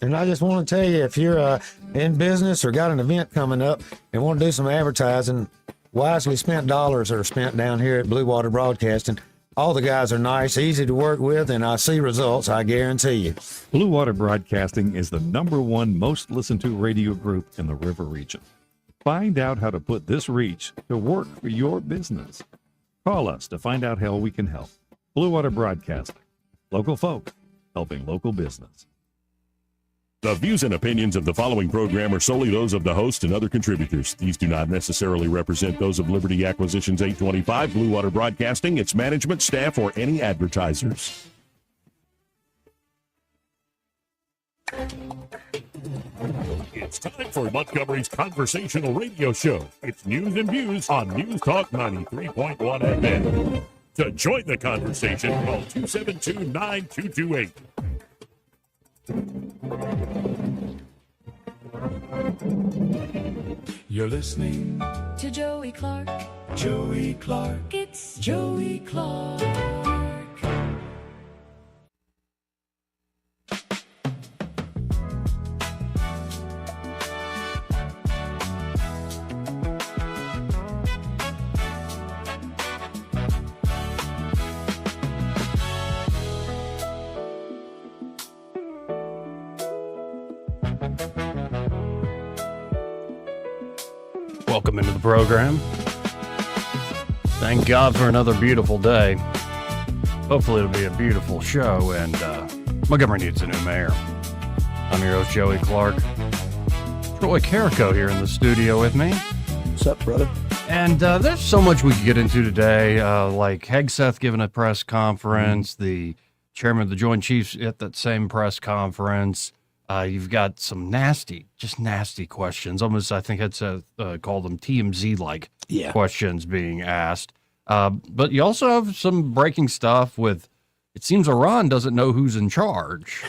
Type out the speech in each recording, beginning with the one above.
And I just want to tell you, if you're in business or got an event coming up and want to do some advertising, wisely spent dollars are spent down here at Blue Water Broadcasting. All the guys are nice, easy to work with, and I see results, I guarantee you. Blue Water Broadcasting is the #1 most listened to radio group in the River region. Find out how to put this reach to work for your business. Call us to find out how we can help. Blue Water Broadcasting. Local folk helping local business. The views and opinions of the following program are solely those of the host and other contributors. These do not necessarily represent those of Liberty Acquisitions 825, Blue Water Broadcasting, its management, staff, or any advertisers. It's time for Montgomery's conversational radio show. It's news and views on News Talk 93.1 FM. To join the conversation, call 272-9228. You're listening to Joey Clark. Joey Clark. It's Joey Clark. Welcome into the program. Thank God for another beautiful day. Hopefully it'll be a beautiful show, and Montgomery needs a new mayor. I'm your host, Joey Clark. Troy Carrico here in the studio with me. What's up, brother? And there's so much we could get into today, like Hegseth giving a press conference, the chairman of the Joint Chiefs at that same press conference. You've got some nasty questions. Almost, I think it's call them TMZ-like questions being asked. But you also have some breaking stuff with, it seems Iran doesn't know who's in charge.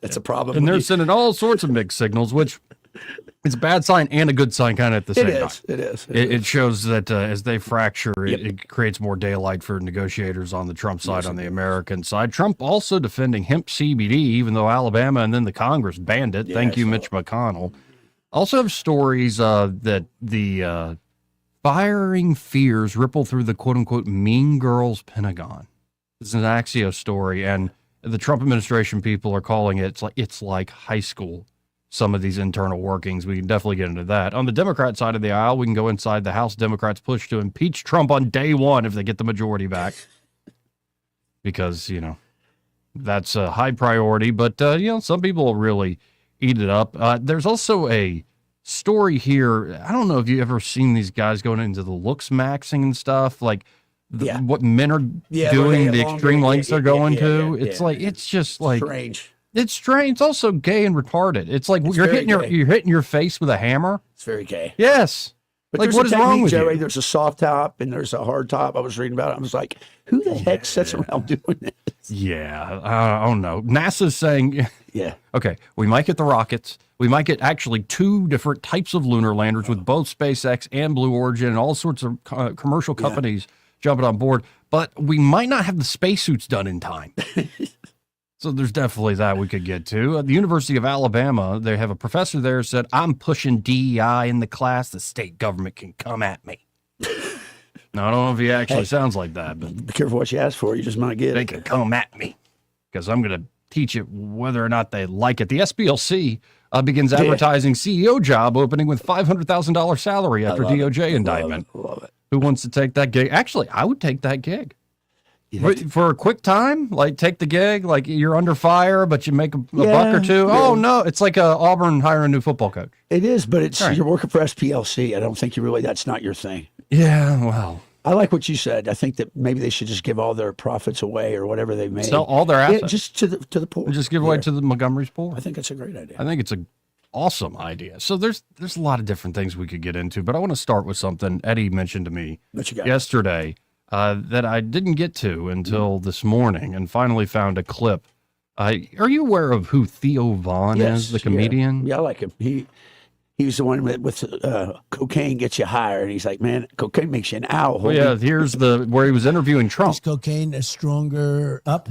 That's a problem. And they're sending all sorts of mixed signals, which is a bad sign and a good sign kind of at the same time. It is. It shows that as they fracture, it creates more daylight for negotiators on the Trump side, on the American side. Trump also defending hemp CBD, even though Alabama and then the Congress banned it. Thank you, Mitch McConnell. Also have stories that the firing fears ripple through the quote-unquote mean girls Pentagon. This is an Axios story, and the Trump administration people are calling it's like high school. Some of these internal workings. We can definitely get into that. On the Democrat side of the aisle, we can go inside the House Democrats' push to impeach Trump on day one if they get the majority back. Because, that's a high priority. But, some people will really eat it up. There's also a story here. I don't know if you've ever seen these guys going into the looks maxing and stuff. Like, what men are doing, the extreme lengths they're going to. It's just strange. It's strange. It's also gay and retarded. It's like you're hitting your face with a hammer. It's very gay. Yes. But like, what is wrong with Joey, you? There's a soft top and there's a hard top. I was reading about it. I was like, who the heck sits around doing this? Yeah. I don't know. NASA's saying, okay, we might get the rockets. We might get actually 2 different types of lunar landers with both SpaceX and Blue Origin and all sorts of commercial companies jumping on board. But we might not have the spacesuits done in time. So there's definitely that we could get to. At the University of Alabama, they have a professor there who said, I'm pushing DEI in the class. The state government can come at me. Now, I don't know if he actually sounds like that, but be careful what you ask for. You just might get they it. can come at me because I'm going to teach it whether or not they like it. The SPLC begins advertising CEO job opening with $500,000 salary after DOJ indictment. Love it. Who wants to take that gig? Actually, I would take that gig. For a quick time, like take the gig, like you're under fire, but you make a buck or two. Oh no, it's like Auburn hiring a new football coach. It is, but it's you're working for SPLC. I don't think that's not your thing. Yeah, well, I like what you said. I think that maybe they should just give all their profits away or whatever they made. Sell all their assets, just to the poor. Just give away to the Montgomery's poor. I think that's a great idea. I think it's a awesome idea. So there's a lot of different things we could get into, but I want to start with something Eddie mentioned to me yesterday. That I didn't get to until this morning and finally found a clip. Are you aware of who Theo Von is, the comedian? Yeah, I like him. He was the one with cocaine gets you higher. And he's like, man, cocaine makes you an owl. Well, yeah, here's where he was interviewing Trump. Is cocaine a stronger up?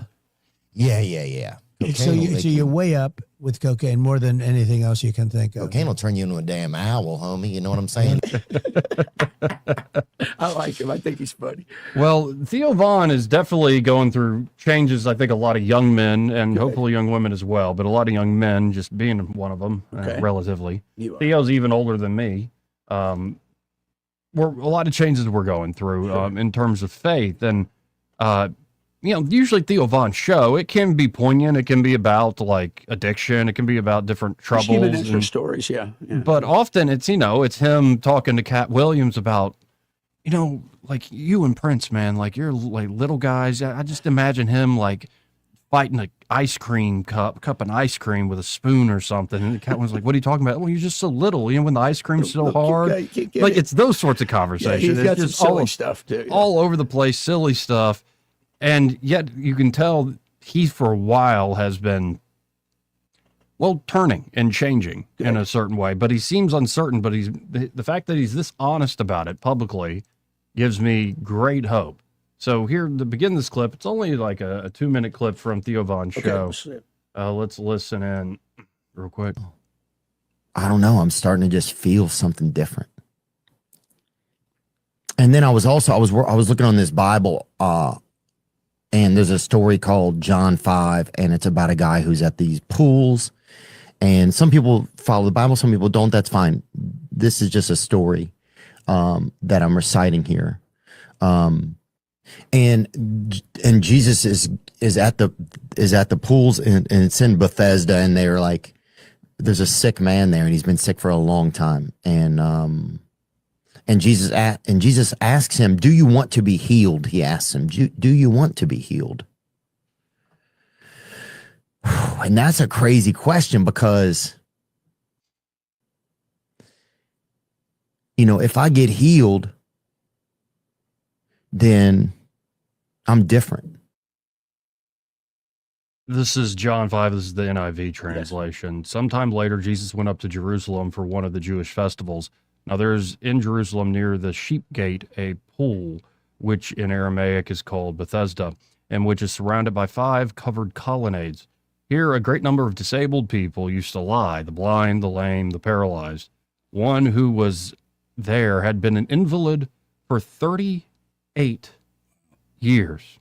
Yeah. So you're way up with cocaine more than anything else you can think of. Cocaine will turn you into a damn owl, homie. You know what I'm saying? I like him. I think he's funny. Well, Theo Von is definitely going through changes. I think a lot of young men and hopefully young women as well, but a lot of young men, just being one of them, relatively. Theo's even older than me. A lot of changes we're going through in terms of faith. And, usually Theo Von's show, it can be poignant. It can be about like addiction. It can be about different troubles. Human interest stories, yeah. But often it's him talking to Cat Williams about, like you and Prince, man, like you're like little guys. I just imagine him like fighting an ice cream cup and ice cream with a spoon or something. And Cat was like, what are you talking about? Well, you're just so little, when the ice cream's so hard. It's those sorts of conversations. Yeah, he's got just some silly stuff too. Yeah. All over the place, silly stuff. And yet you can tell he, for a while, has been well, turning and changing in a certain way. But he seems uncertain. But the fact that he's this honest about it publicly gives me great hope. So here to begin this clip, it's only like a 2-minute clip from Theo Von's show. Let's listen in real quick. I don't know. I'm starting to just feel something different. And then I was looking on this Bible, and there's a story called John 5, and it's about a guy who's at these pools. And some people follow the Bible, some people don't. That's fine. This is just a story that I'm reciting here. And Jesus is at the pools, and it's in Bethesda, and they're like, there's a sick man there, and he's been sick for a long time. And Jesus asks him, "Do you want to be healed?" He asks him, "Do you want to be healed?" And that's a crazy question, because, if I get healed, then I'm different. This is John 5. This is the NIV translation. Yes. Sometime later, Jesus went up to Jerusalem for one of the Jewish festivals. Now, there's in Jerusalem near the Sheep Gate a pool, which in Aramaic is called Bethesda, and which is surrounded by 5 covered colonnades. Here, a great number of disabled people used to lie: the blind, the lame, the paralyzed. One who was there had been an invalid for 38 years.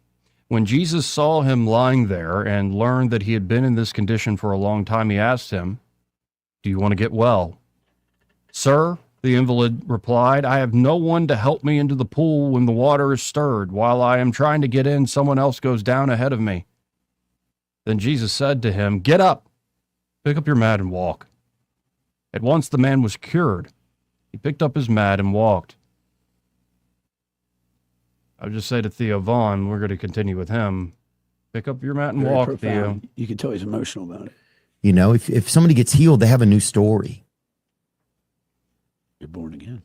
When Jesus saw him lying there and learned that he had been in this condition for a long time, he asked him, "Do you want to get well?" "Sir," the invalid replied, "I have no one to help me into the pool when the water is stirred. While I am trying to get in, someone else goes down ahead of me." Then Jesus said to him, "Get up, pick up your mat and walk." At once the man was cured. He picked up his mat and walked. I would just say to Theo Von, we're going to continue with him. Pick up your mat and walk, profound. Theo. You can tell he's emotional about it. If somebody gets healed, they have a new story. You're born again.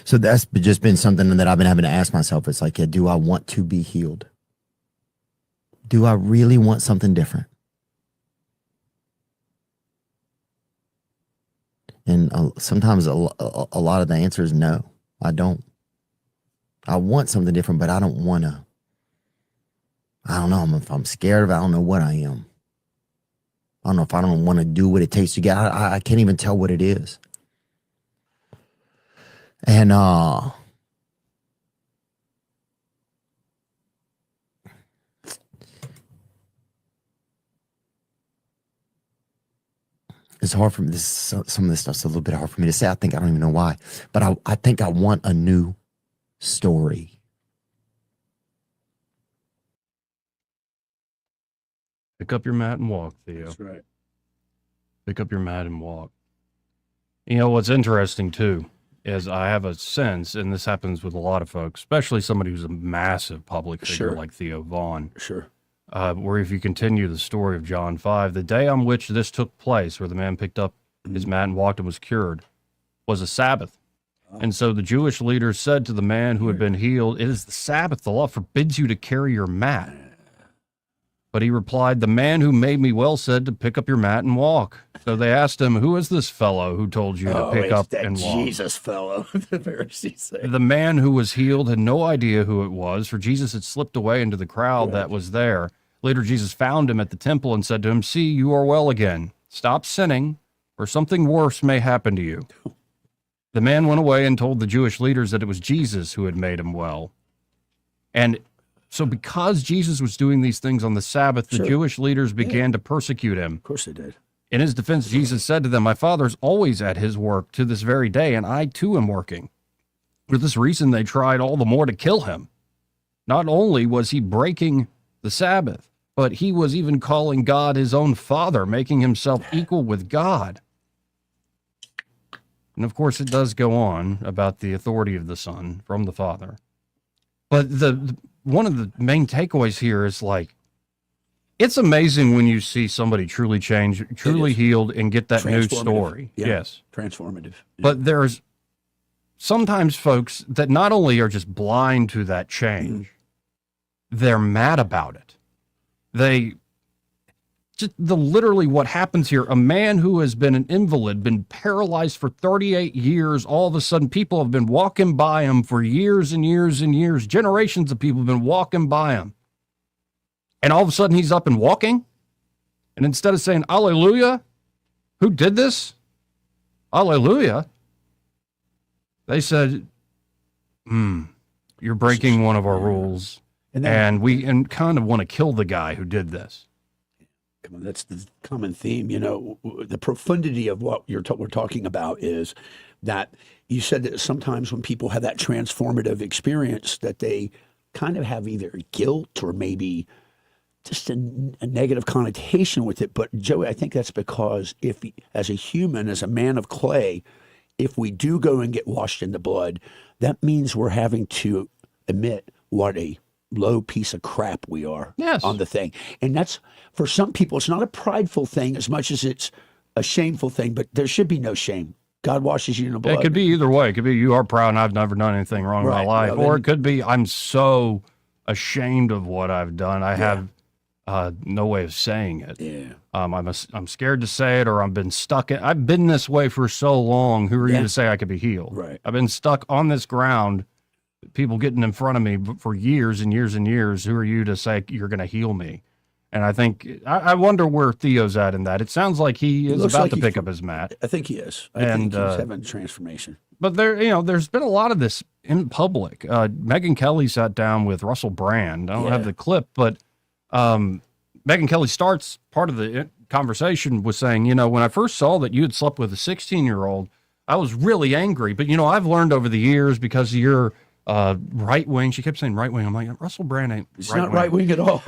So that's just been something that I've been having to ask myself. It's like, do I want to be healed? Do I really want something different? And sometimes a lot of the answer is no, I don't. I want something different, but I don't want to. I don't know if I'm scared of it. I don't know what I am. I don't know if I don't want to do what it takes to get. I can't even tell what it is. And it's hard for me. Some of this stuff's a little bit hard for me to say. I don't even know why, but I think I want a new story. Pick up your mat and walk, Theo. That's right. Pick up your mat and walk. What's interesting too is I have a sense, and this happens with a lot of folks, especially somebody who's a massive public figure like Theo Von. Sure. Where if you continue the story of John 5, the day on which this took place, where the man picked up his mat and walked and was cured, was a Sabbath. And so the Jewish leaders said to the man who had been healed, "It is the Sabbath. The law forbids you to carry your mat." But he replied, "The man who made me well said to pick up your mat and walk." So they asked him, "Who is this fellow who told you to pick up and walk?" Jesus fellow, the Pharisees say. The man who was healed had no idea who it was, for Jesus had slipped away into the crowd that was there. Later, Jesus found him at the temple and said to him, "See, you are well again. Stop sinning, or something worse may happen to you." The man went away and told the Jewish leaders that it was Jesus who had made him well. And so because Jesus was doing these things on the Sabbath, the Jewish leaders began to persecute him. Of course they did. In his defense, Jesus said to them, "My Father's always at his work to this very day, and I too am working." For this reason, they tried all the more to kill him. Not only was he breaking the Sabbath, but he was even calling God his own Father, making himself equal with God. And of course, it does go on about the authority of the Son from the Father. But one of the main takeaways here is it's amazing when you see somebody truly change, truly healed, and get that new story. Yeah. Yes. Transformative. Yeah. But there's sometimes folks that not only are just blind to that change, they're mad about it. They just literally what happens here, a man who has been an invalid, been paralyzed for 38 years, all of a sudden people have been walking by him for years and years and years. Generations of people have been walking by him. And all of a sudden he's up and walking. And instead of saying, hallelujah, who did this? Hallelujah. They said, you're breaking one of our rules. And we kind of want to kill the guy who did this. Come on, that's the common theme. You know, the profundity of what we're talking about is that you said that sometimes when people have that transformative experience that they kind of have either guilt or maybe just a negative connotation with it. But Joey, I think that's because if, as a human, as a man of clay, if we do go and get washed in the blood, that means we're having to admit what a low piece of crap we are on the thing. And that's, for some people, it's not a prideful thing as much as it's a shameful thing, but there should be no shame. God washes you in the blood. It could be either way. It could be you are proud and I've never done anything wrong in my life. Well, or it could be I'm so ashamed of what I've done. I have no way of saying it. Yeah. I'm scared to say it, or I've been stuck. I've been this way for so long. Who are you to say I could be healed? Right. I've been stuck on this ground, people getting in front of me for years and years and years. Who are you to say you're going to heal me? And I think, I wonder where Theo's at in that. It sounds like he is about to pick up his mat. I think he is. I think he's having a transformation. But there's been a lot of this in public. Megyn Kelly sat down with Russell Brand. I don't have the clip, but Megyn Kelly starts part of the conversation with saying, when I first saw that you had slept with a 16-year-old, I was really angry. But, I've learned over the years because you're right wing. She kept saying right wing. I'm like, Russell Brand ain't It's not right wing at all.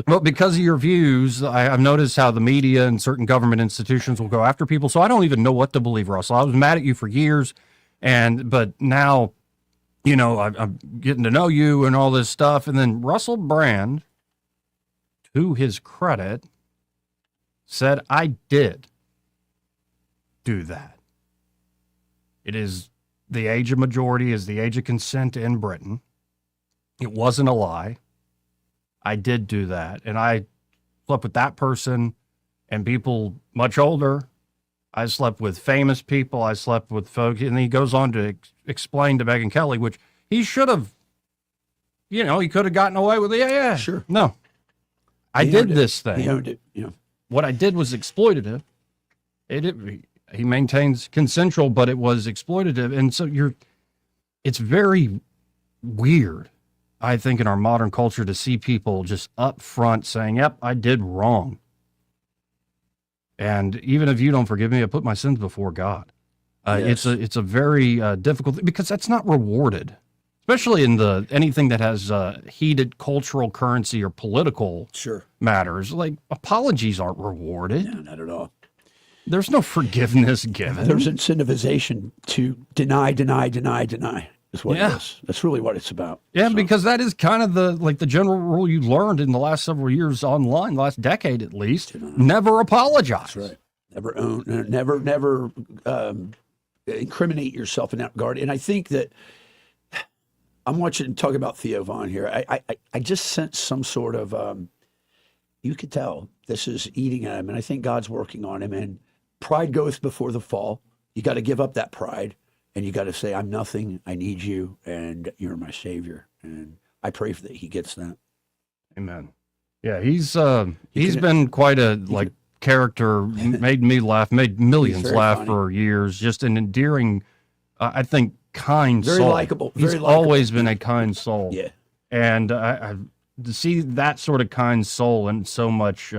Well, because of your views, I've noticed how the media and certain government institutions will go after people. So I don't even know what to believe, Russell. I was mad at you for years. But now, I'm getting to know you and all this stuff. And then Russell Brand, to his credit, said, I did do that. It is the age of majority is the age of consent in Britain. It wasn't a lie. I did do that. And I slept with that person and people much older. I slept with famous people. I slept with folks. And he goes on to explain to Megyn Kelly, which he should have, he could have gotten away with it. Yeah. Sure. No. I did this thing. He owned it. What I did was exploitative. He maintains consensual, but it was exploitative. And so it's very weird, I think, in our modern culture to see people just up front saying, yep, I did wrong. And even if you don't forgive me, I put my sins before God. It's a very difficult thing because that's not rewarded, especially in anything that has heated cultural currency or political matters. Like apologies aren't rewarded. No, not at all. There's no forgiveness given. There's incentivization to deny is what it is. That's really what it's about. Yeah, because that is kind of the general rule you learned in the last several years online, last decade at least. Never apologize. That's right. Never own, never incriminate yourself in that regard. And I think that I'm talking about Theo Von here. I just sense some sort of, you could tell this is eating at him. And I think God's working on him. And pride goeth before the fall. You got to give up that pride. And you got to say, I'm nothing. I need you. And you're my savior. And I pray that he gets that. Amen. Yeah, he's been quite a character, made me laugh, made millions laugh funny. For years. Just an endearing, I think, kind very soul. Likable. He's always been a kind soul. Yeah. And I to see that sort of kind soul and so much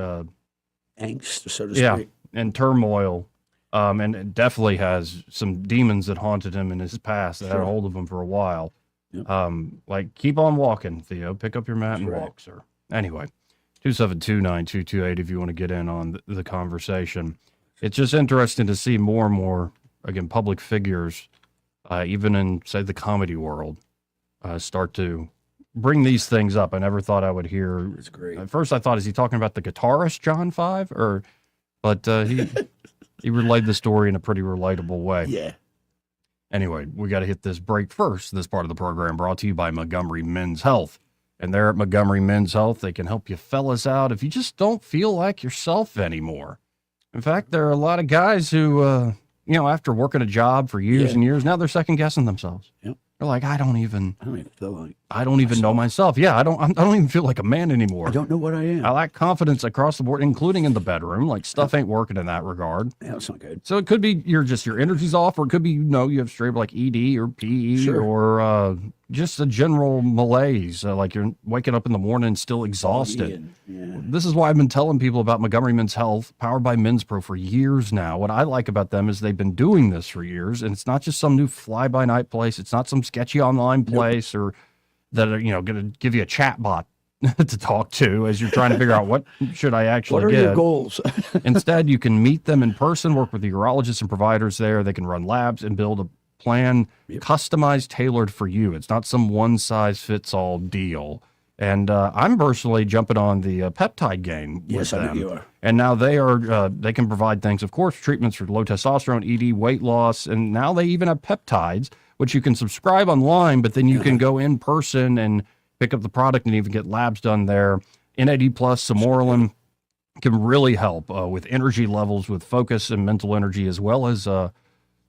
angst, so to speak, and turmoil, and it definitely has some demons that haunted him in his past that had a hold of him for a while. Yep. Keep on walking, Theo. Pick up your mat and walk, sir. Anyway, 272-9228 if you want to get in on the conversation. It's just interesting to see more and more, again, public figures, even in, say, the comedy world, start to bring these things up. I never thought I would hear. That's great. At first I thought, is he talking about the guitarist John 5? But he relayed the story in a pretty relatable way. Yeah. Anyway, we got to hit this break first. This part of the program brought to you by Montgomery Men's Health. And there at Montgomery Men's Health, they can help you fellas out if you just don't feel like yourself anymore. In fact, there are a lot of guys who, after working a job for years and years, now they're second guessing themselves. Yep. They're like, I don't even feel like I don't even know myself. Yeah, I don't even feel like a man anymore. I don't know what I am. I lack confidence across the board, including in the bedroom. Like stuff ain't working in that regard. Yeah, that's not good. So it could be your energy's off, or it could be you have straight like ED or PE or just a general malaise, like you're waking up in the morning still exhausted. This is why I've been telling people about Montgomery Men's Health, powered by Men's Pro, for years now. What I like about them is they've been doing this for years, and it's not just some new fly-by-night place. It's not some sketchy online place or that are going to give you a chat bot to talk to as you're trying to figure out what should I actually get. What are your goals? Instead, you can meet them in person, work with the urologists and providers there. They can run labs and build a plan customized, tailored for you. It's not some one-size-fits-all deal. And I'm personally jumping on the peptide game with them. I know you are. And now they can provide things, of course, treatments for low testosterone, ED, weight loss, and now they even have peptides, which you can subscribe online, but then you can go in person and pick up the product and even get labs done there. NAD plus, Samorelin can really help with energy levels, with focus and mental energy, as well as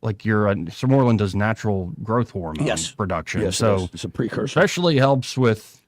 like your Samorelin does natural growth hormone production. Yes, so it's a precursor. Especially helps with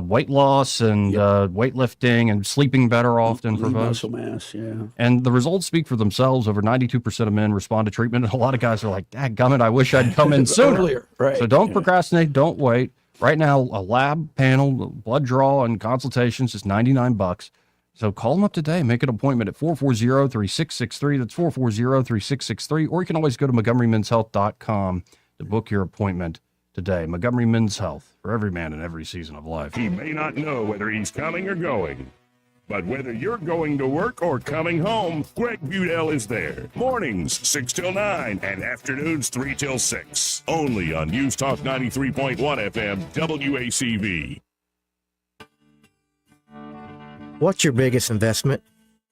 weight loss and weightlifting and sleeping better often for folks. Muscle mass, And the results speak for themselves. Over 92% of men respond to treatment. And a lot of guys are like, dadgummit, I wish I'd come in sooner. Earlier. Right. So don't procrastinate. Don't wait. Right now, a lab panel, blood draw, and consultations is $99. So call them up today. Make an appointment at 440-3663. That's 440-3663. Or you can always go to MontgomeryMen'sHealth.com to book your appointment today. Montgomery Men's Health, for every man in every season of life. He may not know whether he's coming or going, but whether you're going to work or coming home, Greg Budell is there. Mornings, 6 till 9, and afternoons, 3 till 6. Only on News Talk 93.1 FM, WACV. What's your biggest investment?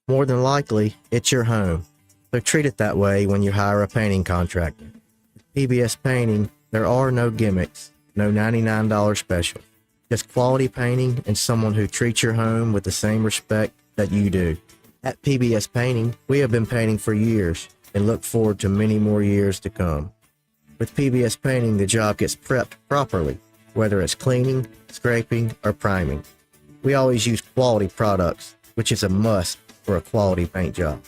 More than likely, it's your home. So treat it that way when you hire a painting contractor. With PBS Painting, there are no gimmicks, no $99 special. Just quality painting and someone who treats your home with the same respect that you do. At PBS Painting, we have been painting for years and look forward to many more years to come. With PBS Painting, the job gets prepped properly, whether it's cleaning, scraping, or priming. We always use quality products, which is a must for a quality paint job.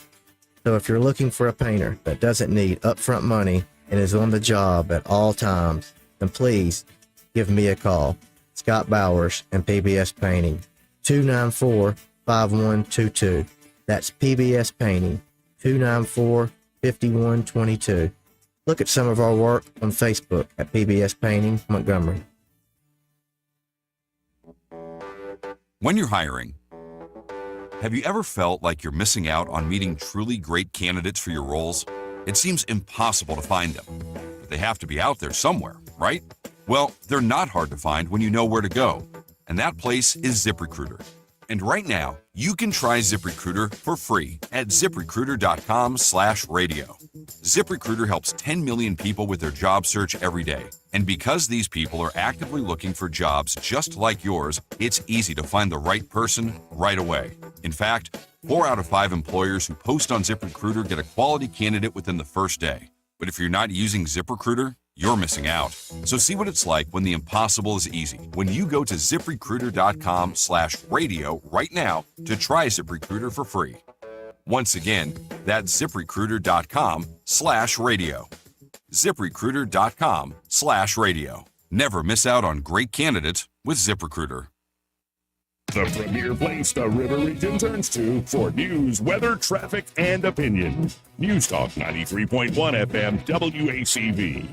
So if you're looking for a painter that doesn't need upfront money and is on the job at all times, then please give me a call. Scott Bowers and PBS Painting, 294-5122. That's PBS Painting, 294-5122. Look at some of our work on Facebook at PBS Painting Montgomery. When you're hiring, have you ever felt like you're missing out on meeting truly great candidates for your roles? It seems impossible to find them, but they have to be out there somewhere, right? Well, they're not hard to find when you know where to go, and that place is ZipRecruiter. And right now, you can try ZipRecruiter for free at ZipRecruiter.com/radio. ZipRecruiter helps 10 million people with their job search every day. And because these people are actively looking for jobs just like yours, it's easy to find the right person right away. In fact, 4 out of 5 employers who post on ZipRecruiter get a quality candidate within the first day. But if you're not using ZipRecruiter, you're missing out. So see what it's like when the impossible is easy. When you go to ZipRecruiter.com/radio right now to try ZipRecruiter for free. Once again, that's ZipRecruiter.com/radio. ZipRecruiter.com/radio. Never miss out on great candidates with ZipRecruiter. The premier place the River Region turns to for news, weather, traffic, and opinion. News Talk 93.1 FM, WACV.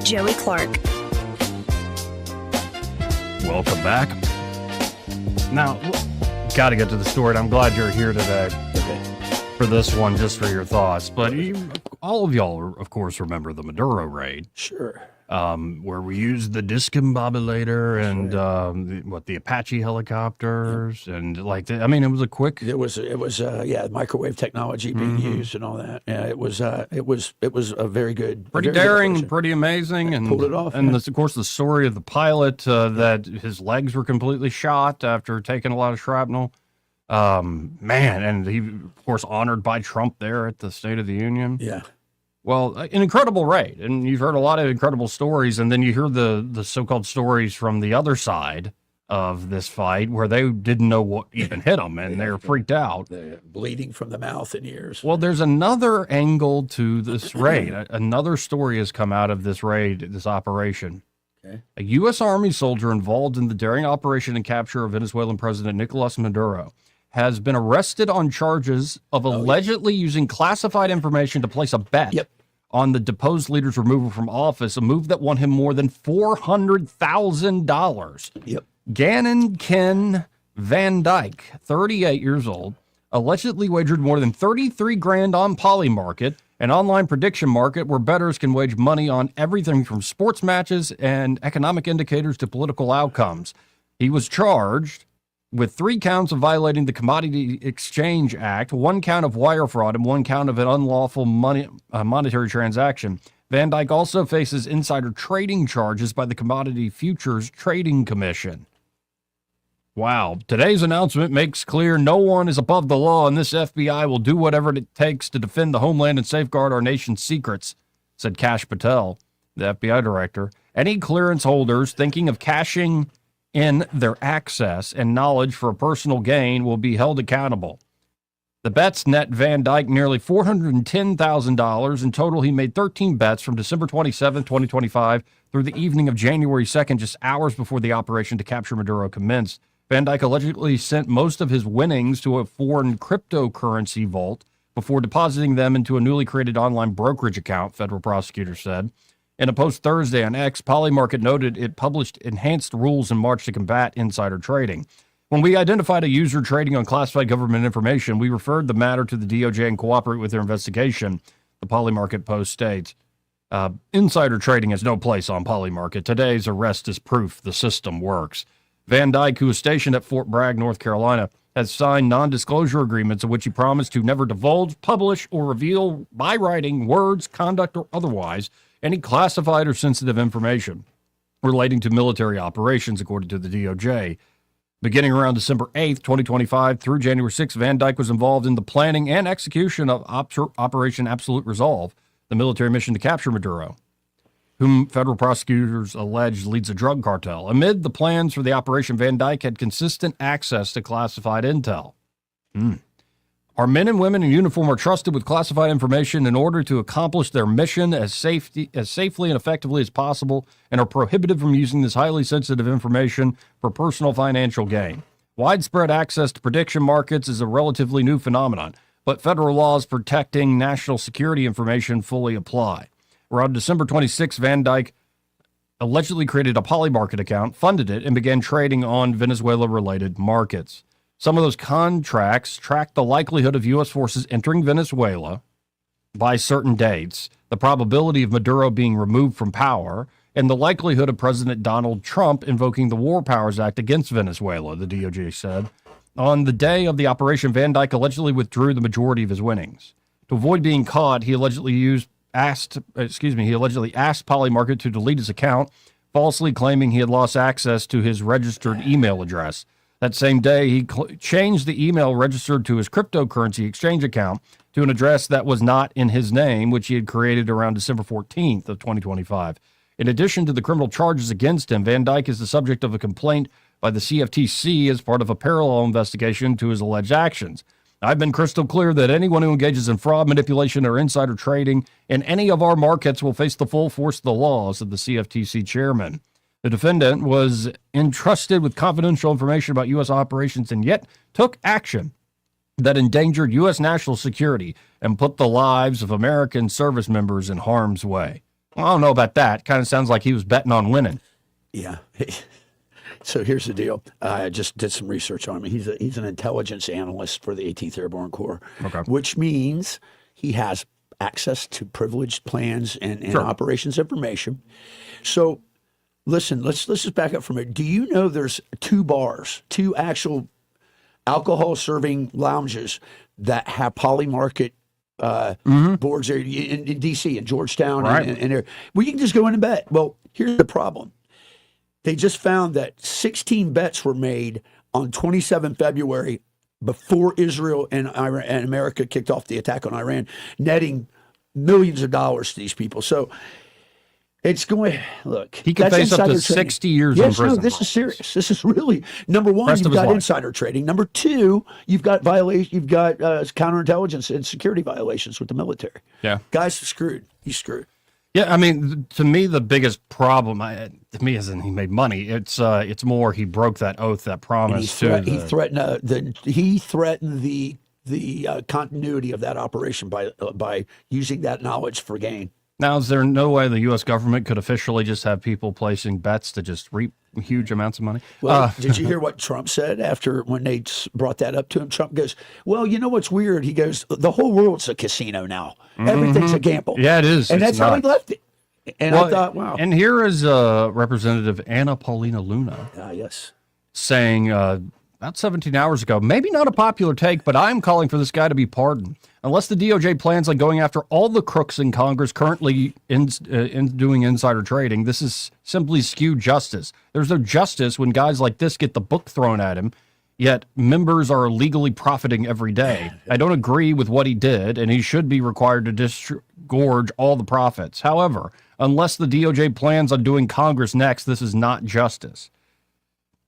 Joey Clark. Welcome back. Now, got to get to the story. I'm glad you're here today for this one, just for your thoughts. But all of y'all, of course, remember the Maduro raid. Sure. where we used the discombobulator and the Apache helicopters and I mean, it was a quick. It was microwave technology being used and all that. Yeah, it was a very good, pretty daring, pretty amazing, and pulled it off. And of course, the story of the pilot that his legs were completely shot after taking a lot of shrapnel. Man, and he, of course, honored by Trump there at the State of the Union. Yeah. Well, an incredible raid, and you've heard a lot of incredible stories, and then you hear the so-called stories from the other side of this fight where they didn't know what even hit them, and they're freaked out. They're bleeding from the mouth and ears. Well, there's another angle to this raid. Another story has come out of this raid, this operation. Okay. A U.S. Army soldier involved in the daring operation and capture of Venezuelan President Nicolas Maduro has been arrested on charges of allegedly using classified information to place a bet on the deposed leader's removal from office, a move that won him more than $400,000. Yep. Gannon Ken Van Dyke, 38 years old, allegedly wagered more than 33 grand on Polymarket, an online prediction market where bettors can wage money on everything from sports matches and economic indicators to political outcomes. He was charged with 3 counts of violating the Commodity Exchange Act, 1 count of wire fraud, and 1 count of an unlawful monetary transaction. Van Dyke also faces insider trading charges by the Commodity Futures Trading Commission. Wow. Today's announcement makes clear no one is above the law, and this FBI will do whatever it takes to defend the homeland and safeguard our nation's secrets, said Kash Patel, the FBI director. Any clearance holders thinking of cashing in their access and knowledge for a personal gain will be held accountable. The bets net Van Dyke nearly $410,000. In total, he made 13 bets from December 27, 2025 through the evening of January 2nd, just hours before the operation to capture Maduro commenced. Van Dyke allegedly sent most of his winnings to a foreign cryptocurrency vault before depositing them into a newly created online brokerage account, federal prosecutors said. In a post Thursday on X, Polymarket noted it published enhanced rules in March to combat insider trading. When we identified a user trading on classified government information, we referred the matter to the DOJ and cooperate with their investigation, the Polymarket post states. Insider trading has no place on Polymarket. Today's arrest is proof the system works. Van Dyke, who is stationed at Fort Bragg, North Carolina, has signed non-disclosure agreements in which he promised to never divulge, publish, or reveal by writing, words, conduct, or otherwise any classified or sensitive information relating to military operations, according to the DOJ. Beginning around December 8th, 2025 through January 6th, Van Dyke was involved in the planning and execution of Operation Absolute Resolve, the military mission to capture Maduro, whom federal prosecutors allege leads a drug cartel. Amid the plans for the operation, Van Dyke had consistent access to classified intel. Our men and women in uniform are trusted with classified information in order to accomplish their mission as safely and effectively as possible, and are prohibited from using this highly sensitive information for personal financial gain. Widespread access to prediction markets is a relatively new phenomenon, but federal laws protecting national security information fully apply. Around December 26, Van Dyke allegedly created a Polymarket account, funded it, and began trading on Venezuela-related markets. Some of those contracts track the likelihood of U.S. forces entering Venezuela by certain dates, the probability of Maduro being removed from power, and the likelihood of President Donald Trump invoking the War Powers Act against Venezuela, the DOJ said. On the day of the operation, Van Dyke allegedly withdrew the majority of his winnings. To avoid being caught, he allegedly asked Polymarket to delete his account, falsely claiming he had lost access to his registered email address. That same day, he changed the email registered to his cryptocurrency exchange account to an address that was not in his name, which he had created around December 14th of 2025. In addition to the criminal charges against him, Van Dyke is the subject of a complaint by the CFTC as part of a parallel investigation to his alleged actions. I've been crystal clear that anyone who engages in fraud, manipulation, or insider trading in any of our markets will face the full force of the law, said the CFTC chairman. The defendant was entrusted with confidential information about U.S. operations and yet took action that endangered U.S. national security and put the lives of American service members in harm's way. Well, I don't know about that. Kind of sounds like he was betting on winning. Yeah. So here's the deal. I just did some research on him. He's an intelligence analyst for the 18th Airborne Corps, which means he has access to privileged plans and Sure. operations information. So, listen, let's just back up from it. Do you know there's 2 bars, 2 actual alcohol serving lounges that have poly-market boards there in D.C. and Georgetown, Right. and there, well, you can just go in and bet. Well, here's the problem: they just found that 16 bets were made on 27 February before Israel and Iran and America kicked off the attack on Iran, netting millions of dollars to these people. So it's going. Look, He could that's face up to insider trading. 60 years Yes, in prison. no, this is serious. This is really number one. Rest You've of his got life. insider trading. Number 2, you've got violation. You've got counterintelligence and security violations with the military. Yeah. Guys are screwed. He's screwed. Yeah, I mean, to me, the biggest problem, to me, isn't he made money. It's more he broke that oath, that And promise he threatened the continuity of that operation by using that knowledge for gain. Now, is there no way the U.S. government could officially just have people placing bets to just reap huge amounts of money? Well, did you hear what Trump said after when they brought that up to him? Trump goes, "Well, you know what's weird?" He goes, "The whole world's a casino now. Everything's a gamble." Yeah, it is. and It's that's how he not. left it. And I thought, wow. And here is Representative Paulina Luna Yes. saying about 17 hours ago, maybe not a popular take, but I'm calling for this guy to be pardoned. Unless the DOJ plans on going after all the crooks in Congress currently in doing insider trading, this is simply skewed justice. There's no justice when guys like this get the book thrown at him, yet members are illegally profiting every day. I don't agree with what he did, and he should be required to disgorge all the profits. However, unless the DOJ plans on doing Congress next, this is not justice.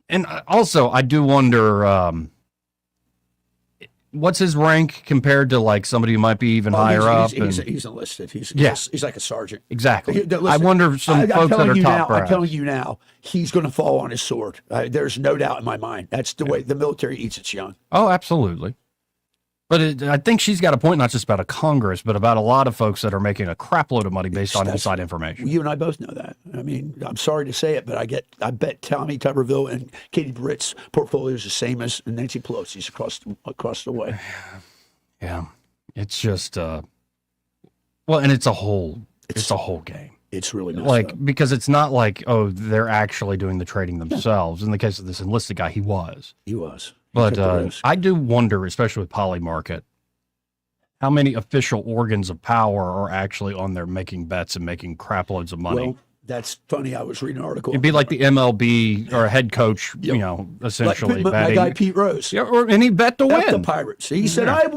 And also, I do wonder, what's his rank compared to like somebody who might be even higher up? He's enlisted. He's like a sergeant. Exactly. Listen, I wonder if some folks that are top brass. I'm telling you now, he's going to fall on his sword. There's no doubt in my mind. That's the way the military eats its young. Oh, absolutely. But I think she's got a point, not just about a Congress, but about a lot of folks that are making a crap load of money based on inside information. You and I both know that. I mean, I'm sorry to say it, but I bet Tommy Tuberville and Katie Britt's portfolio is the same as Nancy Pelosi's across the way. Yeah, it's just well, and it's a whole game. It's really messed like up. Because it's not like, oh, they're actually doing the trading themselves. In the case of this enlisted guy, he was. He was. But I do wonder, especially with Polymarket, how many official organs of power are actually on there making bets and making crap loads of money. Well, that's funny. I was reading an article. It'd be like the MLB or a head coach, you know, essentially like my betting. guy Pete Rose. Yeah, and he bet to Bet win. the Pirates. He said, I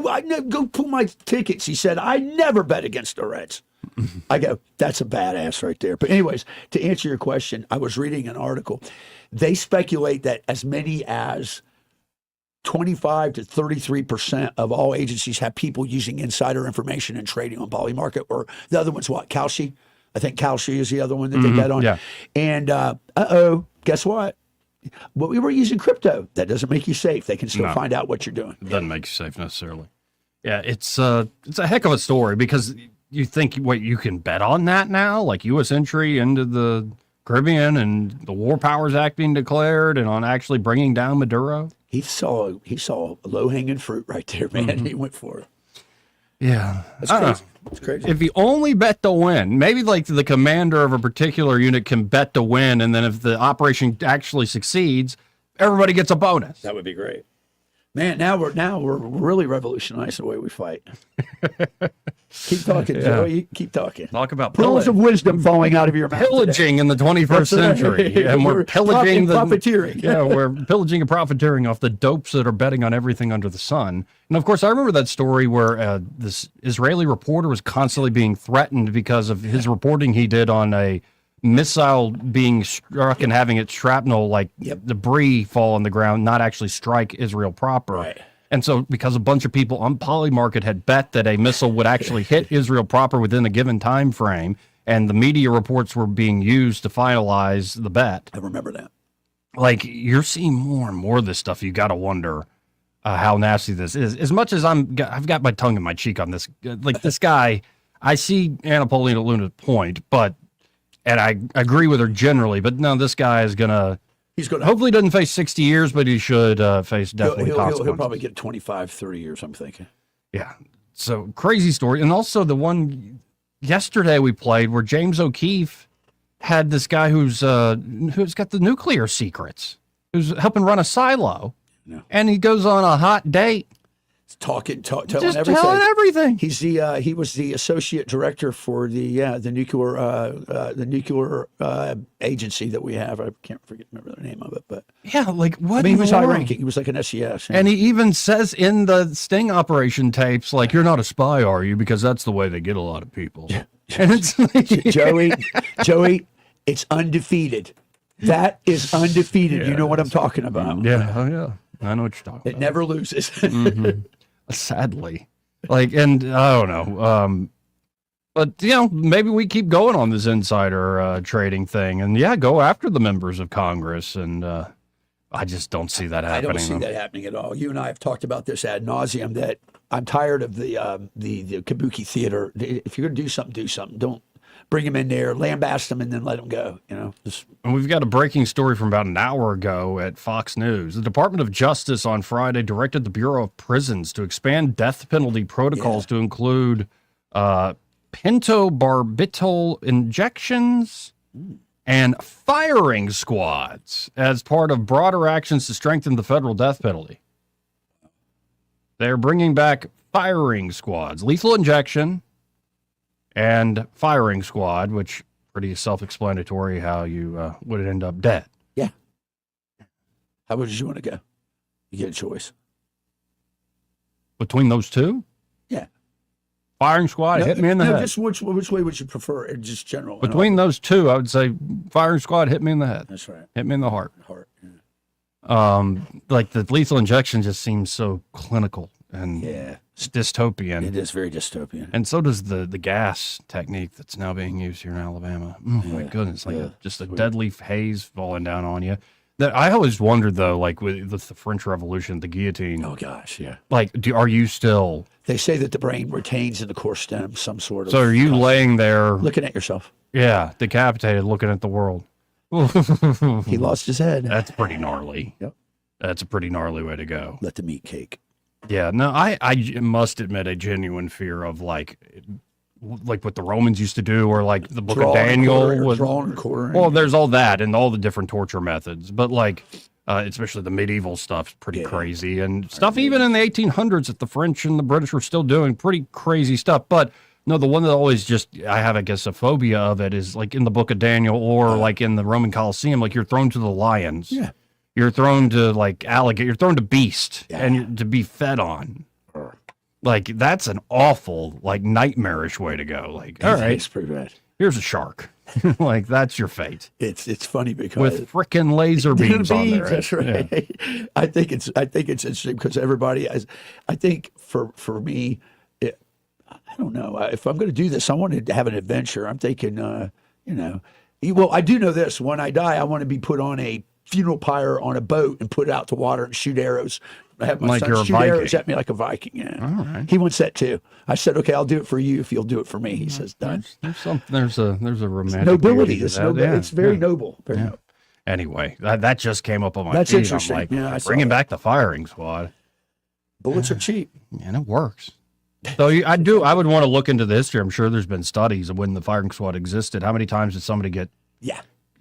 go pull my tickets. He said, I never bet against the Reds. I go, that's a badass right there. But anyways, to answer your question, I was reading an article. They speculate that as many as 25 to 33% of all agencies have people using insider information and trading on Polymarket, or the other one's what? Kalshi? I think Kalshi is the other one that they bet on. Yeah. And guess what? Well, we were using crypto. That doesn't make you safe. They can still find out what you're doing. It doesn't make you safe necessarily. Yeah, it's a heck of a story because you think, wait, you can bet on that now? Like U.S. entry into the Caribbean and the War Powers Act being declared and on actually bringing down Maduro? He saw low hanging fruit right there, man. He went for it. Yeah, That's crazy. It's crazy. If you only bet to win, maybe like the commander of a particular unit can bet to win, and then if the operation actually succeeds, everybody gets a bonus. That would be great. Man, now we're really revolutionizing the way we fight. Keep talking, Joey. Keep talking. Talk about pearls of wisdom falling out of your mouth. Pillaging in the 21st century, and we're pillaging profiteering. Yeah, we're pillaging and profiteering off the dopes that are betting on everything under the sun. And of course, I remember that story where this Israeli reporter was constantly being threatened because of his reporting he did on a missile being struck and having its shrapnel, like debris, fall on the ground, not actually strike Israel proper. Right. And so because a bunch of people on Polymarket had bet that a missile would actually hit Israel proper within a given time frame, and the media reports were being used to finalize the bet. I remember that. Like, you're seeing more and more of this stuff. You got to wonder how nasty this is. As much as I've got my tongue in my cheek on this. Like, this guy, I see Paulina Luna's point, and I agree with her generally, but no, this guy is going to... He's going to hopefully doesn't face 60 years, but he should face definitely consequences. He'll probably get 25, 30 years, I'm thinking. Yeah. So crazy story. And also the one yesterday we played where James O'Keefe had this guy who's got the nuclear secrets, who's helping run a silo. No. And he goes on a hot date. Telling Just everything. telling everything. He's he was the associate director for the nuclear agency that we have. I can't remember the name of it, but Yeah, like what? I mean, he in was the high world? ranking. He was like an SES. And he even says in the sting operation tapes, like, you're not a spy, are you? Because that's the way they get a lot of people. And it's like, Joey, it's undefeated. That is undefeated. Yeah, you know what I'm talking about. yeah, oh, yeah. I know what you're talking It never loses. about. Sadly. Like, and I don't know. But, you know, maybe we keep going on this insider trading thing and, yeah, go after the members of Congress. And I just don't see that happening. I don't see that happening at all. You and I have talked about this ad nauseum that I'm tired of the kabuki theater. If you're going to do something, do something. Don't bring them in there, lambast them, and then let them go. You know. And we've got a breaking story from about an hour ago at Fox News. The Department of Justice on Friday directed the Bureau of Prisons to expand death penalty protocols to include pentobarbital injections and firing squads as part of broader actions to strengthen the federal death penalty. They're bringing back firing squads, lethal injection, and firing squad, which pretty self-explanatory how you would end up dead. Yeah. How would you want to go? You get a choice. Between those two? Yeah. Firing squad, hit me in the head. Just which way would you prefer? Just general. Between those two, I would say firing squad, hit me in the head. That's right. Hit me in the heart. Yeah. Like the lethal injection just seems so clinical and Yeah. it's dystopian. It is very dystopian. And so does the gas technique that's now being used here in Alabama. Oh my goodness, like just a deadly haze falling down on you. That I always wondered though, like with the French Revolution, the guillotine. Oh gosh, yeah. Like, are you still? They say that the brain retains in the core stem some sort of. So are you laying there, looking at yourself? Yeah, decapitated, looking at the world. He lost his head. That's pretty gnarly. Yep. That's a pretty gnarly way to go. Let the meat cake. Yeah, no, I must admit a genuine fear of like what the Romans used to do, or like the Book of Daniel was drawing and quartering. Well, there's all that and all the different torture methods, but like especially the medieval stuff's pretty crazy, and stuff even in the 1800s that the French and the British were still doing pretty crazy stuff. But no, the one that always just I have, I guess, a phobia of it is like in the Book of Daniel or like in the Roman Colosseum, like you're thrown to the lions. Yeah. You're thrown to like alligator. You're thrown to beast and to be fed on. Like that's an awful, like nightmarish way to go. Like, all right, It's pretty bad. here's a shark. Like that's your fate. It's funny because With frickin' laser beams on there. That's right. Yeah. I think it's interesting because everybody. I think for me, I don't know if I'm going to do this. I want to have an adventure. I'm thinking, well, I do know this. When I die, I want to be put on a funeral pyre on a boat and put it out to water and shoot arrows. I have my Like son you're a shoot Viking. arrows at me like a Viking. Yeah. All right. He wants that too. I said, okay, I'll do it for you if you'll do it for me. He says, done. There's a romantic Nobility. beauty to It's, that. it's very noble. Very noble. Anyway, that just came up on my That's feed. interesting. I'm like, Yeah, I saw bringing that. back the firing squad. Bullets are cheap. And it works. So I would want to look into the history. I'm sure there's been studies of when the firing squad existed. How many times did somebody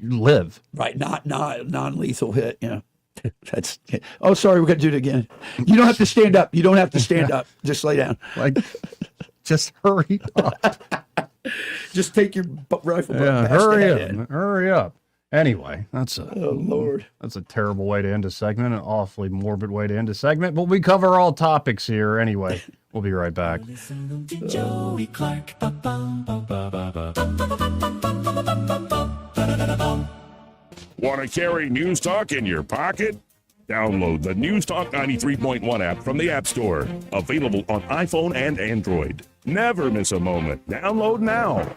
live? Right. Not non-lethal hit. Yeah. That's. Oh, sorry. We're gonna do it again. You don't have to stand up. You don't have to stand up. Just lay down. Like, just hurry up. Just take your rifle. Yeah, bash the hurry head up. in. Hurry up. Anyway, that's Oh Lord. That's a terrible way to end a segment, an awfully morbid way to end a segment, but we cover all topics here anyway. We'll be right back. Listen to Joey Clark. Want to carry News Talk in your pocket? Download the News Talk 93.1 app from the App Store. Available on iPhone and Android. Never miss a moment. Download now.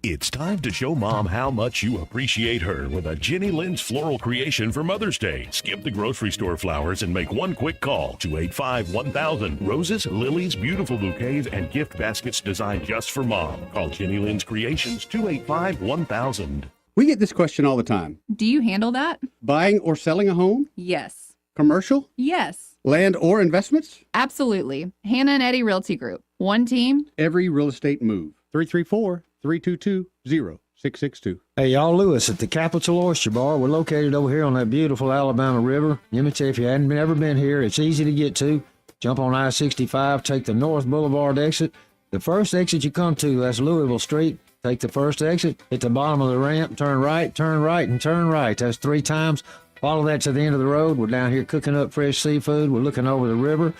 It's time to show Mom how much you appreciate her with a Jenny Lynn's floral creation for Mother's Day. Skip the grocery store flowers and make one quick call, 285-1000. Roses, lilies, beautiful bouquets, and gift baskets designed just for Mom. Call Jenny Lynn's Creations, 285-1000. We get this question all the time. Do you handle that? Buying or selling a home? Yes. Commercial? Yes, Land or investments? absolutely. Hannah and Eddie Realty Group. One team. Every real estate move. 334-322-0662. Hey, y'all, Lewis at the Capital Oyster Bar. We're located over here on that beautiful Alabama River. Let me tell you, if you hadn't ever been here, it's easy to get to. Jump on I-65, take the North Boulevard exit. The first exit you come to, that's Louisville Street. Take the first exit, hit the bottom of the ramp, turn right, and turn right. That's 3 times. Follow that to the end of the road. We're down here cooking up fresh seafood. We're looking over the river.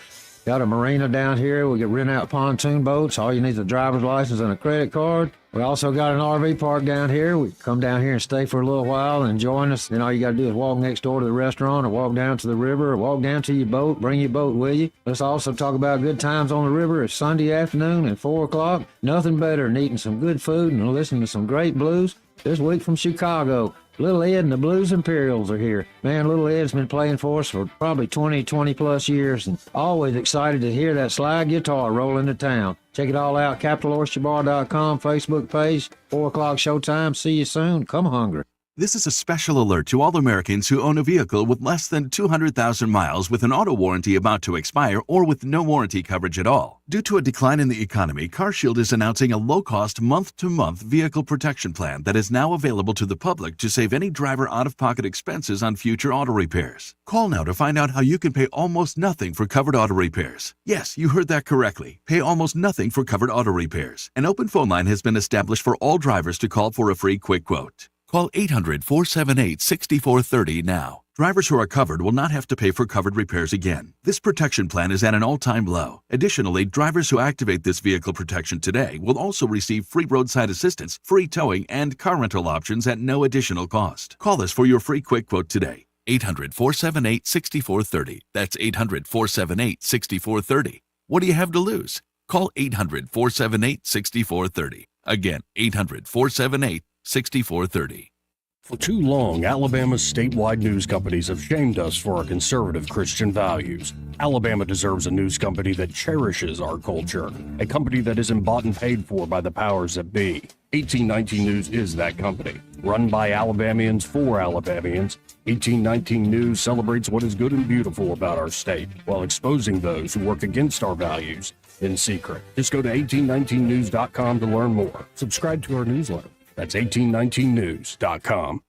Got a marina down here. We can rent out pontoon boats. All you need is a driver's license and a credit card. We also got an RV park down here. We come down here and stay for a little while and join us. Then all you got to do is walk next door to the restaurant or walk down to the river or walk down to your boat. Bring your boat with you. Let's also talk about good times on the river. It's Sunday afternoon at 4 o'clock. Nothing better than eating some good food and listening to some great blues. This week from Chicago, Little Ed and the Blues Imperials are here. Man, Little Ed's been playing for us for probably 20 plus years, and always excited to hear that slide guitar roll into town. Check it all out, CapitalOysterBar.com, Facebook page, 4 o'clock showtime. See you soon. Come hungry. This is a special alert to all Americans who own a vehicle with less than 200,000 miles with an auto warranty about to expire or with no warranty coverage at all. Due to a decline in the economy, CarShield is announcing a low-cost month-to-month vehicle protection plan that is now available to the public to save any driver out-of-pocket expenses on future auto repairs. Call now to find out how you can pay almost nothing for covered auto repairs. Yes, you heard that correctly. Pay almost nothing for covered auto repairs. An open phone line has been established for all drivers to call for a free quick quote. Call 800-478-6430 now. Drivers who are covered will not have to pay for covered repairs again. This protection plan is at an all-time low. Additionally, drivers who activate this vehicle protection today will also receive free roadside assistance, free towing, and car rental options at no additional cost. Call us for your free quick quote today. 800-478-6430. That's 800-478-6430. What do you have to lose? Call 800-478-6430. Again, 800-478-6430. 6430. For too long, Alabama's statewide news companies have shamed us for our conservative Christian values. Alabama deserves a news company that cherishes our culture, a company that isn't bought and paid for by the powers that be. 1819 News is that company. Run by Alabamians for Alabamians, 1819 News celebrates what is good and beautiful about our state, while exposing those who work against our values in secret. Just go to 1819news.com to learn more. Subscribe to our newsletter. That's 1819news.com.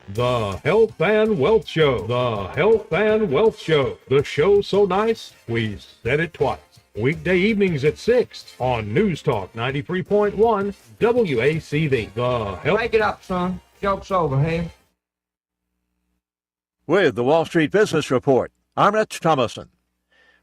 The Health and Wealth Show. The Health and Wealth Show. The show so nice, we said it twice. Weekday evenings at 6 on News Talk 93.1 WACV. The Health. Make it up, son. Joke's over, hey? With the Wall Street Business Report, I'm Rich Thomason.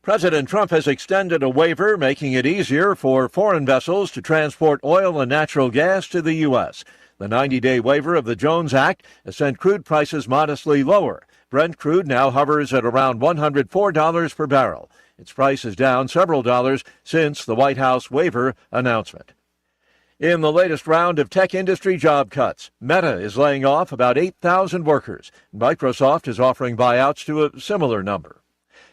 President Trump has extended a waiver making it easier for foreign vessels to transport oil and natural gas to the U.S. The 90-day waiver of the Jones Act has sent crude prices modestly lower. Brent crude now hovers at around $104 per barrel. Its price is down several dollars since the White House waiver announcement. In the latest round of tech industry job cuts, Meta is laying off about 8,000 workers. Microsoft is offering buyouts to a similar number.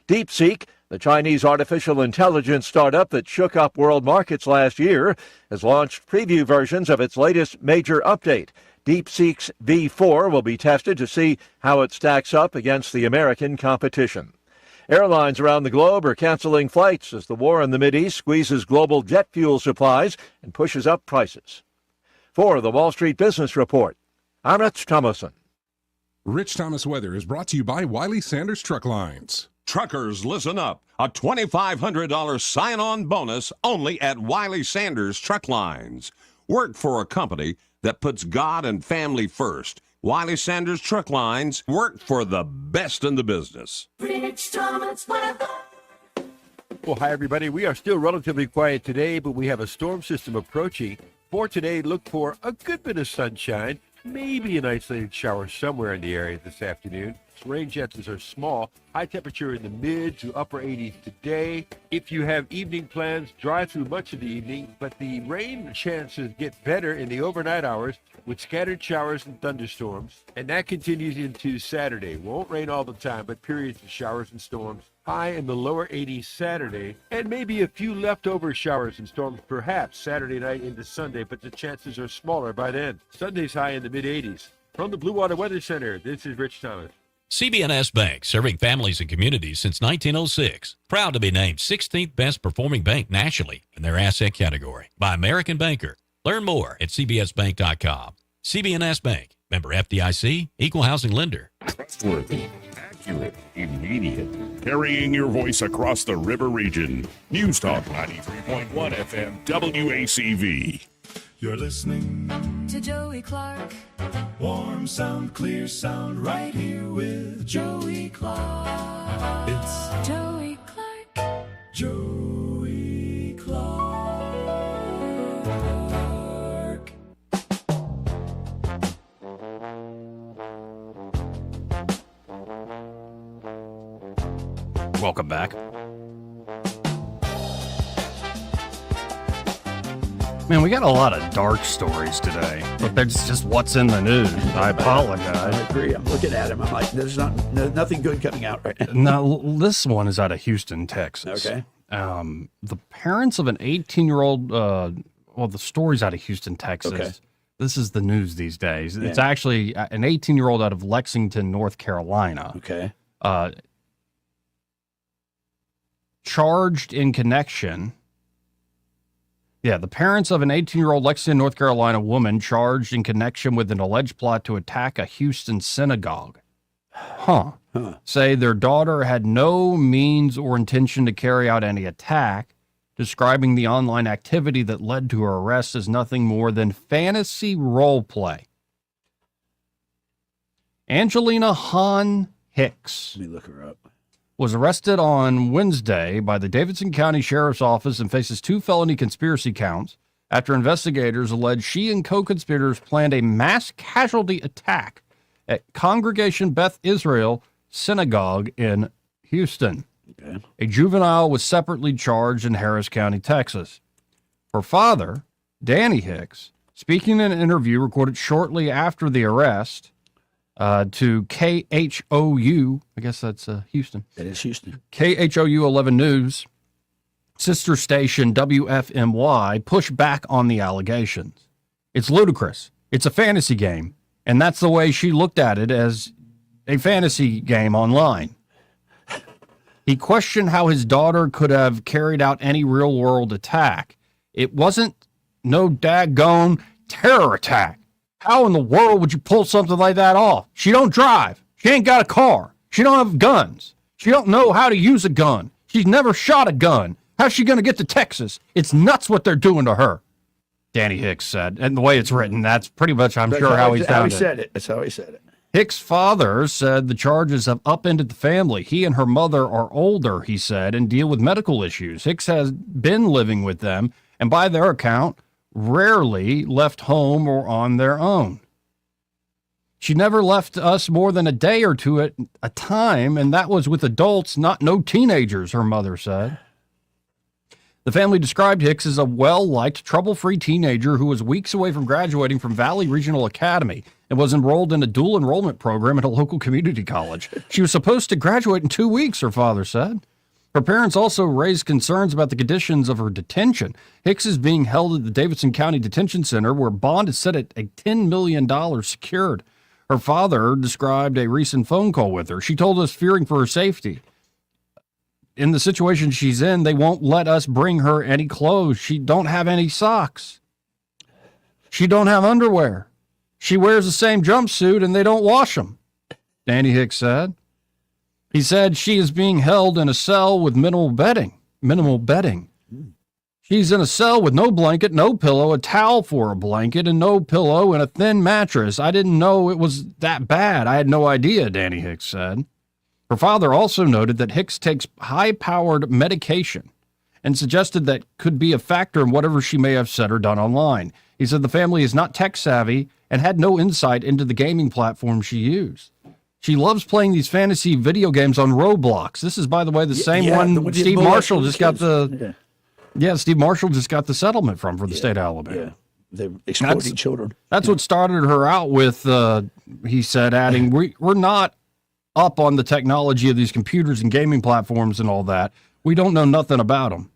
DeepSeek, the Chinese artificial intelligence startup that shook up world markets last year, has launched preview versions of its latest major update. DeepSeek's V4 will be tested to see how it stacks up against the American competition. Airlines around the globe are canceling flights as the war in the Mideast squeezes global jet fuel supplies and pushes up prices. For the Wall Street Business Report, I'm Rich Thomason. Rich Thomas Weather is brought to you by Wiley Sanders Truck Lines. Truckers, listen up. A $2,500 sign-on bonus only at Wiley Sanders Truck Lines. Work for a company that puts God and family first. Wiley Sanders Truck Lines, work for the best in the business. Rich Thomas Weather. Well, hi, everybody. We are still relatively quiet today, but we have a storm system approaching. For today, look for a good bit of sunshine, maybe an isolated shower somewhere in the area this afternoon. Rain chances are small. High temperature in the mid to upper 80s today. If you have evening plans, dry through much of the evening, but the rain chances get better in the overnight hours with scattered showers and thunderstorms. And that continues into Saturday. Won't rain all the time, but periods of showers and storms. High in the lower 80s Saturday, and maybe a few leftover showers and storms perhaps Saturday night into Sunday, but the chances are smaller by then. Sunday's high in the mid 80s. From the Blue Water Weather Center, this is Rich Thomas. CB&S Bank, serving families and communities since 1906. Proud to be named 16th best performing bank nationally in their asset category by American Banker. Learn more at cbsbank.com. CB&S Bank, member FDIC, equal housing lender. Trustworthy, accurate, immediate. Carrying your voice across the river region. News Talk 93.1 FM WACV. You're listening to Joey Clark. Warm sound, clear sound, right here with Joey Clark. It's Joey Clark. Joey Clark. Welcome back. Man, we got a lot of dark stories today, but that's just what's in the news. I apologize. I agree. I'm looking at him. I'm like, there's nothing good coming out right now. Now, this one is out of Houston, Texas. Okay. The parents of an 18-year-old, the story's out of Houston, Texas. Okay. This is the news these days. Yeah. It's actually an 18-year-old out of Lexington, North Carolina. Okay. Charged in connection. Yeah, the parents of an 18-year-old Lexington, North Carolina woman charged in connection with an alleged plot to attack a Houston synagogue. Say their daughter had no means or intention to carry out any attack, describing the online activity that led to her arrest as nothing more than fantasy role play. Angelina Hahn Hicks. Let me look her up. Was arrested on Wednesday by the Davidson County Sheriff's Office and faces 2 felony conspiracy counts after investigators allege she and co-conspirators planned a mass casualty attack at Congregation Beth Israel Synagogue in Houston. Okay. A juvenile was separately charged in Harris County, Texas. Her father, Danny Hicks, speaking in an interview recorded shortly after the arrest, to KHOU, I guess that's Houston. That is Houston. KHOU 11 News, sister station WFMY, pushed back on the allegations. It's ludicrous. It's a fantasy game, and that's the way she looked at it, as a fantasy game online. He questioned how his daughter could have carried out any real-world attack. It wasn't no daggone terror attack. How in the world would you pull something like that off? She don't drive. She ain't got a car. She don't have guns. She don't know how to use a gun. She's never shot a gun. How's she going to get to Texas? It's nuts what they're doing to her, Danny Hicks said. And the way it's written, that's pretty much, I'm sure, how he said it. That's how he said it. Hicks' father said the charges have upended the family. He and her mother are older, he said, and deal with medical issues. Hicks has been living with them, and by their account, rarely left home or on their own. She never left us more than a day or two at a time, and that was with adults, not no teenagers, her mother said. The family described Hicks as a well-liked, trouble-free teenager who was weeks away from graduating from Valley Regional Academy and was enrolled in a dual enrollment program at a local community college. She was supposed to graduate in 2 weeks, her father said. Her parents also raised concerns about the conditions of her detention. Hicks is being held at the Davidson County Detention Center, where bond is set at a $10 million secured. Her father described a recent phone call with her. She told us fearing for her safety. In the situation she's in, they won't let us bring her any clothes. She don't have any socks. She don't have underwear. She wears the same jumpsuit and they don't wash them, Danny Hicks said. He said she is being held in a cell with minimal bedding. She's in a cell with no blanket, no pillow, a towel for a blanket, and no pillow, and a thin mattress. I didn't know it was that bad. I had no idea, Danny Hicks said. Her father also noted that Hicks takes high-powered medication and suggested that could be a factor in whatever she may have said or done online. He said the family is not tech-savvy and had no insight into the gaming platform she used. She loves playing these fantasy video games on Roblox. This is, by the way, the same one Steve Marshall just got the... Yeah, Steve Marshall just got the settlement for the state of Alabama. Yeah, they're exploiting children. That's what started her out with, he said, adding, we're not up on the technology of these computers and gaming platforms and all that. We don't know nothing about them.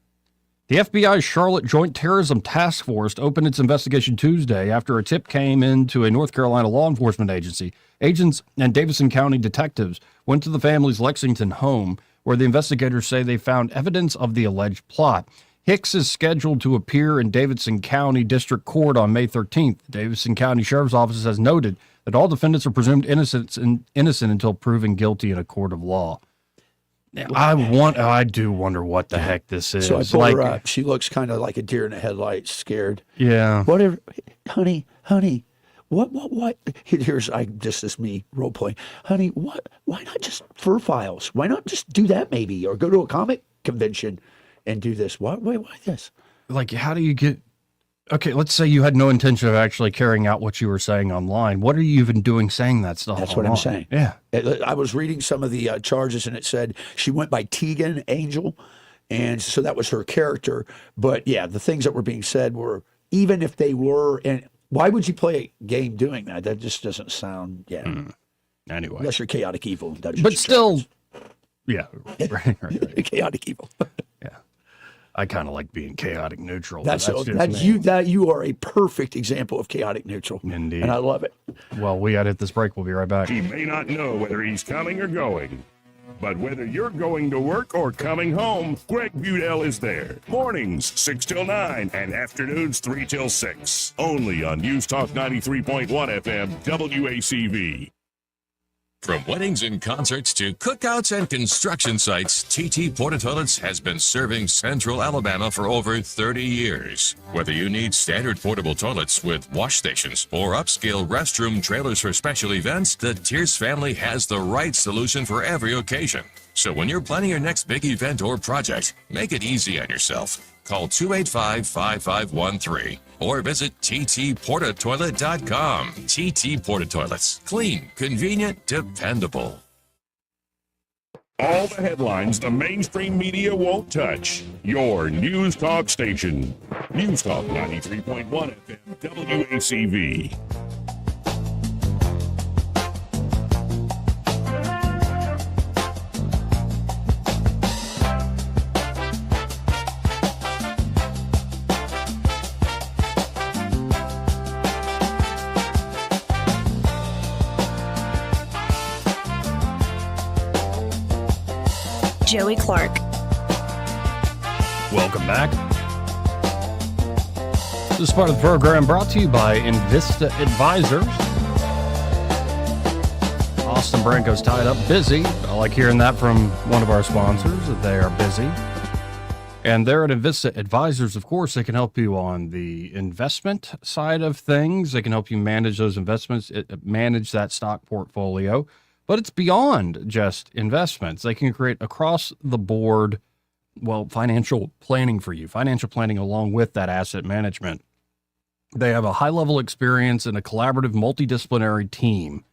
The FBI's Charlotte Joint Terrorism Task Force opened its investigation Tuesday after a tip came into a North Carolina law enforcement agency. Agents and Davidson County detectives went to the family's Lexington home, where the investigators say they found evidence of the alleged plot. Hicks is scheduled to appear in Davidson County District Court on May 13th. The Davidson County Sheriff's Office has noted that all defendants are presumed innocent until proven guilty in a court of law. I do wonder what the heck this is. So I pulled her up. She looks kind of like a deer in the headlights, scared. Yeah. Whatever, honey. What? Here's this is me role playing. Honey, what? Why not just fur files? Why not just do that maybe, or go to a comic convention and do this? Why this? Like, how do you get? Okay, let's say you had no intention of actually carrying out what you were saying online. What are you even doing saying that stuff? That's online? what I'm saying. Yeah. I was reading some of the charges, and it said she went by Tegan Angel, and so that was her character. But yeah, the things that were being said were, even if they were, and why would you play a game doing that? That just doesn't sound, Anyway. Unless you're chaotic evil. But still, yeah. Right. Chaotic evil. Yeah. I kind of like being chaotic neutral. That's you. That you are a perfect example of chaotic neutral. Indeed. And I love it. Well, we got to hit this break. We'll be right back. He may not know whether he's coming or going, but whether you're going to work or coming home, Greg Budell is there. Mornings 6 till 9 and afternoons 3 till 6. Only on News Talk 93.1 FM WACV. From weddings and concerts to cookouts and construction sites, TT Porta Toilets has been serving Central Alabama for over 30 years. Whether you need standard portable toilets with wash stations or upscale restroom trailers for special events, the Tierce family has the right solution for every occasion. So when you're planning your next big event or project, make it easy on yourself. Call 285-5513 or visit ttportatoilet.com. TT Porta Toilets. Clean, convenient, dependable. All the headlines the mainstream media won't touch. Your News Talk station. News Talk 93.1 FM WACV. Joey Clark. Welcome back. This is part of the program brought to you by Invista Advisors. Austin Branco's tied up, busy. I like hearing that from one of our sponsors, that they are busy. And they're at Invista Advisors, of course. They can help you on the investment side of things. They can help you manage those investments, manage that stock portfolio. But it's beyond just investments. They can create across the board, financial planning for you, financial planning along with that asset management. They have a high level experience and a collaborative multidisciplinary team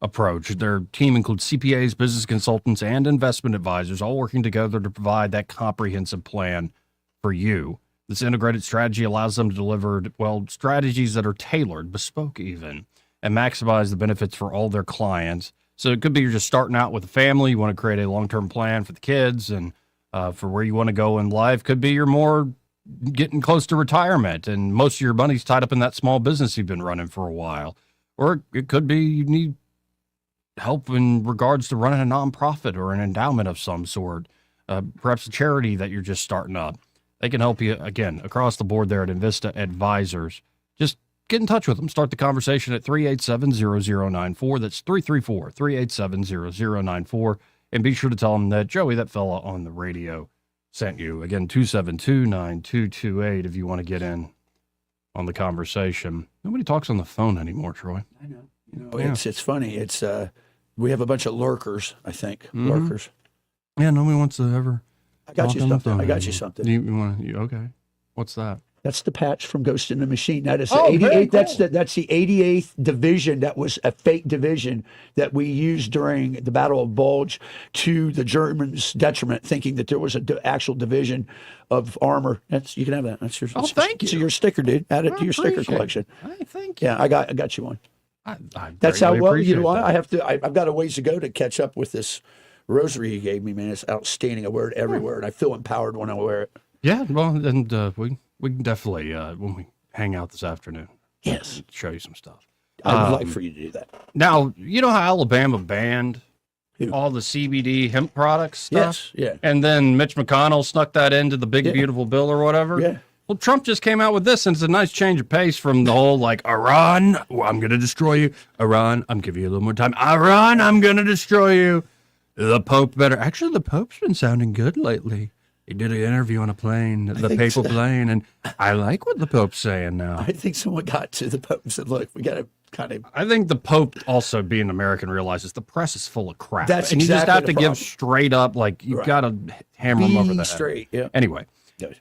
approach. Their team includes CPAs, business consultants, and investment advisors, all working together to provide that comprehensive plan for you. This integrated strategy allows them to deliver, strategies that are tailored, bespoke even, and maximize the benefits for all their clients. So it could be you're just starting out with a family. You want to create a long-term plan for the kids and for where you want to go in life. Could be you're more getting close to retirement and most of your money's tied up in that small business you've been running for a while. Or it could be you need help in regards to running a nonprofit or an endowment of some sort, perhaps a charity that you're just starting up. They can help you, again, across the board there at Invista Advisors. Just get in touch with them. Start the conversation at 387-0094. That's 334-387-0094. And be sure to tell them that Joey, that fella on the radio, sent you. Again, 272-9228 if you want to get in on the conversation. Nobody talks on the phone anymore, Troy. I know. It's funny. It's we have a bunch of lurkers, I think. Mm-hmm. Lurkers. Yeah, nobody wants to ever. I got you something. Okay. What's that? That's the patch from Ghost in the Machine. That is the 88th. Cool. That's the 88th division. That was a fake division that we used during the Battle of Bulge to the Germans' detriment, thinking that there was an actual division of armor. You can have that. That's yours. Thank you. It's your sticker, dude. Add it to your sticker collection. Thank you. Yeah, I got you one. That's how well. You know what? I've got a ways to go to catch up with this rosary you gave me, man. It's outstanding. I wear it everywhere, and I feel empowered when I wear it. Yeah, well, and we can definitely when we hang out this afternoon. Yes, show you some stuff. I would like for you to do that. Now, you know how Alabama banned all the CBD hemp products stuff? Yes, yeah. And then Mitch McConnell snuck that into the big, beautiful bill or whatever? Yeah. Well, Trump just came out with this, and it's a nice change of pace from the whole, like, Iran, I'm going to destroy you. Iran, I'm giving you a little more time. Iran, I'm going to destroy you. The Pope better. Actually, the Pope's been sounding good lately. He did an interview on a plane, the papal plane, and I like what the Pope's saying now. I think someone got to the Pope and said, look, we got to kind of. I think the Pope, also being American, realizes the press is full of crap. That's and you just exactly have the to give problem. straight up, like, you've got to hammer them over the head. Straight, yeah. Anyway,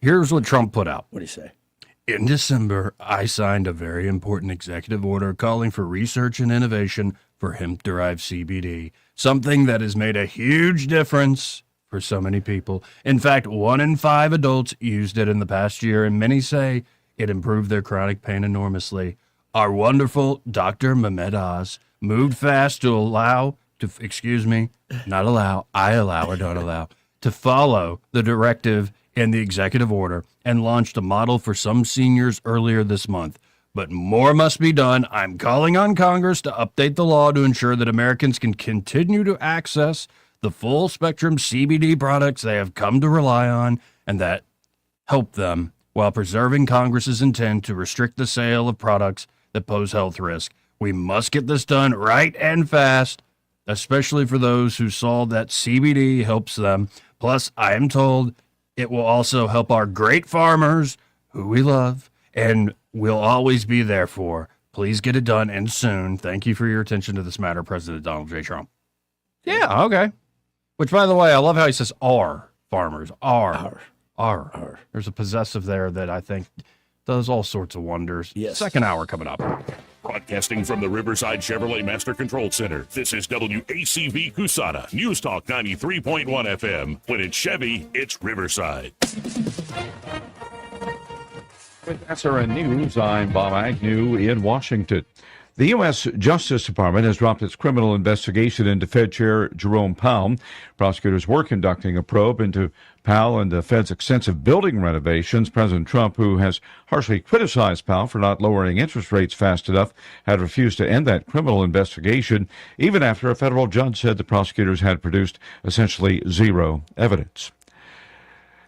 here's what Trump put out. What did he say? In December, I signed a very important executive order calling for research and innovation for hemp-derived CBD, something that has made a huge difference for so many people. In fact, 1 in 5 adults used it in the past year, and many say it improved their chronic pain enormously. Our wonderful Dr. Mehmet Oz moved fast to allow, not allow, I allow or don't allow, to follow the directive in the executive order and launched a model for some seniors earlier this month. But more must be done. I'm calling on Congress to update the law to ensure that Americans can continue to access the full spectrum CBD products they have come to rely on and that help them while preserving Congress's intent to restrict the sale of products that pose health risk. We must get this done right and fast, especially for those who saw that CBD helps them. Plus, I am told it will also help our great farmers who we love and will always be there for. Please get it done and soon. Thank you for your attention to this matter, President Donald J. Trump. Yeah, okay. Which, by the way, I love how he says our farmers. Our. There's a possessive there that I think does all sorts of wonders. Yes. Second hour coming up. Broadcasting from the Riverside Chevrolet Master Control Center, this is WACV Cusana, News Talk 93.1 FM. When it's Chevy, it's Riverside. With SRN News, I'm Bob Agnew in Washington. The U.S. Justice Department has dropped its criminal investigation into Fed Chair Jerome Powell. Prosecutors were conducting a probe into Powell and the Fed's extensive building renovations. President Trump, who has harshly criticized Powell for not lowering interest rates fast enough, had refused to end that criminal investigation, even after a federal judge said the prosecutors had produced essentially zero evidence.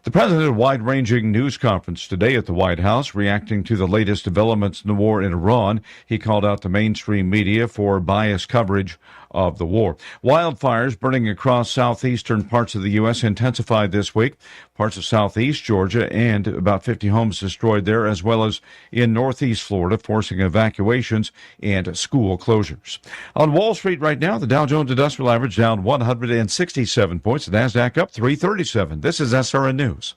The president had a wide-ranging news conference today at the White House, reacting to the latest developments in the war in Iran. He called out the mainstream media for biased coverage of the war. Wildfires burning across southeastern parts of the U.S. intensified this week. Parts of southeast Georgia and about 50 homes destroyed there, as well as in northeast Florida, forcing evacuations and school closures. On Wall Street right now, the Dow Jones Industrial Average down 167 points. The NASDAQ up 337. This is SRN News.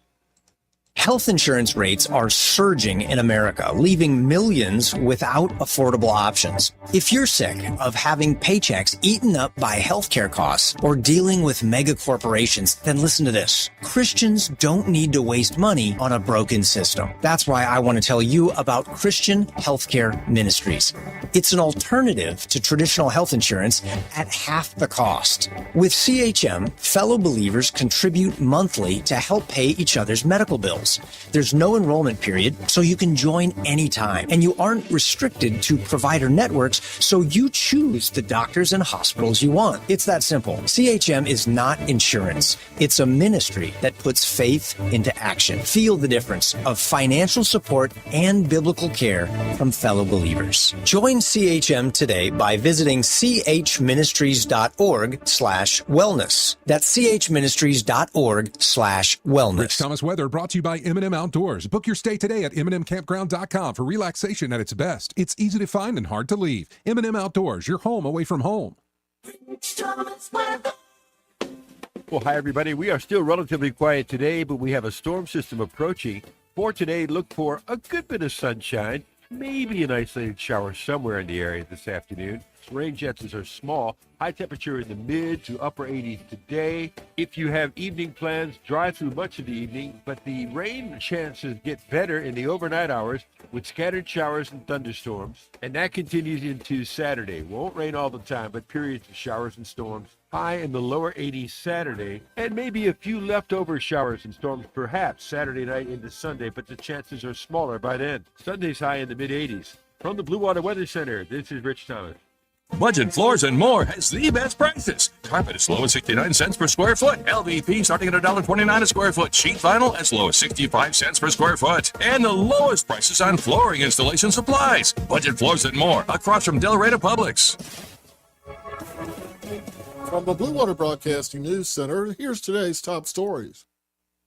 Health insurance rates are surging in America, leaving millions without affordable options. If you're sick of having paychecks eaten up by healthcare costs or dealing with mega corporations, then listen to this. Christians don't need to waste money on a broken system. That's why I want to tell you about Christian Healthcare Ministries. It's an alternative to traditional health insurance at half the cost. With CHM, fellow believers contribute monthly to help pay each other's medical bills. There's no enrollment period, so you can join anytime. And you aren't restricted to provider networks, so you choose the doctors and hospitals you want. It's that simple. CHM is not insurance. It's a ministry that puts faith into action. Feel the difference of financial support and biblical care from fellow believers. Join CHM today by visiting chministries.org/wellness. That's chministries.org/wellness. Rich Thomas Weather brought to you by M&M Outdoors. Book your stay today at MNMCampground.com for relaxation at its best. It's easy to find and hard to leave. M&M Outdoors, your home away from home. Well, hi, everybody. We are still relatively quiet today, but we have a storm system approaching. For today, look for a good bit of sunshine, maybe an isolated shower somewhere in the area this afternoon. Rain chances are small. High temperature in the mid to upper 80s today. If you have evening plans, dry through much of the evening, but the rain chances get better in the overnight hours with scattered showers and thunderstorms. And that continues into Saturday. Won't rain all the time, but periods of showers and storms. High in the lower 80s Saturday, and maybe a few leftover showers and storms perhaps Saturday night into Sunday, but the chances are smaller by then. Sunday's high in the mid 80s. From the Blue Water Weather Center, this is Rich Thomas. Budget Floors and More has the best prices. Carpet as low as 69 cents per square foot. LVP starting at $1.29 a square foot. Sheet vinyl as low as 65 cents per square foot. And the lowest prices on flooring installation supplies. Budget Floors and More across from Del Rey to Publix. From the Blue Water Broadcasting News Center, here's today's top stories.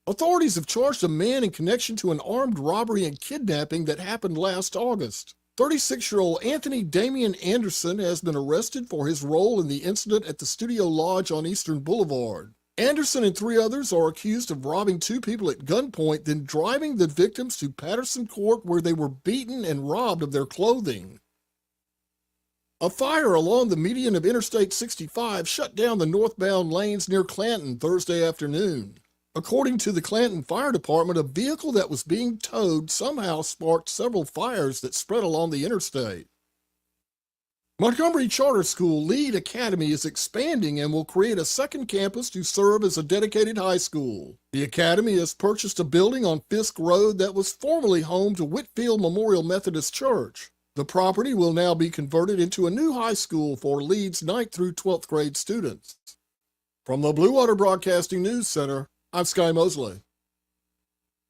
Authorities have charged a man in connection to an armed robbery and kidnapping that happened last August. 36-year-old Anthony Damian Anderson has been arrested for his role in the incident at the Studio Lodge on Eastern Boulevard. Anderson and 3 others are accused of robbing 2 people at gunpoint, then driving the victims to Patterson Court where they were beaten and robbed of their clothing. A fire along the median of Interstate 65 shut down the northbound lanes near Clanton Thursday afternoon. According to the Clanton Fire Department, a vehicle that was being towed somehow sparked several fires that spread along the interstate. Montgomery Charter School Lead Academy is expanding and will create a second campus to serve as a dedicated high school. The academy has purchased a building on Fisk Road that was formerly home to Whitfield Memorial Methodist Church. The property will now be converted into a new high school for Lead's 9th through 12th grade students. From the Blue Water Broadcasting News Center, I'm Sky Mosley.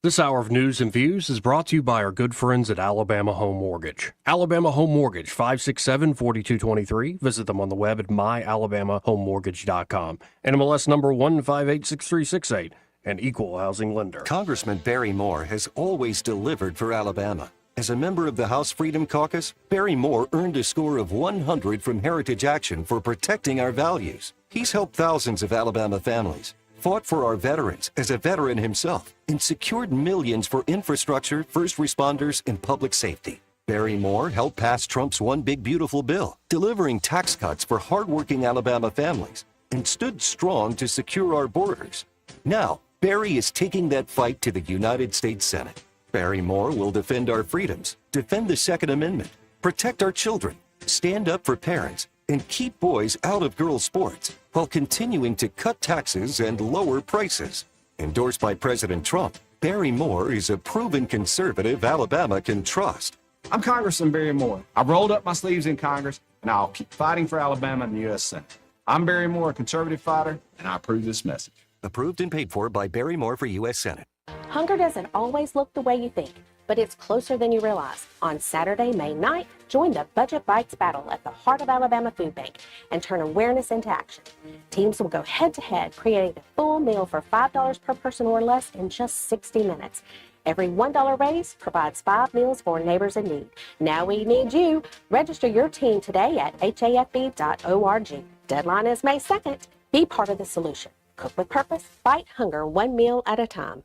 This hour of news and views is brought to you by our good friends at Alabama Home Mortgage. Alabama Home Mortgage, 567-4223. Visit them on the web at myalabamahomemortgage.com. NMLS number 1586368, an equal housing lender. Congressman Barry Moore has always delivered for Alabama. As a member of the House Freedom Caucus, Barry Moore earned a score of 100 from Heritage Action for protecting our values. He's helped thousands of Alabama families, fought for our veterans as a veteran himself, and secured millions for infrastructure, first responders, and public safety. Barry Moore helped pass Trump's One Big Beautiful Bill, delivering tax cuts for hardworking Alabama families, and stood strong to secure our borders. Now, Barry is taking that fight to the United States Senate. Barry Moore will defend our freedoms, defend the Second Amendment, protect our children, stand up for parents, and keep boys out of girls' sports while continuing to cut taxes and lower prices. Endorsed by President Trump, Barry Moore is a proven conservative Alabama can trust. I'm Congressman Barry Moore. I rolled up my sleeves in Congress, and I'll keep fighting for Alabama in the U.S. Senate. I'm Barry Moore, a conservative fighter, and I approve this message. Approved and paid for by Barry Moore for U.S. Senate. Hunger doesn't always look the way you think, but it's closer than you realize. On Saturday, May 9th, join the Budget Bites battle at the Heart of Alabama Food Bank and turn awareness into action. Teams will go head-to-head, creating a full meal for $5 per person or less in just 60 minutes. Every $1 raise provides 5 meals for neighbors in need. Now we need you. Register your team today at hafb.org. Deadline is May 2nd. Be part of the solution. Cook with purpose, fight hunger one meal at a time.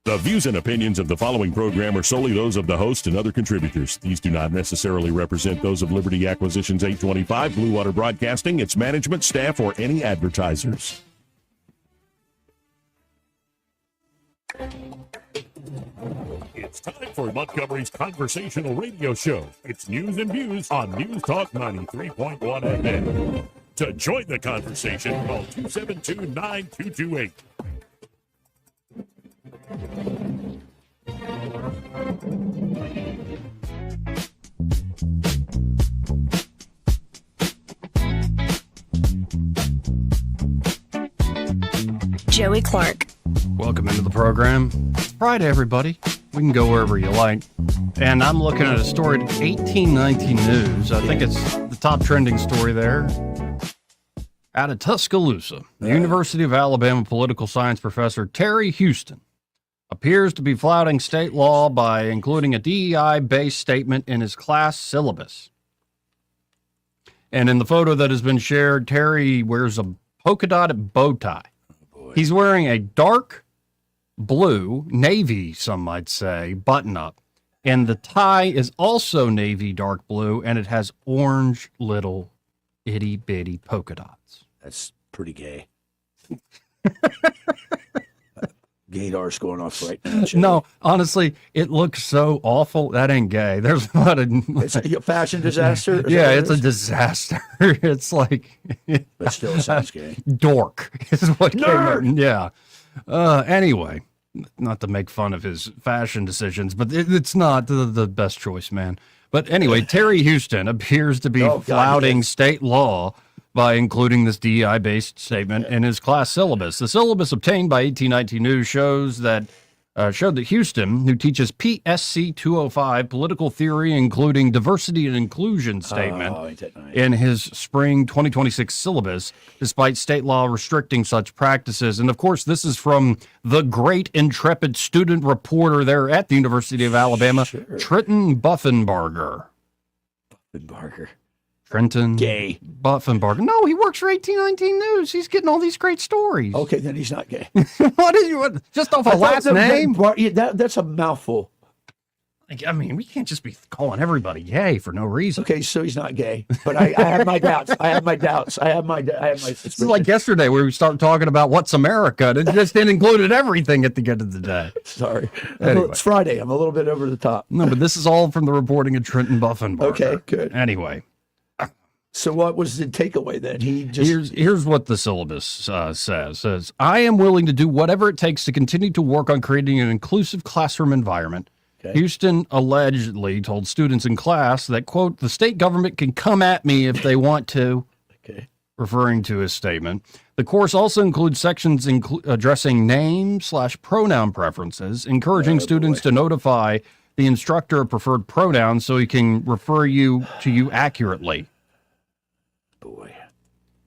The views and opinions of the following program are solely those of the host and other contributors. These do not necessarily represent those of Liberty Acquisitions 825, Blue Water Broadcasting, its management, staff, or any advertisers. It's time for Montgomery's conversational radio show. It's news and views on News Talk 93.1 FM. To join the conversation, call 272-9228. Joey Clark. Welcome into the program. Friday, everybody. We can go wherever you like. And I'm looking at a story at 1819 News. I think it's the top trending story there. Out of Tuscaloosa, the University of Alabama political science professor Terry Houston appears to be flouting state law by including a DEI-based statement in his class syllabus. And in the photo that has been shared, Terry wears a polka-dotted bow tie. He's wearing a dark blue, navy, some might say, button-up, And the tie is also navy dark blue, and it has orange little itty bitty polka dots. That's pretty gay. Gaydar's going off right now. No, honestly, it looks so awful. That ain't gay. There's a lot of It's a fashion disaster. Yeah, it's a disaster. It's like, but still, it sounds gay. Dork is what came out. Nerd! Yeah. Anyway, not to make fun of his fashion decisions, but it's not the best choice, man. But anyway, Terry Houston appears to be flouting state law by including this DEI-based statement in his class syllabus. The syllabus obtained by 1819 News showed that Houston, who teaches PSC 205, political theory, including diversity and inclusion statement, in his spring 2026 syllabus, despite state law restricting such practices. And of course, this is from the great intrepid student reporter there at the University of Alabama, Trenton Buffenbarger. Trenton gay. Buffenbarger. No, he works for 1819 News. He's getting all these great stories. Okay, then he's not gay. What is you? Just off a last name? That's a mouthful. I mean, we can't just be calling everybody gay for no reason. Okay, so he's not gay, but I have my doubts. I have my This is like yesterday where we started talking about what's America, and it just included everything at the end of the day. Sorry. Anyway. It's Friday. I'm a little bit over the top. No, but this is all from the reporting of Trenton Buffenbarger. Okay, good. Anyway. So what was the takeaway then? He just here's what the syllabus says. I am willing to do whatever it takes to continue to work on creating an inclusive classroom environment. Okay. Houston allegedly told students in class that, quote, the state government can come at me if they want to, referring to his statement. The course also includes sections addressing name/pronoun preferences, encouraging students to notify the instructor of preferred pronouns so he can refer to you accurately. Boy.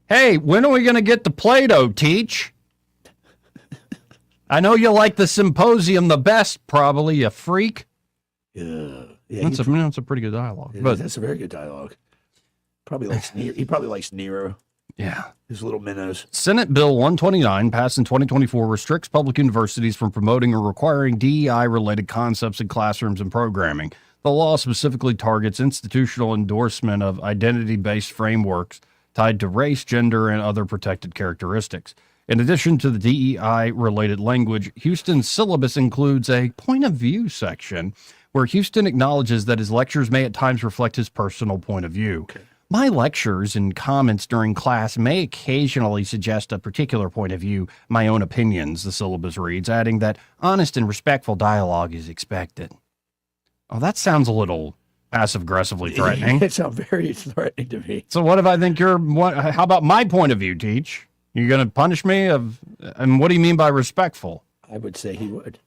Hey, when are we going to get to Plato, Teach? I know you like the symposium the best, probably, you freak. Yeah, that's a pretty good dialogue. But that's a very good dialogue. Probably likes Nero. He probably likes Nero. Yeah. His little minnows. Senate Bill 129, passed in 2024, restricts public universities from promoting or requiring DEI-related concepts in classrooms and programming. The law specifically targets institutional endorsement of identity-based frameworks tied to race, gender, and other protected characteristics. In addition to the DEI-related language, Houston's syllabus includes a point of view section where Houston acknowledges that his lectures may at times reflect his personal point of view. My lectures and comments during class may occasionally suggest a particular point of view, my own opinions, the syllabus reads, adding that honest and respectful dialogue is expected. Oh, that sounds a little passive-aggressively threatening. It sounds very threatening to me. So what if I think how about my point of view, Teach? You going to punish me? And what do you mean by respectful? I would say he would.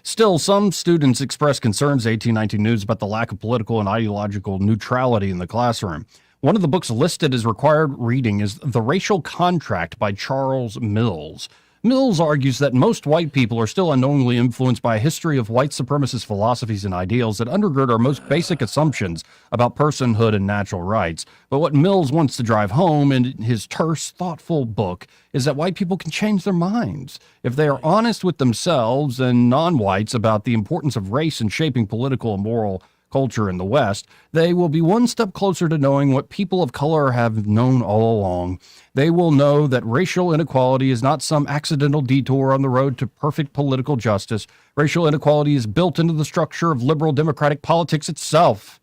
Still, some students express concerns to 1819 News about the lack of political and ideological neutrality in the classroom. One of the books listed as required reading is The Racial Contract by Charles Mills. Mills argues that most white people are still unknowingly influenced by a history of white supremacist philosophies and ideals that undergird our most basic assumptions about personhood and natural rights. But what Mills wants to drive home in his terse, thoughtful book is that white people can change their minds. If they are honest with themselves and non-whites about the importance of race in shaping political and moral culture in the West, they will be one step closer to knowing what people of color have known all along. They will know that racial inequality is not some accidental detour on the road to perfect political justice. Racial inequality is built into the structure of liberal democratic politics itself,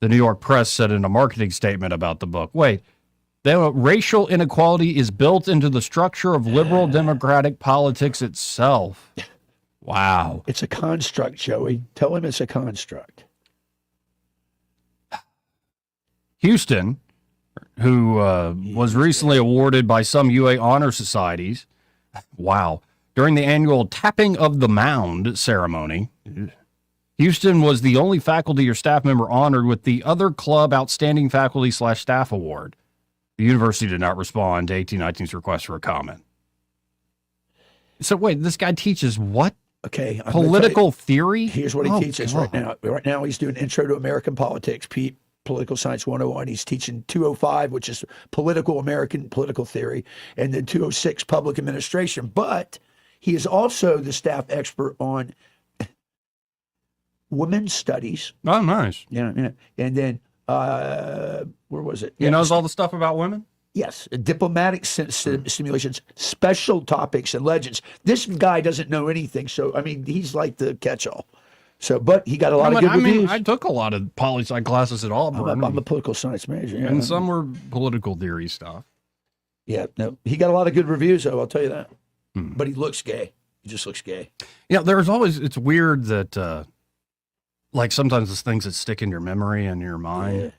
the New York Press said in a marketing statement about the book. Wait, racial inequality is built into the structure of liberal democratic politics itself. Wow. It's a construct, Joey. Tell him it's a construct. Houston, who was recently awarded by some UA honor societies, during the annual Tapping of the Mound ceremony, Houston was the only faculty or staff member honored with the Other Club Outstanding Faculty/Staff Award. The university did not respond to 1819's request for a comment. So wait, this guy teaches what? Okay. Political theory? Here's what he teaches right now. Right now he's doing Intro to American Politics, Political Science 101. He's teaching 205, which is American political theory, and then 206, public administration. But he is also the staff expert on women's studies. Oh, nice. And then where was it? He knows all the stuff about women? Yes, diplomatic simulations, special topics and legends. This guy doesn't know anything, so I mean, he's like the catch-all. So, but he got a lot of good reviews. I took a lot of poli-sci classes at Auburn. I'm a political science major, and some were political theory stuff. Yeah, no, he got a lot of good reviews, though. I'll tell you that. But he looks gay. He just looks gay. Yeah, it's weird that, like sometimes there's things that stick in your memory and your mind. Yeah.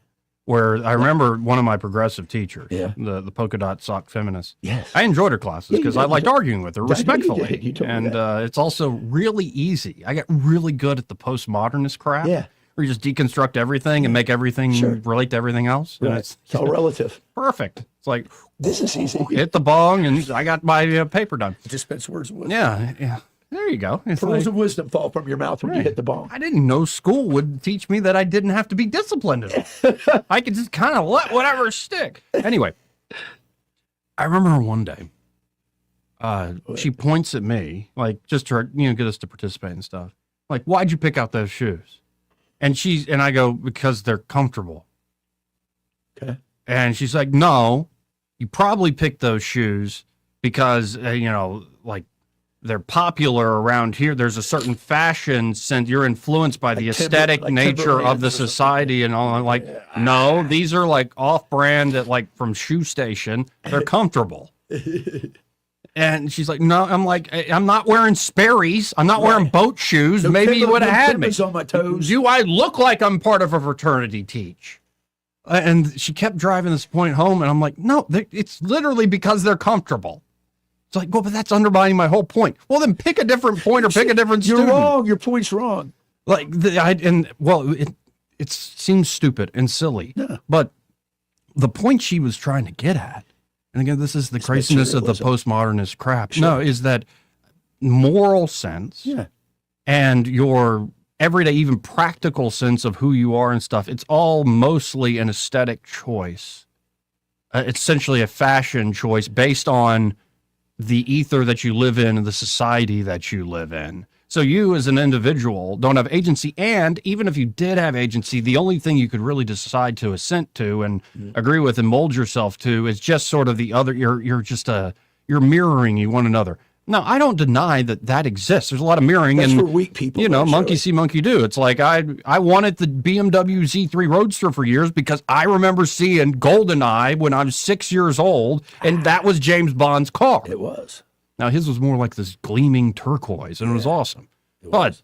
Where I remember one of my progressive teachers, the polka dot sock feminist. Yes, I enjoyed her classes because I liked arguing with her respectfully. You told me and it's also really easy. I got really good at the postmodernist crap. Yeah, where you just deconstruct everything and make everything relate to everything else. Right. And it's all relative. Perfect. It's like this is easy. Hit the bong and I got my paper done. Dispense words of wisdom. Yeah. There you go. Pearls of wisdom fall from your mouth when you hit the bong. I didn't know school would teach me that I didn't have to be disciplined enough. I could just kind of let whatever stick. Anyway, I remember one day, she points at me, like just to get us to participate and stuff. Like, why'd you pick out those shoes? And I go, because they're comfortable. Okay. And she's like, no, you probably picked those shoes because, like, they're popular around here. There's a certain fashion sense. You're influenced by the aesthetic nature of the society and all. I'm like, no, these are like off-brand at like from Shoe Station. They're comfortable. And she's like, no. I'm like, I'm not wearing Sperry's. I'm not wearing boat shoes. Maybe you would have had me. On my toes. Do I look like I'm part of a fraternity teach? And she kept driving this point home, and I'm like, no, it's literally because they're comfortable. It's like, well, but that's undermining my whole point. Well, then pick a different point or pick a different student. You're wrong. Your point's wrong. Like, it seems stupid and silly. Yeah. But the point she was trying to get at, and again, this is the craziness of the postmodernist crap. Sure. No, is that moral sense and your everyday, even practical sense of who you are and stuff, it's all mostly an aesthetic choice. It's essentially a fashion choice based on the ether that you live in and the society that you live in. So you as an individual don't have agency. And even if you did have agency, the only thing you could really decide to assent to and agree with and mold yourself to is just sort of the other, you're mirroring one another. Now, I don't deny that exists. There's a lot of mirroring. That's and for weak people. Monkey see, monkey do. It's like I wanted the BMW Z3 Roadster for years because I remember seeing GoldenEye when I was 6 years old, and that was James Bond's car. It was. Now, his was more like this gleaming turquoise, and it was awesome. But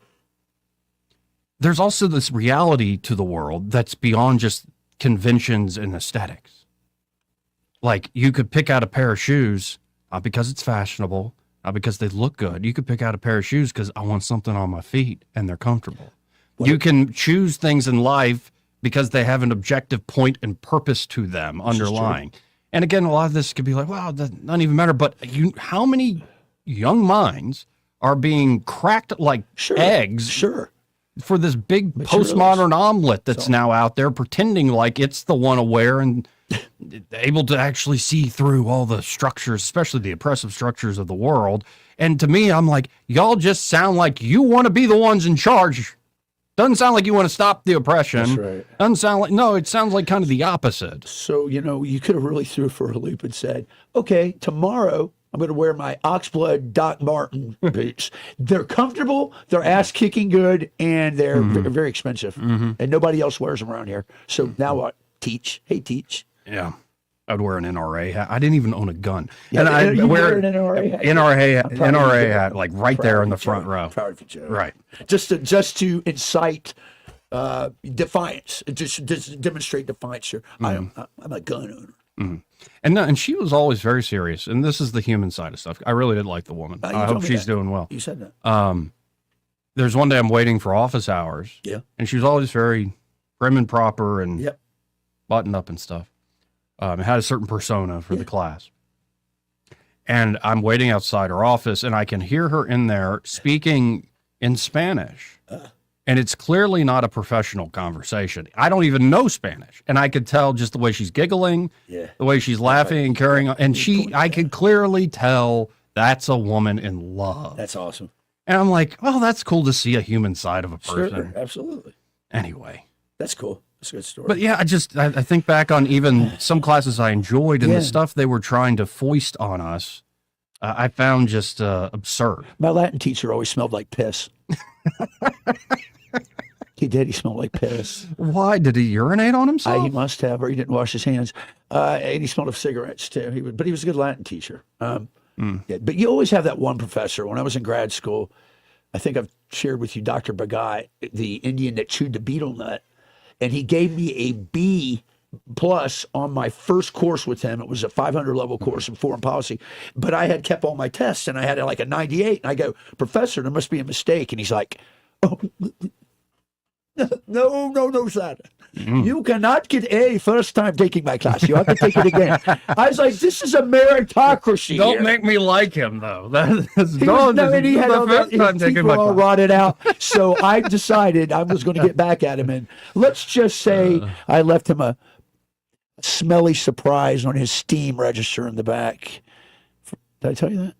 there's also this reality to the world that's beyond just conventions and aesthetics. Like, you could pick out a pair of shoes because it's fashionable, because they look good. You could pick out a pair of shoes because I want something on my feet and they're comfortable. You can choose things in life because they have an objective point and purpose to them underlying. And again, a lot of this could be like, wow, that doesn't even matter. But how many young minds are being cracked like eggs for this big postmodern omelet that's now out there pretending like it's the one aware and able to actually see through all the structures, especially the oppressive structures of the world. And to me, I'm like, y'all just sound like you want to be the ones in charge. Doesn't sound like you want to stop the oppression. That's right. Doesn't sound like, no, it sounds like kind of the opposite. So, you could have really threw for a loop and said, okay, tomorrow I'm going to wear my Oxblood Doc Martin boots. They're comfortable, they're ass-kicking good, and they're very expensive. And nobody else wears them around here. So now what? Teach. Hey, teach. Yeah. I'd wear an NRA hat. I didn't even own a gun. Yeah, and I'd wear an NRA hat. NRA hat, like right there in the front row. Proud of you, Joe. Right. Just to incite defiance, just demonstrate defiance here. I'm a gun owner. And she was always very serious. And this is the human side of stuff. I really did like the woman. I hope she's doing well. You said that. There's one day I'm waiting for office hours. Yeah. And she was always very prim and proper and buttoned up and stuff. It had a certain persona for the class. And I'm waiting outside her office, and I can hear her in there speaking in Spanish. And it's clearly not a professional conversation. I don't even know Spanish. And I could tell just the way she's giggling, the way she's laughing and carrying on. And I could clearly tell that's a woman in love. That's awesome. And I'm like, oh, that's cool to see a human side of a person. Sure, absolutely. Anyway. That's cool. That's a good story. But yeah, I think back on even some classes I enjoyed and the stuff they were trying to foist on us, I found just absurd. My Latin teacher always smelled like piss. He did. He smelled like piss. Why? Did he urinate on himself? He must have, or he didn't wash his hands. And he smelled of cigarettes too. But he was a good Latin teacher. Yeah, but you always have that one professor. When I was in grad school, I think I've shared with you Dr. Bagai, the Indian that chewed the betel nut, and he gave me a B+ on my first course with him. It was a 500 level course in foreign policy, but I had kept all my tests and I had like a 98. And I go, Professor, there must be a mistake. And he's like, oh, no, sir. You cannot get A first time taking my class. You have to take it again. I was like, this is a meritocracy. Don't here. make me like him, though. That's He had all his teeth were all rotted out. So I decided I was going to get back at him. And let's just say I left him a smelly surprise on his Steam register in the back. Did I tell you that?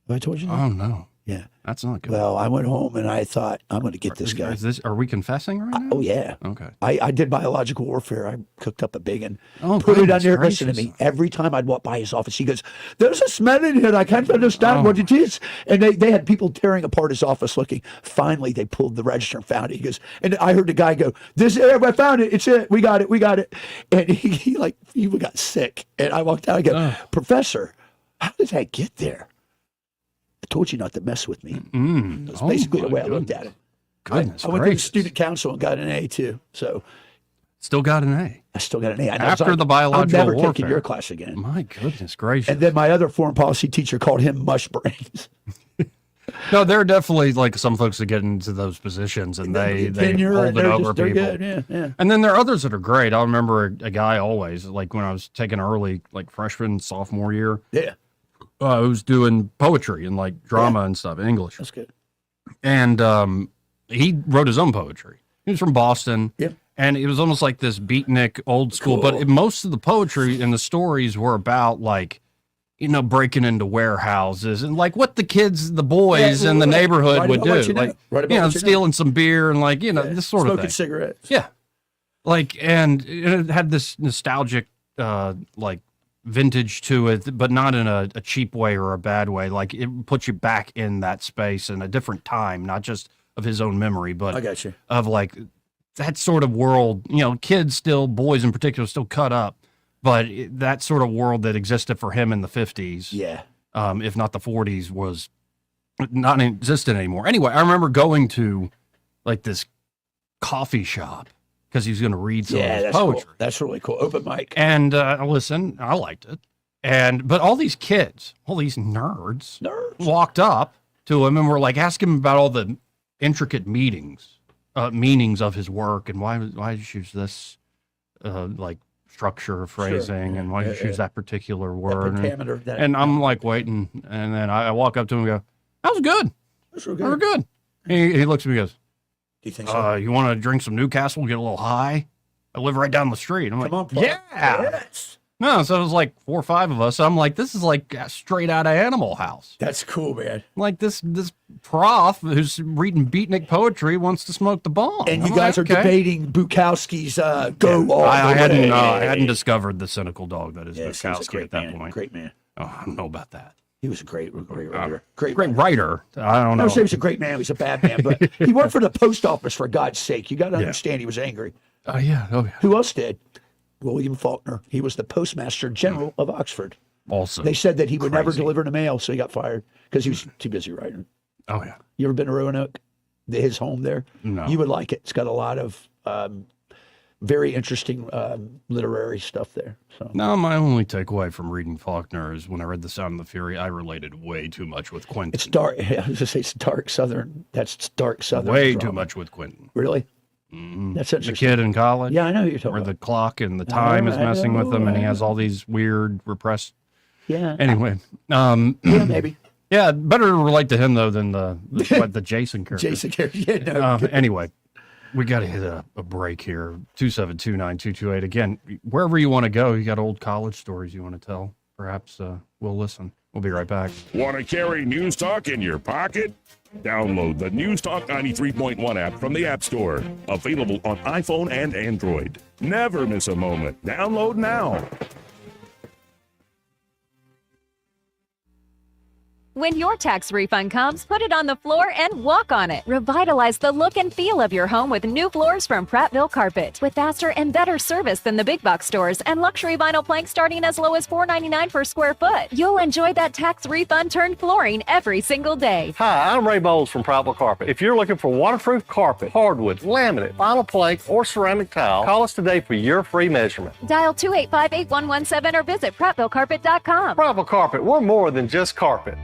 Have I told you that? Oh, no. Yeah. That's not good. Well, I went home and I thought, I'm going to get this guy. Are we confessing right now? Oh, yeah. Okay. I did biological warfare. I cooked up a big one. Oh, put it goodness under. Listen to gracious. me. Every time I'd walk by his office, he goes, there's a smell in here. I can't understand what it is. And they had people tearing apart his office looking. Finally, they pulled the register and found it. He goes, and I heard the guy go, I found it. It's it. We got it. And he got sick. And I walked out. I go, Professor, how did that get there? I told you not to mess with me. That's basically the way I looked at it. Goodness I went to the gracious. student council and got an A too. So still got an A. I still got an A. After the biological I'm never warfare. taking your class again. My goodness gracious. And then my other foreign policy teacher called him mush brains. No, there are definitely like some folks that get into those positions and they hold it over people. Good. Yeah. And then there are others that are great. I remember a guy always, like when I was taking early, like freshman, sophomore year. Yeah. Who's doing poetry and like drama and stuff, English. That's good. And he wrote his own poetry. He was from Boston. Yeah. And it was almost like this beatnik old school, but most of the poetry and the stories were about like, breaking into warehouses and like what the kids, the boys in the neighborhood would do. Like, stealing some beer and like, this sort of thing. Smoking cigarettes. Yeah. Like, and it had this nostalgic, like, vintage to it, but not in a cheap way or a bad way. Like it puts you back in that space in a different time, not just of his own memory, but I got you. Of like that sort of world, kids still, boys in particular, still cut up, but that sort of world that existed for him in the 50s, if not the 40s, was not existent anymore. Anyway, I remember going to like this coffee shop because he was going to read some of his poetry. Cool. That's really cool. Open mic. And listen, I liked it. But all these kids, all these nerds walked up to him and were like asking him about all the intricate meanings of his work and why did you choose this like structure of phrasing and why did you choose that particular word? And I'm like waiting, and then I walk up to him and go, "That was good. That's real That was good." He looks at me and goes, do you think so? You want to drink some Newcastle, get a little high? I live right down the street. I'm like, Come on, Paul. yeah. Yes. No, so it was like 4 or 5 of us. I'm like, this is like straight out of Animal House. That's cool, man. Like this prof who's reading beatnik poetry wants to smoke the bomb. And you guys are debating Bukowski's "Go All I the hadn't Way." I hadn't discovered the cynical dog that is Bukowski at that point. Great man. Oh, I don't know about that. He was a great writer. Great writer. I don't know. I would say he was a great man. He was a bad man, but he worked for the post office, for God's sake. You got to understand he was angry. Oh, yeah. Who else did? William Faulkner. He was the postmaster general of Oxford. Also. They said that he would never deliver the mail, so he got fired because he was too busy writing. Oh, yeah. You ever been to Roanoke? His home there? No. You would like it. It's got a lot of very interesting literary stuff there. So. No, my only takeaway from reading Faulkner is when I read The Sound of the Fury, I related way too much with Quentin. It's dark. I was going to say it's dark Southern. That's dark Southern. Way drama. too much with Quentin. Really? Mm-hmm. That's interesting. The kid in college. Yeah, I know who you're talking where about. the clock and the time is messing with him, and he has all these weird repressed. Yeah. Anyway, yeah, maybe. Yeah, better to relate to him though than the Jason character. Jason character. Yeah, no. Anyway, we got to hit a break here. 2729228. Again, wherever you want to go, you got old college stories you want to tell. Perhaps we'll listen. We'll be right back. Want to carry News Talk in your pocket? Download the News Talk 93.1 app from the App Store. Available on iPhone and Android. Never miss a moment. Download now. When your tax refund comes, put it on the floor and walk on it. Revitalize the look and feel of your home with new floors from Prattville Carpet. With faster and better service than the big box stores and luxury vinyl planks starting as low as $4.99 per square foot. You'll enjoy that tax refund turned flooring every single day. Hi, I'm Ray Bowles from Prattville Carpet. If you're looking for waterproof carpet, hardwood, laminate, vinyl plank, or ceramic tile, call us today for your free measurement. Dial 285-8117 or visit PrattvilleCarpet.com. Prattville Carpet, we're more than just carpet.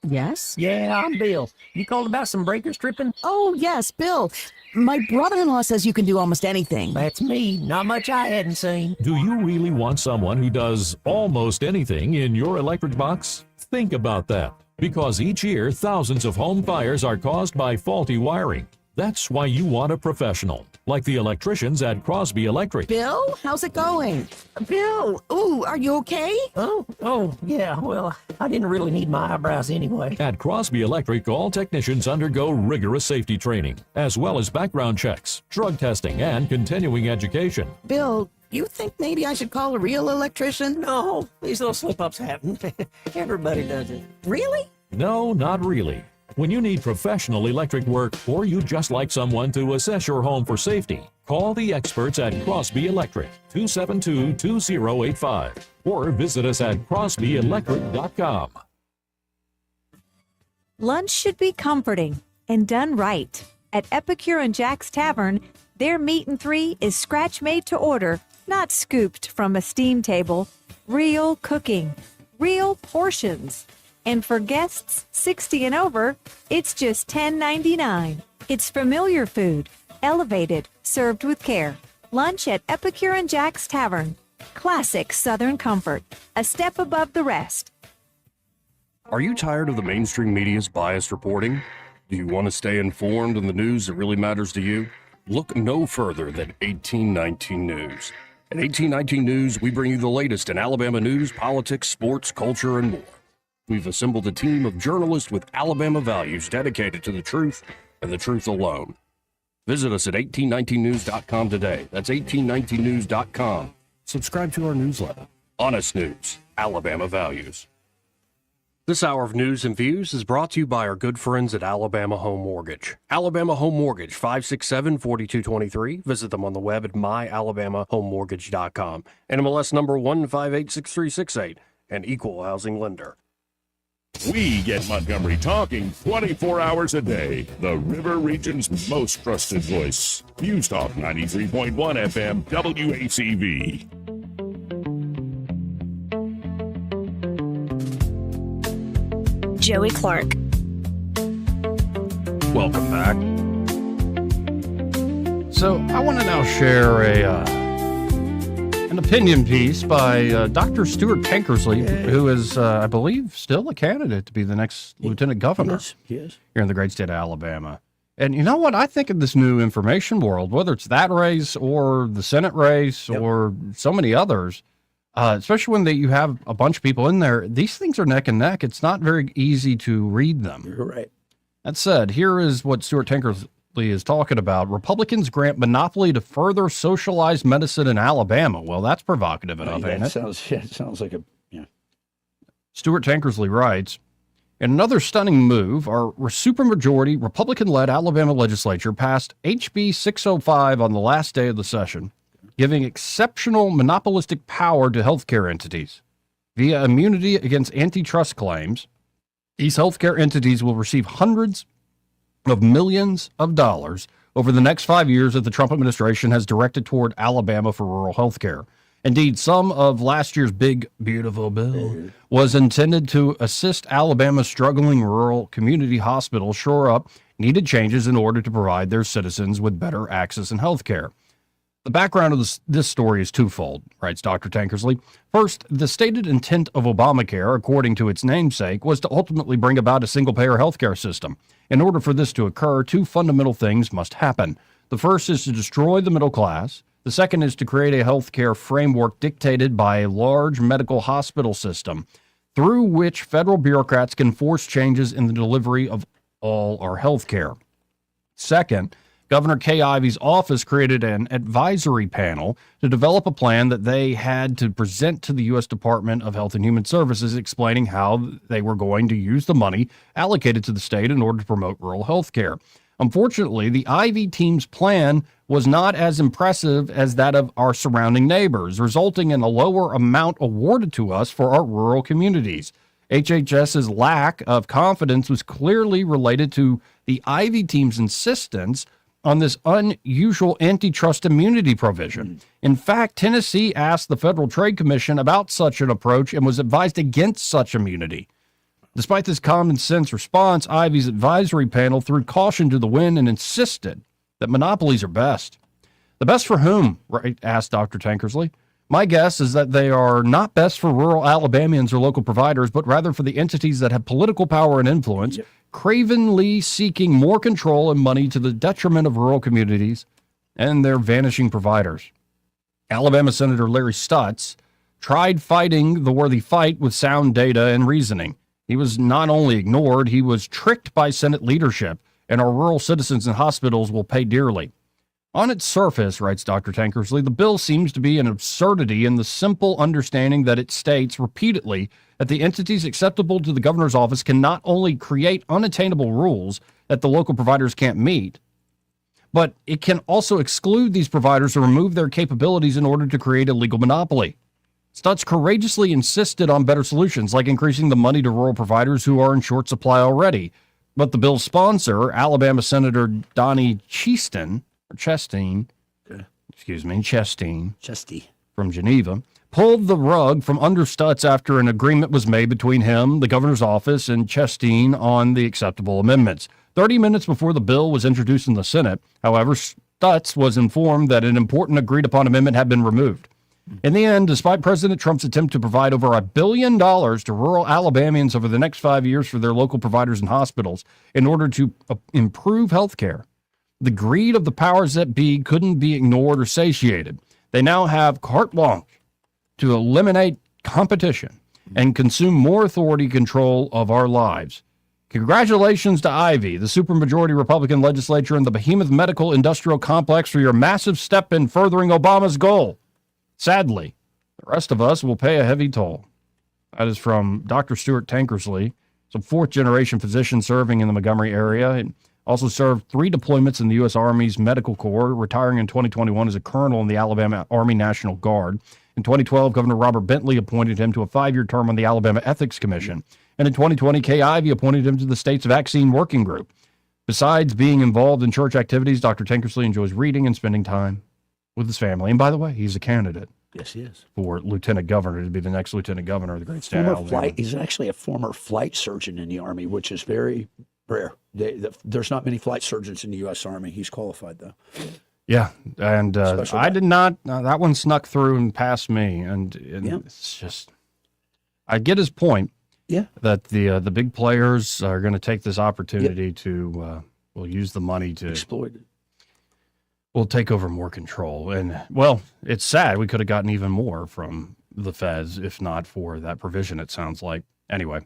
Yes? Yeah, I'm Bill. You called about some breakers tripping? Oh, yes, Bill. My brother-in-law says you can do almost anything. That's me. Not much I hadn't seen. Do you really want someone who does almost anything in your electric box? Think about that. Because each year, thousands of home fires are caused by faulty wiring. That's why you want a professional, like the electricians at Crosby Electric. Bill, how's it going? Bill, ooh, are you okay? Oh, yeah, well, I didn't really need my eyebrows anyway. At Crosby Electric, all technicians undergo rigorous safety training, as well as background checks, drug testing, and continuing education. Bill, you think maybe I should call a real electrician? No, these little slip-ups happen. Everybody does it. Really? No, not really. When you need professional electric work, or you just like someone to assess your home for safety, call the experts at Crosby Electric, 272-2085, or visit us at crosbyelectric.com. Lunch should be comforting and done right. At Epicure and Jack's Tavern, their meat and three is scratch made to order, not scooped from a steam table. Real cooking, real portions. And for guests 60 and over, it's just $10.99. It's familiar food, elevated, served with care. Lunch at Epicure and Jack's Tavern. Classic Southern comfort, a step above the rest. Are you tired of the mainstream media's biased reporting? Do you want to stay informed on the news that really matters to you? Look no further than 1819 News. At 1819 News, we bring you the latest in Alabama news, politics, sports, culture, and more. We've assembled a team of journalists with Alabama values dedicated to the truth and the truth alone. Visit us at 1819news.com today. That's 1819news.com. Subscribe to our newsletter. Honest News, Alabama Values. This hour of news and views is brought to you by our good friends at Alabama Home Mortgage. Alabama Home Mortgage, 567-4223. Visit them on the web at myalabamahomemortgage.com. NMLS number 1586368, an equal housing lender. We get Montgomery talking 24 hours a day. The River Region's most trusted voice. News Talk 93.1 FM WACV. Joey Clark. Welcome back. So I want to now share an opinion piece by Dr. Stuart Tankersley, who is, I believe, still a candidate to be the next lieutenant governor He is. here in the great state of Alabama. And you know what? I think of this new information world, whether it's that race or the Senate race or so many others, especially when you have a bunch of people in there, these things are neck and neck. It's not very easy to read them. You're right. That said, here is what Stuart Tankersley is talking about. Republicans grant monopoly to further socialized medicine in Alabama. Well, that's provocative enough, ain't it? It sounds like a, yeah. Stuart Tankersley writes, in another stunning move, our supermajority Republican-led Alabama legislature passed HB 605 on the last day of the session, giving exceptional monopolistic power to healthcare entities. Via immunity against antitrust claims, these healthcare entities will receive hundreds of millions of dollars over the next 5 years that the Trump administration has directed toward Alabama for rural health care. Indeed, some of last year's big, beautiful bill was intended to assist Alabama's struggling rural community hospitals shore up needed changes in order to provide their citizens with better access in health care. The background of this story is twofold, writes Dr. Tankersley. First, the stated intent of Obamacare, according to its namesake, was to ultimately bring about a single-payer healthcare system. In order for this to occur, two fundamental things must happen. The first is to destroy the middle class. The second is to create a healthcare framework dictated by a large medical hospital system through which federal bureaucrats can force changes in the delivery of all our healthcare. Second, Governor Kay Ivey's office created an advisory panel to develop a plan that they had to present to the U.S. Department of Health and Human Services, explaining how they were going to use the money allocated to the state in order to promote rural health care. Unfortunately, the Ivey team's plan was not as impressive as that of our surrounding neighbors, resulting in a lower amount awarded to us for our rural communities. HHS's lack of confidence was clearly related to the Ivey team's insistence on this unusual antitrust immunity provision. In fact, Tennessee asked the Federal Trade Commission about such an approach and was advised against such immunity. Despite this common sense response, Ivey's advisory panel threw caution to the wind and insisted that monopolies are best. The best for whom? Right? Asked Dr. Tankersley. My guess is that they are not best for rural Alabamians or local providers, but rather for the entities that have political power and influence, cravenly seeking more control and money to the detriment of rural communities and their vanishing providers. Alabama Senator Larry Stutz tried fighting the worthy fight with sound data and reasoning. He was not only ignored, he was tricked by Senate leadership, and our rural citizens and hospitals will pay dearly. On its surface, writes Dr. Tankersley, the bill seems to be an absurdity in the simple understanding that it states repeatedly that the entities acceptable to the governor's office can not only create unattainable rules that the local providers can't meet, but it can also exclude these providers or remove their capabilities in order to create a legal monopoly. Stutz courageously insisted on better solutions, like increasing the money to rural providers who are in short supply already. But the bill's sponsor, Alabama Senator Donnie Chasteen from Geneva, pulled the rug from under Stutz after an agreement was made between him, the governor's office, and Chasteen on the acceptable amendments. 30 minutes before the bill was introduced in the Senate, however, Stutz was informed that an important agreed-upon amendment had been removed. In the end, despite President Trump's attempt to provide over $1 billion to rural Alabamians over the next 5 years for their local providers and hospitals in order to improve health care, the greed of the powers that be couldn't be ignored or satiated. They now have carte blanche to eliminate competition and consume more authority control of our lives. Congratulations to Ivey, the supermajority Republican legislature, and the behemoth medical industrial complex for your massive step in furthering Obama's goal. Sadly, the rest of us will pay a heavy toll. That is from Dr. Stuart Tankersley, some fourth-generation physician serving in the Montgomery area, and also served 3 deployments in the U.S. Army's Medical Corps, retiring in 2021 as a colonel in the Alabama Army National Guard. In 2012, Governor Robert Bentley appointed him to a 5-year term on the Alabama Ethics Commission. And in 2020, Kay Ivey appointed him to the state's vaccine working group. Besides being involved in church activities, Dr. Tankersley enjoys reading and spending time with his family. And by the way, he's a candidate. Yes, he is. For lieutenant governor, to be the next lieutenant governor of the great state of Alabama. He's actually a former flight surgeon in the Army, which is very rare. There's not many flight surgeons in the U.S. Army. He's qualified, though. Yeah, and I did not. That one snuck through and passed me, and it's just. I get his point. Yeah, that the big players are going to take this opportunity to use the money to exploit it. We'll take over more control. And, well, it's sad. We could have gotten even more from the feds if not for that provision, it sounds like. Anyway,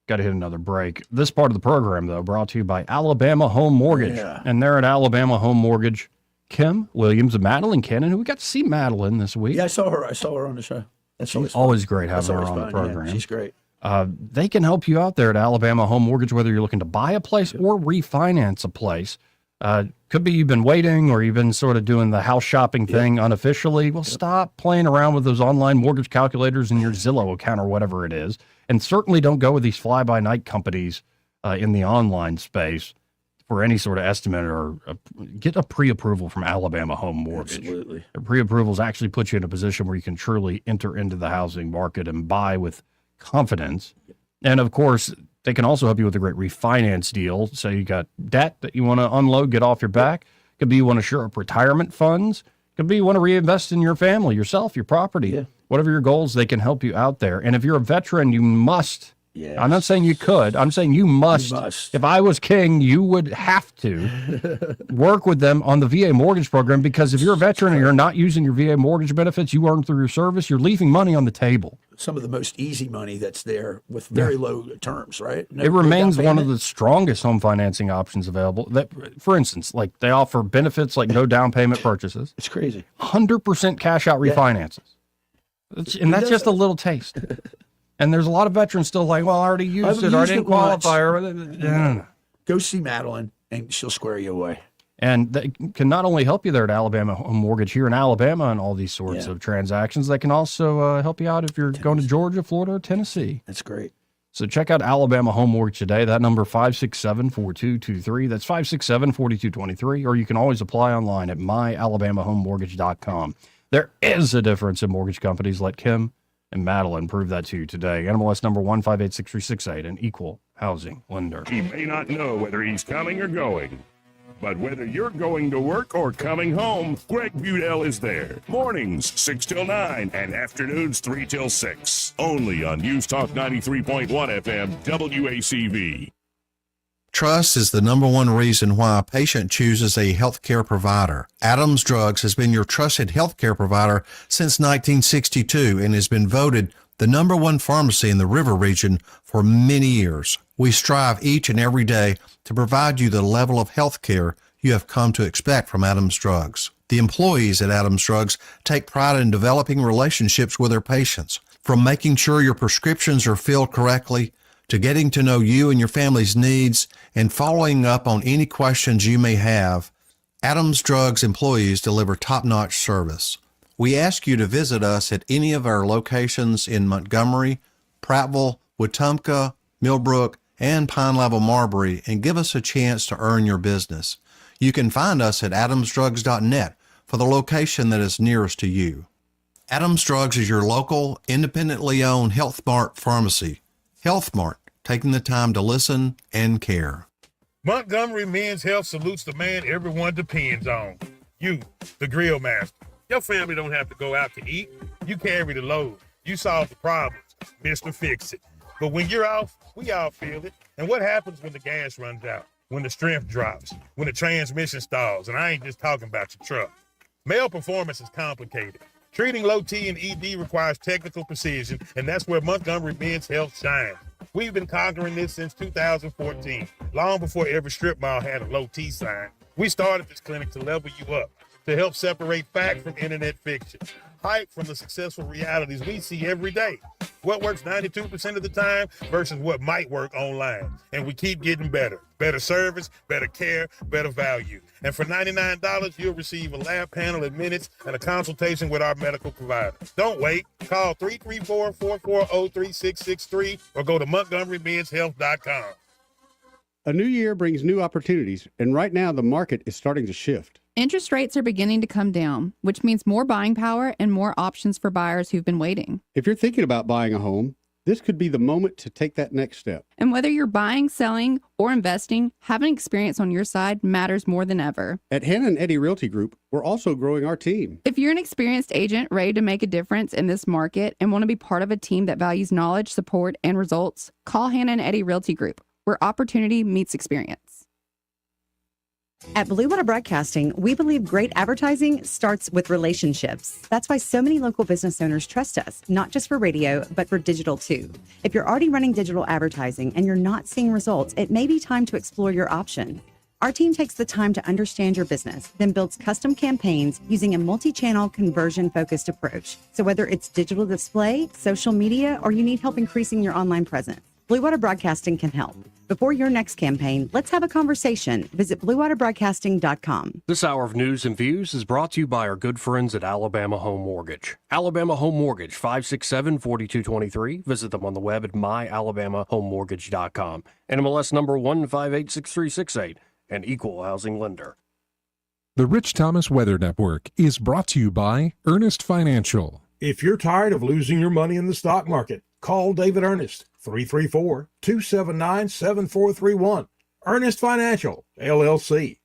got to hit another break. This part of the program, though, brought to you by Alabama Home Mortgage. Yeah. And they're at Alabama Home Mortgage. Kim Williams and Madeline Cannon, who we got to see Madeline this week. Yeah, I saw her on the show. That's always great having her on the program. Yeah, she's great. They can help you out there at Alabama Home Mortgage, whether you're looking to buy a place or refinance a place. Could be you've been waiting or you've been sort of doing the house shopping thing unofficially. Well, stop playing around with those online mortgage calculators in your Zillow account or whatever it is. And certainly don't go with these fly-by-night companies in the online space for any sort of estimate or get a pre-approval from Alabama Home Mortgage. Absolutely. Pre-approvals actually put you in a position where you can truly enter into the housing market and buy with confidence. And, of course, they can also help you with a great refinance deal. Say you got debt that you want to unload, get off your back. Could be you want to shore up retirement funds. Could be you want to reinvest in your family, yourself, your property. Yeah. Whatever your goals, they can help you out there. And if you're a veteran, you must Yes. I'm not saying you could. I'm saying you must. If I was king, you would have to work with them on the VA mortgage program, because if you're a veteran and you're not using your VA mortgage benefits you earn through your service, you're leaving money on the table. Some of the most easy money that's there with very low terms, right? It remains one of the strongest home financing options available. That, for instance, like they offer benefits like no down payment purchases. It's crazy. 100% cash out refinances. And that's just a little taste. And there's a lot of veterans still like, well, I already used it, or I didn't qualify. Go see Madeline, and she'll square you away. And they can not only help you there at Alabama Home Mortgage here in Alabama and all these sorts of transactions, they can also help you out if you're going to Georgia, Florida, or Tennessee. That's great. So check out Alabama Home Mortgage today. That number 567-4223. That's 567-4223. Or you can always apply online at myalabamahomemortgage.com. There is a difference in mortgage companies. Let Kim and Madeline prove that to you today. NMLS number 1586368, an equal housing lender. He may not know whether he's coming or going, but whether you're going to work or coming home, Greg Budell is there. Mornings 6 till 9 and afternoons 3 till 6. Only on News Talk 93.1 FM WACV. Trust is the number one reason why a patient chooses a healthcare provider. Adams Drugs has been your trusted healthcare provider since 1962 and has been voted the number one pharmacy in the River region for many years. We strive each and every day to provide you the level of healthcare you have come to expect from Adams Drugs. The employees at Adams Drugs take pride in developing relationships with their patients, from making sure your prescriptions are filled correctly to getting to know you and your family's needs and following up on any questions you may have. Adams Drugs employees deliver top-notch service. We ask you to visit us at any of our locations in Montgomery, Prattville, Wetumpka, Millbrook, and Pine Level Marbury and give us a chance to earn your business. You can find us at adamsdrugs.net for the location that is nearest to you. Adams Drugs is your local, independently owned Health Mart pharmacy. Health Mart, taking the time to listen and care. Montgomery Men's Health salutes the man everyone depends on. You, the grill master. Your family don't have to go out to eat. You carry the load. You solve the problems. Mr. Fix It. But when you're off, we all feel it. And what happens when the gas runs out? When the strength drops? When the transmission stalls? And I ain't just talking about your truck. Male performance is complicated. Treating low T and ED requires technical precision, and that's where Montgomery Men's Health shines. We've been conquering this since 2014, long before every strip mall had a low T sign. We started this clinic to level you up, to help separate fact from internet fiction, hype from the successful realities we see every day. What works 92% of the time versus what might work online. And we keep getting better. Better service, better care, better value. And for $99, you'll receive a lab panel in minutes and a consultation with our medical provider. Don't wait. Call 334-440-3663 or go to MontgomeryMen'sHealth.com. A new year brings new opportunities, and right now the market is starting to shift. Interest rates are beginning to come down, which means more buying power and more options for buyers who've been waiting. If you're thinking about buying a home, this could be the moment to take that next step. And whether you're buying, selling, or investing, having experience on your side matters more than ever. At Hannah and Eddie Realty Group, we're also growing our team. If you're an experienced agent ready to make a difference in this market and want to be part of a team that values knowledge, support, and results, call Hannah and Eddie Realty Group, where opportunity meets experience. At Blue Water Broadcasting, we believe great advertising starts with relationships. That's why so many local business owners trust us, not just for radio, but for digital too. If you're already running digital advertising and you're not seeing results, it may be time to explore your option. Our team takes the time to understand your business, then builds custom campaigns using a multi-channel conversion-focused approach. So whether it's digital display, social media, or you need help increasing your online presence, Blue Water Broadcasting can help. Before your next campaign, let's have a conversation. Visit bluewaterbroadcasting.com. This hour of news and views is brought to you by our good friends at Alabama Home Mortgage. Alabama Home Mortgage, 567-4223. Visit them on the web at myalabamahomemortgage.com. NMLS number 1586368, an equal housing lender. The Rich Thomas Weather Network is brought to you by Earnest Financial. If you're tired of losing your money in the stock market, call David Earnest, 334-279-7431. Earnest Financial, LLC.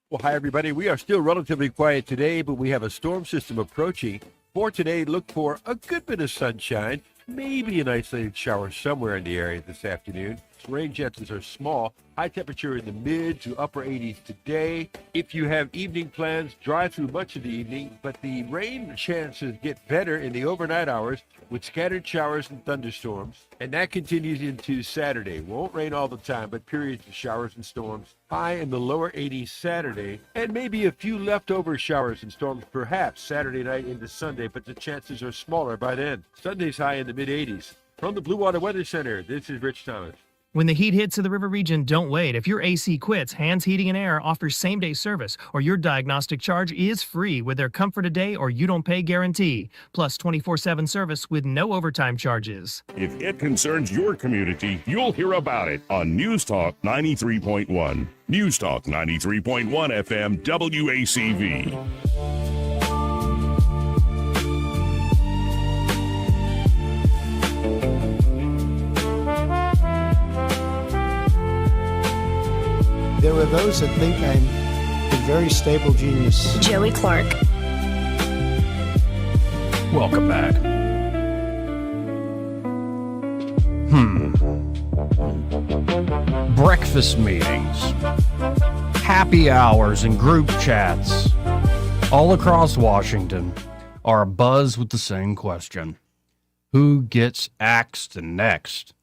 Well, hi, everybody. We are still relatively quiet today, but we have a storm system approaching. For today, look for a good bit of sunshine, maybe an isolated shower somewhere in the area this afternoon. Rain chances are small. High temperature in the mid to upper 80s today. If you have evening plans, dry through much of the evening, but the rain chances get better in the overnight hours with scattered showers and thunderstorms. And that continues into Saturday. Won't rain all the time, but periods of showers and storms. High in the lower 80s Saturday, and maybe a few leftover showers and storms perhaps Saturday night into Sunday, but the chances are smaller by then. Sunday's high in the mid 80s. From the Blue Water Weather Center, this is Rich Thomas. When the heat hits to the river region, don't wait. If your AC quits, Hands Heating and Air offers same-day service, or your diagnostic charge is free with their Comfort a Day or you don't pay guarantee, plus 24/7 service with no overtime charges. If it concerns your community, you'll hear about it on News Talk 93.1. News Talk 93.1 FM WACV. There are those that think I'm a very stable genius. Joey Clark. Welcome back. Breakfast meetings, happy hours, and group chats all across Washington are abuzz with the same question. Who gets axed next?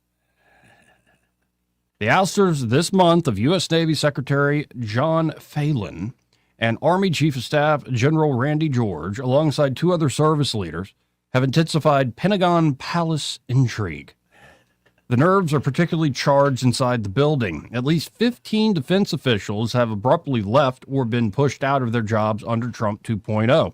The ousters this month of U.S. Navy Secretary John Phelan and Army Chief of Staff General Randy George, alongside two other service leaders, have intensified Pentagon Palace intrigue. The nerves are particularly charged inside the building. At least 15 defense officials have abruptly left or been pushed out of their jobs under Trump 2.0.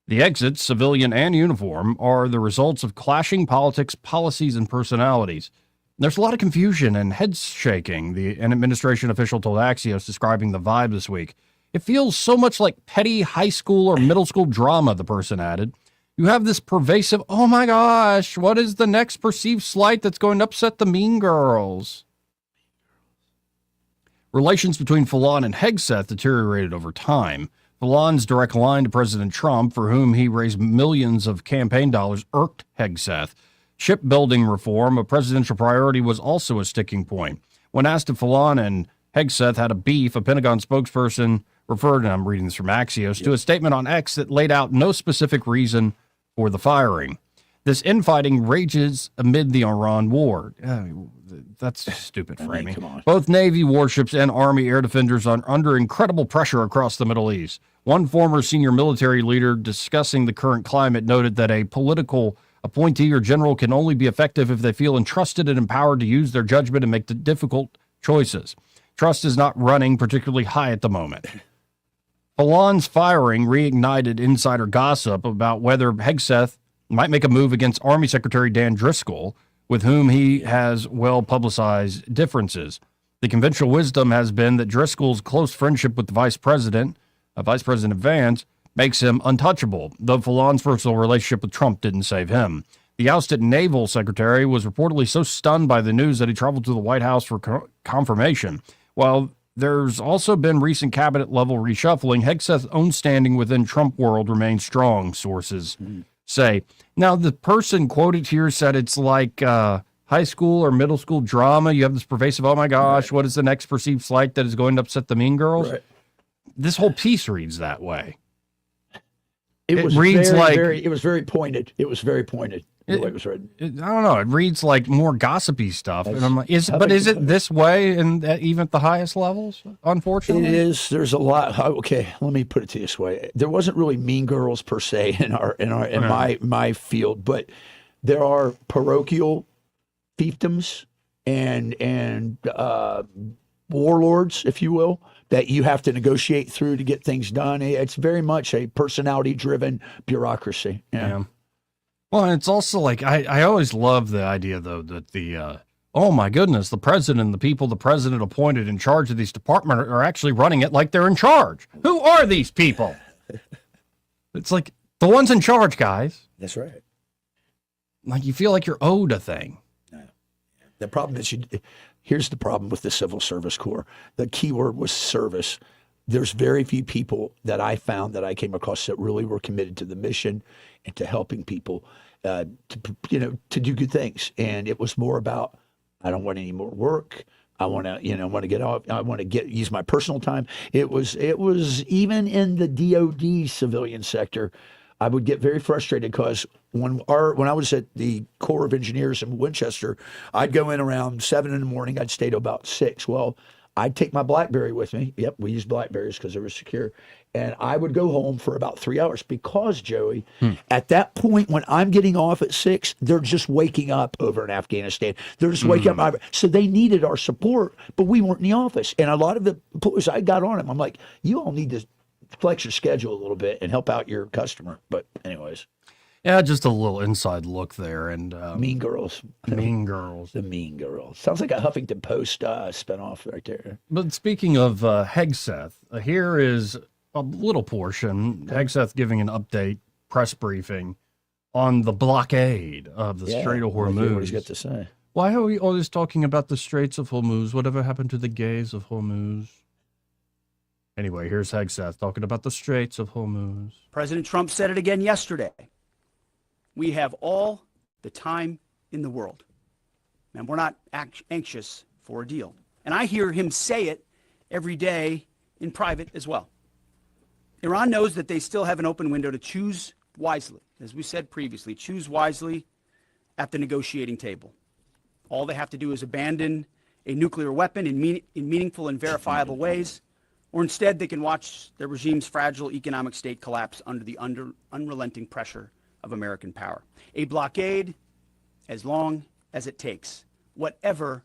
The exits, civilian and uniform, are the results of clashing politics, policies, and personalities. There's a lot of confusion and head shaking, an administration official told Axios, describing the vibe this week. It feels so much like petty high school or middle school drama, the person added. You have this pervasive, oh my gosh, what is the next perceived slight that's going to upset the mean girls? Relations between Phelan and Hegseth deteriorated over time. Phelan's direct line to President Trump, for whom he raised millions of campaign dollars, irked Hegseth. Shipbuilding reform, a presidential priority, was also a sticking point. When asked if Phelan and Hegseth had a beef, a Pentagon spokesperson referred, and I'm reading this from Axios, to a statement on X that laid out no specific reason for the firing. This infighting rages amid the Iran war. That's stupid framing. Both Navy warships and Army air defenders are under incredible pressure across the Middle East. One former senior military leader discussing the current climate noted that a political appointee or general can only be effective if they feel entrusted and empowered to use their judgment and make the difficult choices. Trust is not running particularly high at the moment. Phelan's firing reignited insider gossip about whether Hegseth might make a move against Army Secretary Dan Driscoll, with whom he has well-publicized differences. The conventional wisdom has been that Driscoll's close friendship with the Vice President Vance, makes him untouchable, though Phelan's personal relationship with Trump didn't save him. The ousted naval secretary was reportedly so stunned by the news that he traveled to the White House for confirmation. While there's also been recent cabinet-level reshuffling, Hegseth's own standing within Trump world remains strong, sources say. Now, the person quoted here said it's like high school or middle school drama. You have this pervasive, oh my gosh, what is the next perceived slight that is going to upset the mean girls? Right. This whole piece reads that way. It was reads it was very pointed. It was very pointed. The way it was written. I don't know. It reads like more gossipy stuff. And I'm like, is it this way even at the highest levels? Unfortunately, it is. There's a lot. Okay, let me put it to you this way. There wasn't really mean girls per se in my field, but there are parochial fiefdoms and warlords, if you will, that you have to negotiate through to get things done. It's very much a personality-driven bureaucracy. Yeah. Well, and it's also like, I always love the idea, though, that oh my goodness, the president and the people the president appointed in charge of these departments are actually running it like they're in charge. Who are these people? It's like, the ones in charge, guys. That's right. Like, you feel like you're owed a thing. No. The problem is, here's the problem with the Civil Service Corps. The key word was service. there's very few people that I found that I came across that really were committed to the mission and to helping people to do good things. And it was more about, I don't want any more work. I want to get off. I want to use my personal time. It was even in the DoD civilian sector, I would get very frustrated because when I was at the Corps of Engineers in Winchester, I'd go in around 7 in the morning. I'd stay till about 6. Well, I'd take my BlackBerry with me. Yep, we used BlackBerries because they were secure. And I would go home for about 3 hours because, Joey, at that point when I'm getting off at 6, they're just waking up over in Afghanistan. They're just waking up. So they needed our support, but we weren't in the office. And a lot of the employees, I got on them. I'm like, you all need to flex your schedule a little bit and help out your customer. But anyways. Yeah, just a little inside look there. And Mean Girls. Mean Girls. The Mean Girls. Sounds like a Huffington Post spinoff right there. But speaking of Hegseth, here is a little portion. Hegseth giving an update, press briefing on the blockade of the Strait of Hormuz. What he's got to say. Why are we always talking about the Straits of Hormuz? Whatever happened to the gays of Hormuz? Anyway, here's Hegseth talking about the Straits of Hormuz. President Trump said it again yesterday. We have all the time in the world, and we're not anxious for a deal. And I hear him say it every day in private as well. Iran knows that they still have an open window to choose wisely. As we said previously, choose wisely at the negotiating table. All they have to do is abandon a nuclear weapon in meaningful and verifiable ways, or instead they can watch their regime's fragile economic state collapse under the unrelenting pressure of American power. A blockade as long as it takes, whatever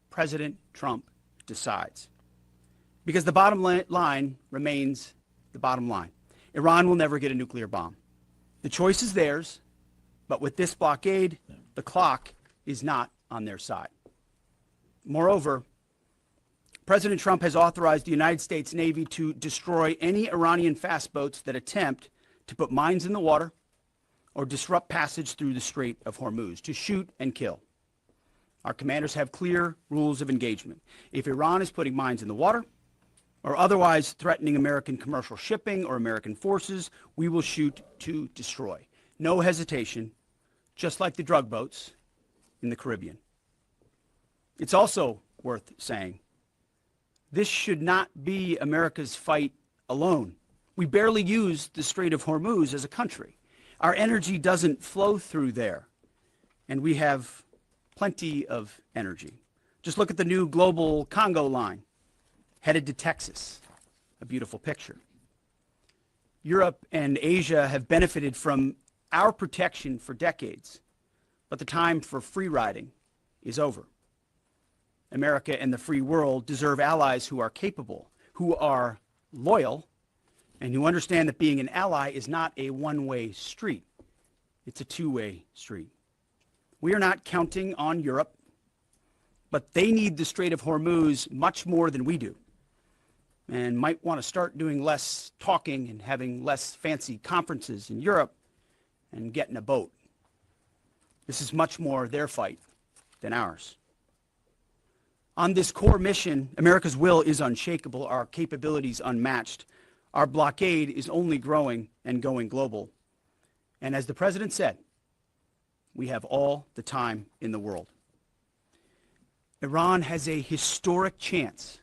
President Trump decides. Because the bottom line remains the bottom line. Iran will never get a nuclear bomb. The choice is theirs, but with this blockade, the clock is not on their side. Moreover, President Trump has authorized the United States Navy to destroy any Iranian fast boats that attempt to put mines in the water or disrupt passage through the Strait of Hormuz, to shoot and kill. Our commanders have clear rules of engagement. If Iran is putting mines in the water or otherwise threatening American commercial shipping or American forces, we will shoot to destroy. No hesitation, just like the drug boats in the Caribbean. It's also worth saying, this should not be America's fight alone. We barely use the Strait of Hormuz as a country. Our energy doesn't flow through there, and we have plenty of energy. Just look at the new global Congo line headed to Texas, a beautiful picture. Europe and Asia have benefited from our protection for decades, but the time for free riding is over. America and the free world deserve allies who are capable, who are loyal, and who understand that being an ally is not a one-way street. It's a two-way street. We are not counting on Europe, but they need the Strait of Hormuz much more than we do, and might want to start doing less talking and having less fancy conferences in Europe and get in a boat. This is much more their fight than ours. On this core mission, America's will is unshakable, our capabilities unmatched. Our blockade is only growing and going global. And as the president said, we have all the time in the world. Iran has a historic chance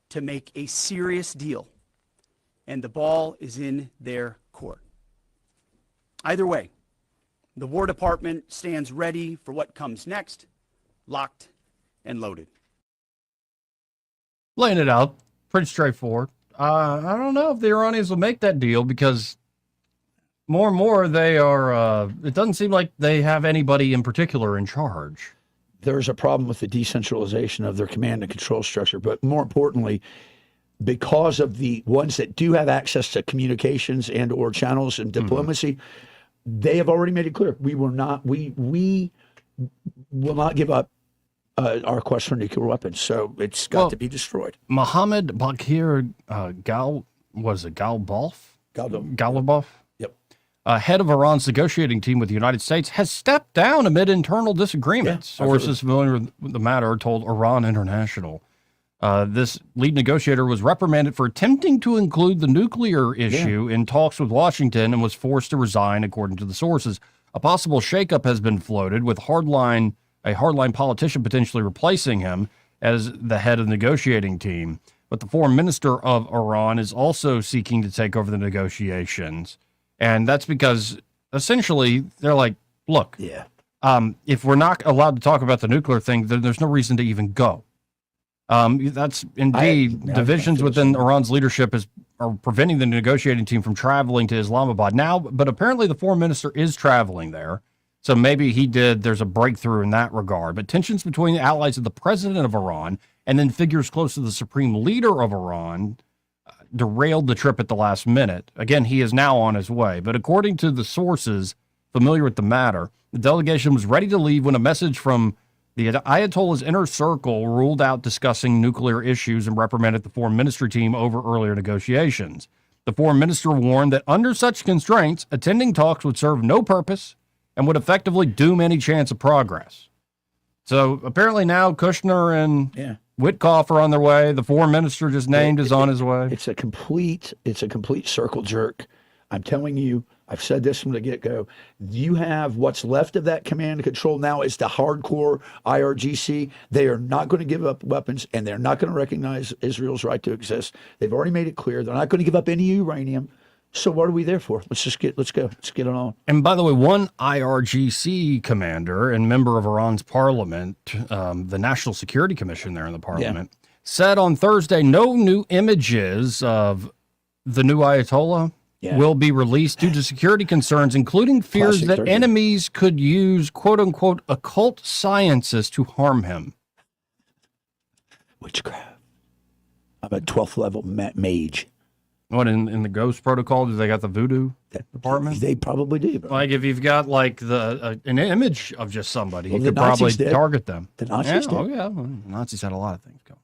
to make a serious deal, and the ball is in their court. Either way, the War Department stands ready for what comes next, locked and loaded. Laying it out, pretty straightforward. I don't know if the Iranians will make that deal because more and more they are, it doesn't seem like they have anybody in particular in charge. There's a problem with the decentralization of their command and control structure, but more importantly, because of the ones that do have access to communications and or channels and diplomacy, they have already made it clear we will not give up our quest for nuclear weapons. So it's got to be destroyed. Mohammed Bakir Ghalibaf? Ghalibaf? Yep. Head of Iran's negotiating team with the United States, has stepped down amid internal disagreements. Sources familiar with the matter told Iran International. This lead negotiator was reprimanded for attempting to include the nuclear issue in talks with Washington and was forced to resign, according to the sources. A possible shakeup has been floated, with a hardline politician potentially replacing him as the head of the negotiating team. But the foreign minister of Iran is also seeking to take over the negotiations. And that's because essentially they're like, look, if we're not allowed to talk about the nuclear thing, then there's no reason to even go. That's indeed divisions within Iran's leadership are preventing the negotiating team from traveling to Islamabad now. But apparently the foreign minister is traveling there. So maybe there's a breakthrough in that regard. But tensions between the allies of the president of Iran and then figures close to the supreme leader of Iran derailed the trip at the last minute. Again, he is now on his way. But according to the sources familiar with the matter, the delegation was ready to leave when a message from the Ayatollah's inner circle ruled out discussing nuclear issues and reprimanded the foreign ministry team over earlier negotiations. The foreign minister warned that under such constraints, attending talks would serve no purpose and would effectively doom any chance of progress. So apparently now Kushner and Witkoff are on their way. The foreign minister just named is on his way. It's a complete circle jerk. I'm telling you, I've said this from the get-go. You have what's left of that command and control now is the hardcore IRGC. They are not going to give up weapons, and they're not going to recognize Israel's right to exist. They've already made it clear they're not going to give up any uranium. So what are we there for? Let's get it on. And by the way, one IRGC commander and member of Iran's parliament, the National Security Commission there in the parliament, said on Thursday no new images of the new Ayatollah will be released due to security concerns, including fears that enemies could use quote-unquote occult sciences to harm him. Witchcraft. I'm a 12th level mage. What, in the Ghost Protocol, do they got the voodoo department? They probably do. Bro. Like, if you've got, like, an image of just somebody, you could probably target them. The Nazis did. Oh, yeah. Well, the Nazis had a lot of things going.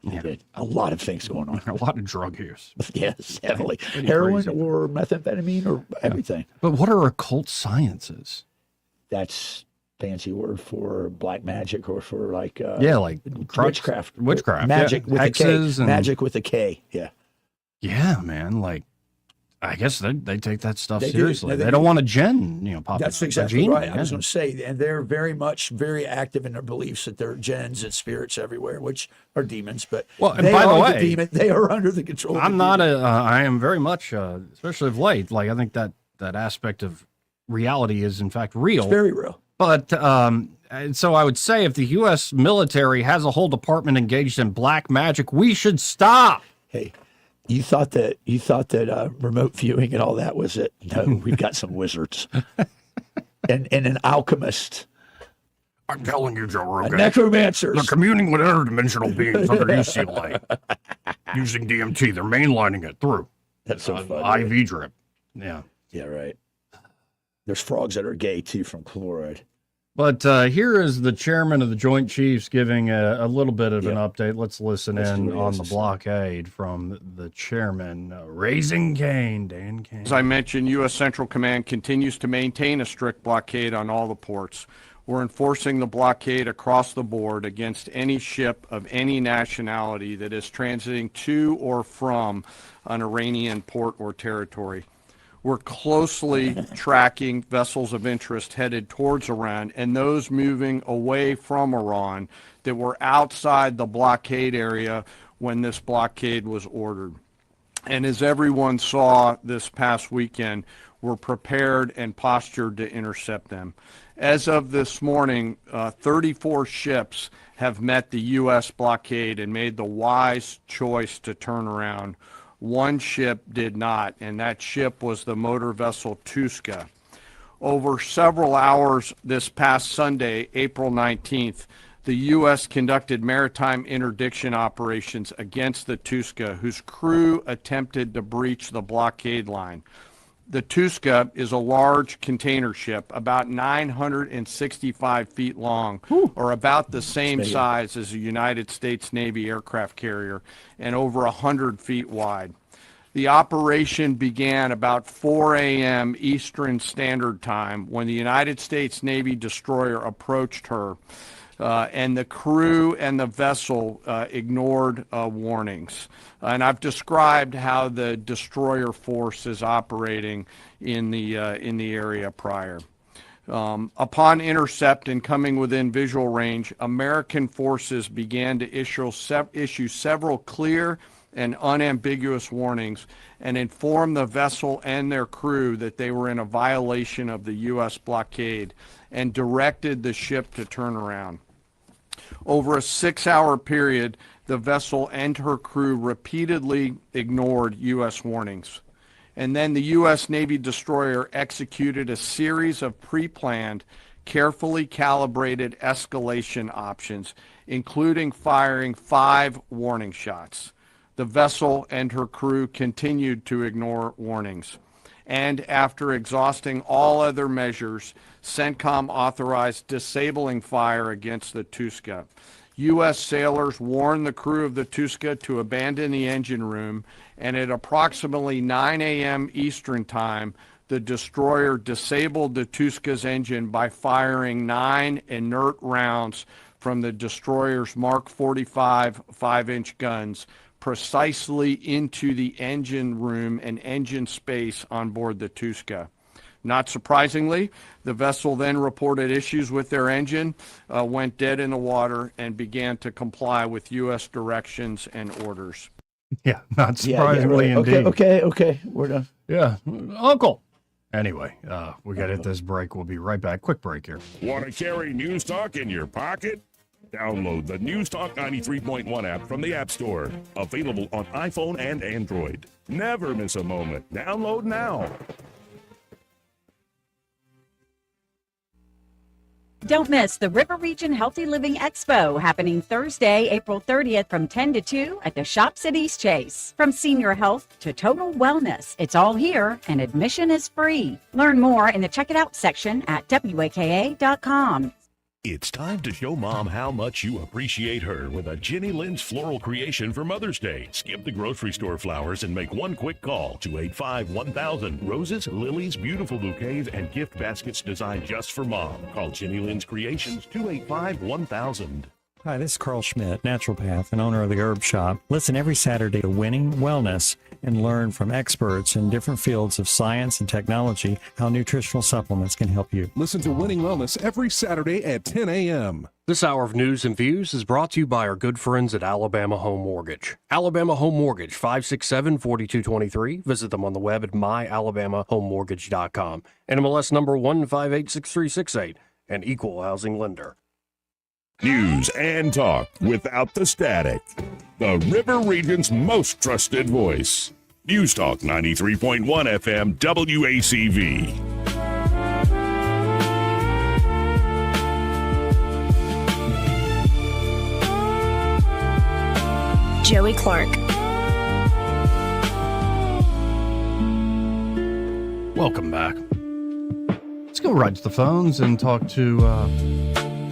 They did. A lot of things going on. A lot of drug use. Yes, heavily. Heroin or methamphetamine or everything. But what are occult sciences? That's fancy word for black magic or for like witchcraft. Magic with hexes a K. Magic with a K. Yeah. Yeah, man. Like, I guess they take that stuff They do. seriously. No, They don't want a gen, pop. That's exactly right. I was going to say, and they're very active in their beliefs that there are gens and spirits everywhere, which are demons. But and by the way, they are under the control. I am very much, especially of late. Like, I think that aspect of reality is in fact real. It's very real. But so I would say if the U.S. military has a whole department engaged in black magic, we should stop. Hey, you thought that remote viewing and all that was it? No, we've got some wizards and an alchemist. I'm telling you, Joe Rogan. Necromancers. They're communing with interdimensional beings under UCLA using DMT. They're mainlining it through. That's so funny. IV drip. Yeah. Yeah, right. There's frogs that are gay, too, from chloride. But here is the chairman of the Joint Chiefs giving a little bit of an update. Let's listen on the blockade from the chairman, Raising Cane, Dan Cane. As I mentioned, U.S. Central Command continues to maintain a strict blockade on all the ports. We're enforcing the blockade across the board against any ship of any nationality that is transiting to or from an Iranian port or territory. We're closely tracking vessels of interest headed towards Iran and those moving away from Iran that were outside the blockade area when this blockade was ordered. And as everyone saw this past weekend, we're prepared and postured to intercept them. As of this morning, 34 ships have met the U.S. blockade and made the wise choice to turn around. One ship did not, and that ship was the motor vessel Tuska. Over several hours this past Sunday, April 19th, the U.S. conducted maritime interdiction operations against the Tuska, whose crew attempted to breach the blockade line. The Tuska is a large container ship, about 965 feet long, or about the same size as a United States Navy aircraft carrier, and over 100 feet wide. The operation began about 4 a.m. Eastern Standard Time when the United States Navy destroyer approached her. and the crew and the vessel ignored warnings. And I've described how the destroyer force is operating in the area prior. Upon intercept and coming within visual range, American forces began to issue several clear and unambiguous warnings and inform the vessel and their crew that they were in a violation of the U.S. blockade and directed the ship to turn around. Over a 6-hour period, the vessel and her crew repeatedly ignored U.S. warnings. And then the U.S. Navy destroyer executed a series of pre-planned, carefully calibrated escalation options, including firing 5 warning shots. The vessel and her crew continued to ignore warnings. And after exhausting all other measures, CENTCOM authorized disabling fire against the Tuska. U.S. sailors warned the crew of the Tuska to abandon the engine room, and at approximately 9 a.m. Eastern Time, the destroyer disabled the Tuska's engine by firing 9 inert rounds from the destroyer's Mark 45 5-inch guns precisely into the engine room and engine space on board the Tuska. Not surprisingly, the vessel then reported issues with their engine, went dead in the water, and began to comply with U.S. directions and orders. Yeah, not surprisingly right. indeed. Okay, we're done. Yeah, Uncle. Anyway, we got to hit this break. We'll be right back. Quick break here. Want to carry News Talk in your pocket? Download the News Talk 93.1 app from the App Store. Available on iPhone and Android. Never miss a moment. Download now. Don't miss the River Region Healthy Living Expo happening Thursday, April 30th from 10 to 2 at the Shops at East Chase. From senior health to total wellness, it's all here and admission is free. Learn more in the Check It Out section at WAKA.com. It's time to show Mom how much you appreciate her with a Jenny Lynn's floral creation for Mother's Day. Skip the grocery store flowers and make one quick call, 285-1000. Roses, lilies, beautiful bouquets, and gift baskets designed just for Mom. Call Jenny Lynn's Creations, 285-1000. Hi, this is Carl Schmidt, naturopath and owner of the Herb Shop. Listen every Saturday to Winning Wellness and learn from experts in different fields of science and technology how nutritional supplements can help you. Listen to Winning Wellness every Saturday at 10 a.m. This hour of news and views is brought to you by our good friends at Alabama Home Mortgage. Alabama Home Mortgage, 567-4223. Visit them on the web at myalabamahomemortgage.com. NMLS number 1586368, an equal housing lender. News and talk without the static. The River Region's most trusted voice. News Talk 93.1 FM WACV. Joey Clark. Welcome back. Let's go right to the phones and talk to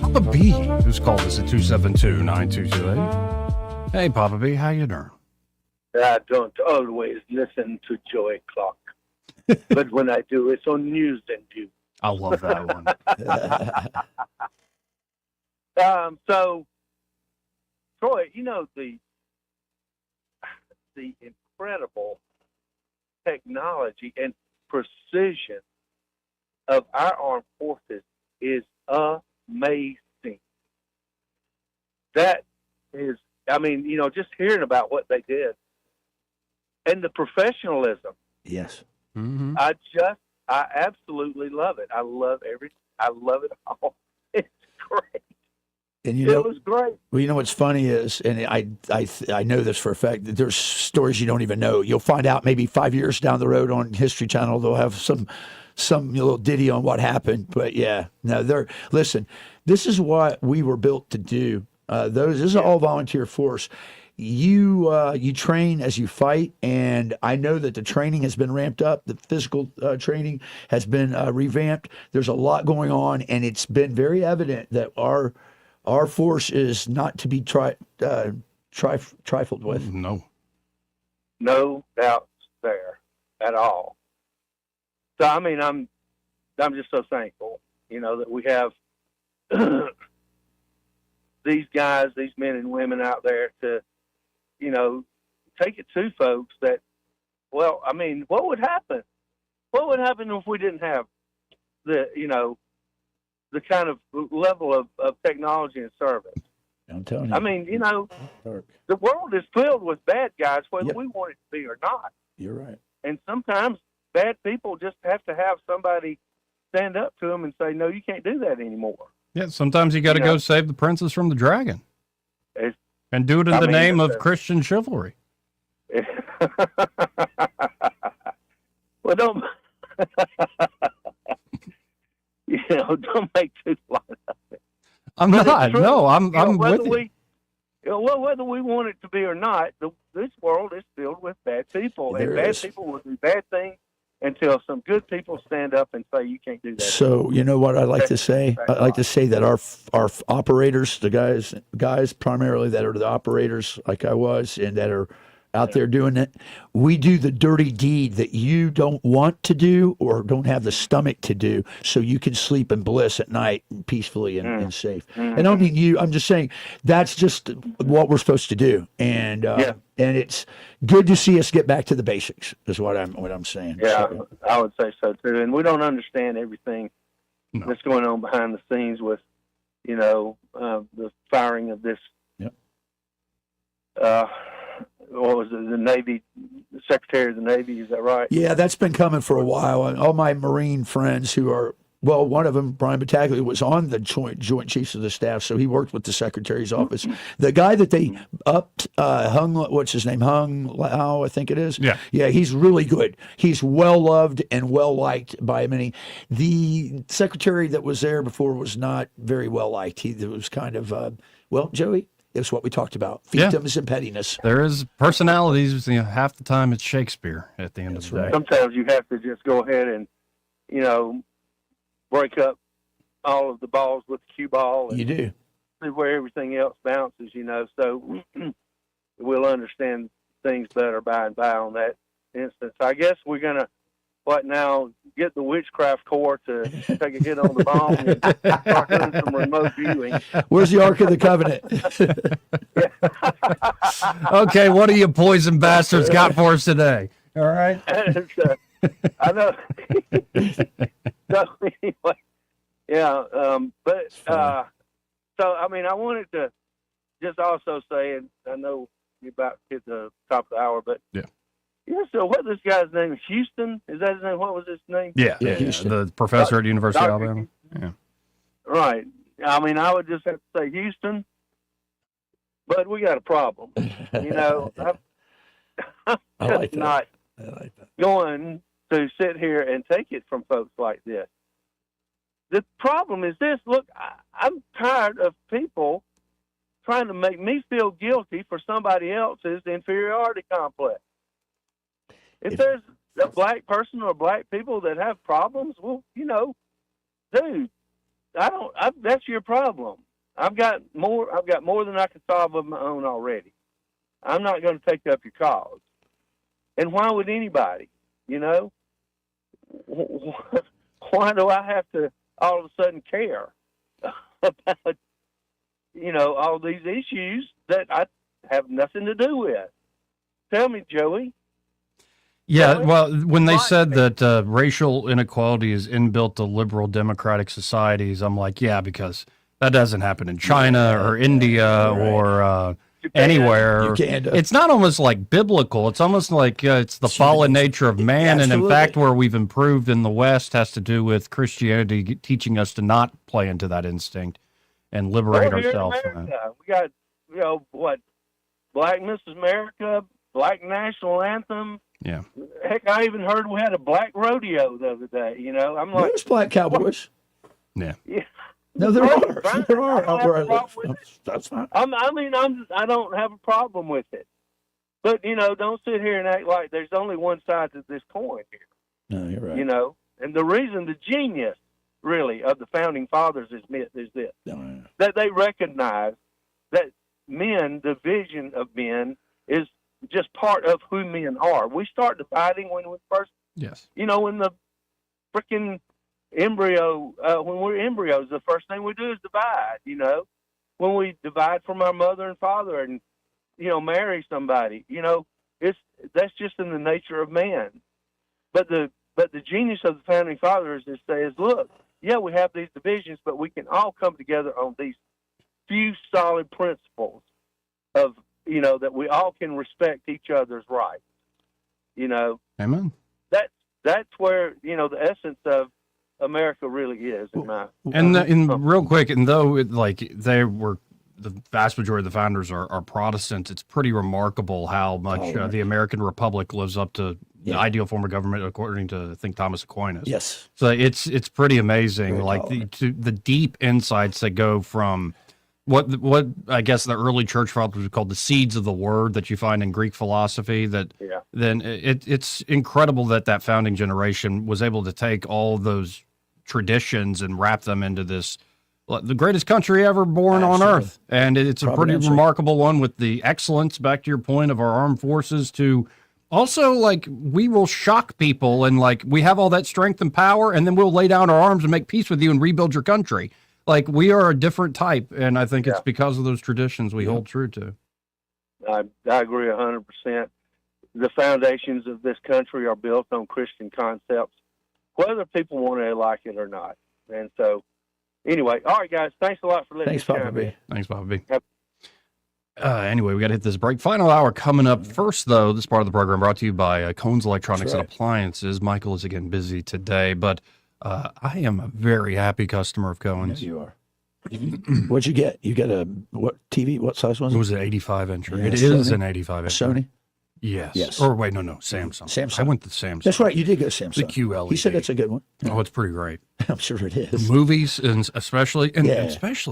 Papa B, who's called us at 272-9228. Hey, Papa B, how you doing? I don't always listen to Joey Clark, but when I do, it's on News and View. I love that one. So, Troy, you know the incredible technology and precision of our armed forces is amazing. That is, I mean, you know, just hearing about what they did and the professionalism. Yes. Mm-hmm. I absolutely love it. I love it all. It's great. And you know, it was great. Well, you know what's funny is, and I know this for a fact, that there's stories you don't even know. You'll find out maybe 5 years down the road on History Channel, they'll have some little ditty on what happened. But yeah, no, listen, this is what we were built to do. This is an all volunteer force. You train as you fight, and I know that the training has been ramped up. The physical training has been revamped. There's a lot going on, and it's been very evident that our force is not to be trifled with. No doubts there at all. So I mean, I'm just so thankful, you know, that we have these guys, these men and women out there to, you know, take it to folks that, well, I mean, what would happen? What would happen if we didn't have the, you know, the kind of level of technology and service? I'm telling you. I mean, you know, the world is filled with bad guys, whether we want it to be or not. You're right. And sometimes bad people just have to have somebody stand up to them and say, no, you can't do that anymore. Yeah, sometimes you got to go save the princess from the dragon. And do it in the name of Christian chivalry. Well, don't, you know, don't make too light of it. I'm not. No, I'm with you. Well, whether we want it to be or not, this world is filled with bad people. And bad people will do bad things until some good people stand up and say, you can't do that. So, you know what I like to say? I like to say that our operators, the guys primarily that are the operators like I was and that are out there doing it, we do the dirty deed that you don't want to do or don't have the stomach to do, so you can sleep in bliss at night and peacefully and safe. And I don't mean you, I'm just saying that's just what we're supposed to do. And and it's good to see us get back to the basics is what I'm saying. Yeah, So, I would say so too. And we don't understand everything that's going on behind the scenes with, you know, the firing of this what was it, the Navy, the Secretary of the Navy, is that right? yeah, that's been coming for a while. And all my Marine friends who are, well, one of them, Brian Battaglia, was on the Joint Chiefs of the Staff, so he worked with the Secretary's office. The guy that they hung, what's his name? Hung Lao, I think it is. Yeah. Yeah, he's really good. He's well loved and well liked by many. The secretary that was there before was not very well liked. He was kind of, well, Joey, it's what we talked about. Fiefdoms and pettiness. There is personalities. You know, half the time it's Shakespeare at the end of the day. Sometimes you have to just go ahead and, you know, break up all of the balls with the cue ball. And You do. see where everything else bounces, you know, so we'll understand things better by and by on that instance. I guess we're going to, get the witchcraft corps to take a hit on the bomb and start doing some remote viewing. Where's the Ark of the Covenant? Okay, what do you poison bastards got for us today? All right. I know. So anyway, so I mean, I wanted to just also say, and I know you're about to hit the top of the hour, but so what this guy's name is? Houston? Is that his name? What was his name? Yeah, the professor at the University of Alabama. Yeah. Right. I mean, I would just have to say Houston, but we got a problem. You know, I'm just not going to sit here and take it from folks like this. The problem is this. Look, I'm tired of people trying to make me feel guilty for somebody else's inferiority complex. If there's a black person or black people that have problems, well, you know, dude, that's your problem. I've got more than I can solve of my own already. I'm not going to take up your cause. And why would anybody, you know? Why do I have to all of a sudden care about, you know, all these issues that I have nothing to do with? Tell me, Joey. Yeah, well, when they said that racial inequality is inbuilt to liberal democratic societies, I'm like, yeah, because that doesn't happen in China or India or anywhere. It's not almost like biblical. It's almost like it's the fallen nature of man. And in fact, where we've improved in the West has to do with Christianity teaching us to not play into that instinct and liberate ourselves. We got, you know, what, Black Mrs. America, Black National Anthem. Yeah. Heck, I even heard we had a black rodeo the other day. You know, I'm like, There's black cowboys. Yeah. No, there are. There are out where I live. That's fine. I don't have a problem with it. But, you know, don't sit here and act like there's only one side to this coin here. No, you're right. You know, and the reason, the genius, really, of the Founding Fathers is this, that they recognize that men, the vision of men, is just part of who men are. We start dividing when we first, you know, when the freaking embryo, when we're embryos, the first thing we do is divide, you know. when we divide from our mother and father and, marry somebody. That's just in the nature of man. But the genius of the founding fathers is, look, yeah, we have these divisions, but we can all come together on these few solid principles of, that we all can respect each other's rights. Amen. That's where, the essence of America really is. Real quick, and though the vast majority of the founders are Protestants, it's pretty remarkable how much the American Republic lives up to the ideal form of government, according to, I think, Thomas Aquinas. Yes. So it's pretty amazing, the deep insights that go from what I guess the early church fathers would call the seeds of the word that you find in Greek philosophy. Then it's incredible that founding generation was able to take all those traditions and wrap them into this, the greatest country ever born on earth. And it's a pretty remarkable one, with the excellence, back to your point, of our armed forces, to also, we will shock people, and we have all that strength and power, and then we'll lay down our arms and make peace with you and rebuild your country. We are a different type, and I think it's because of those traditions we hold true to. I agree 100%. The foundations of this country are built on Christian concepts, whether people want to like it or not. And so, anyway, all right, guys, thanks a lot for listening. Thanks, Papa B. Thanks, Papa B. Anyway, we got to hit this break. Final hour coming up. First, though, this part of the program brought to you by Cohn's Electronics and Appliances. Michael is again busy today, but I am a very happy customer of Cohn's. Yes, you are. What'd you get? You got what TV? What size was it? It was an 85-inch. It is an 85-inch. Sony? Yes. Or wait, no, Samsung. I went to Samsung. That's right. You did go Samsung. The QLED. He said that's a good one. Oh, it's pretty great. I'm sure it is. The movies, and especially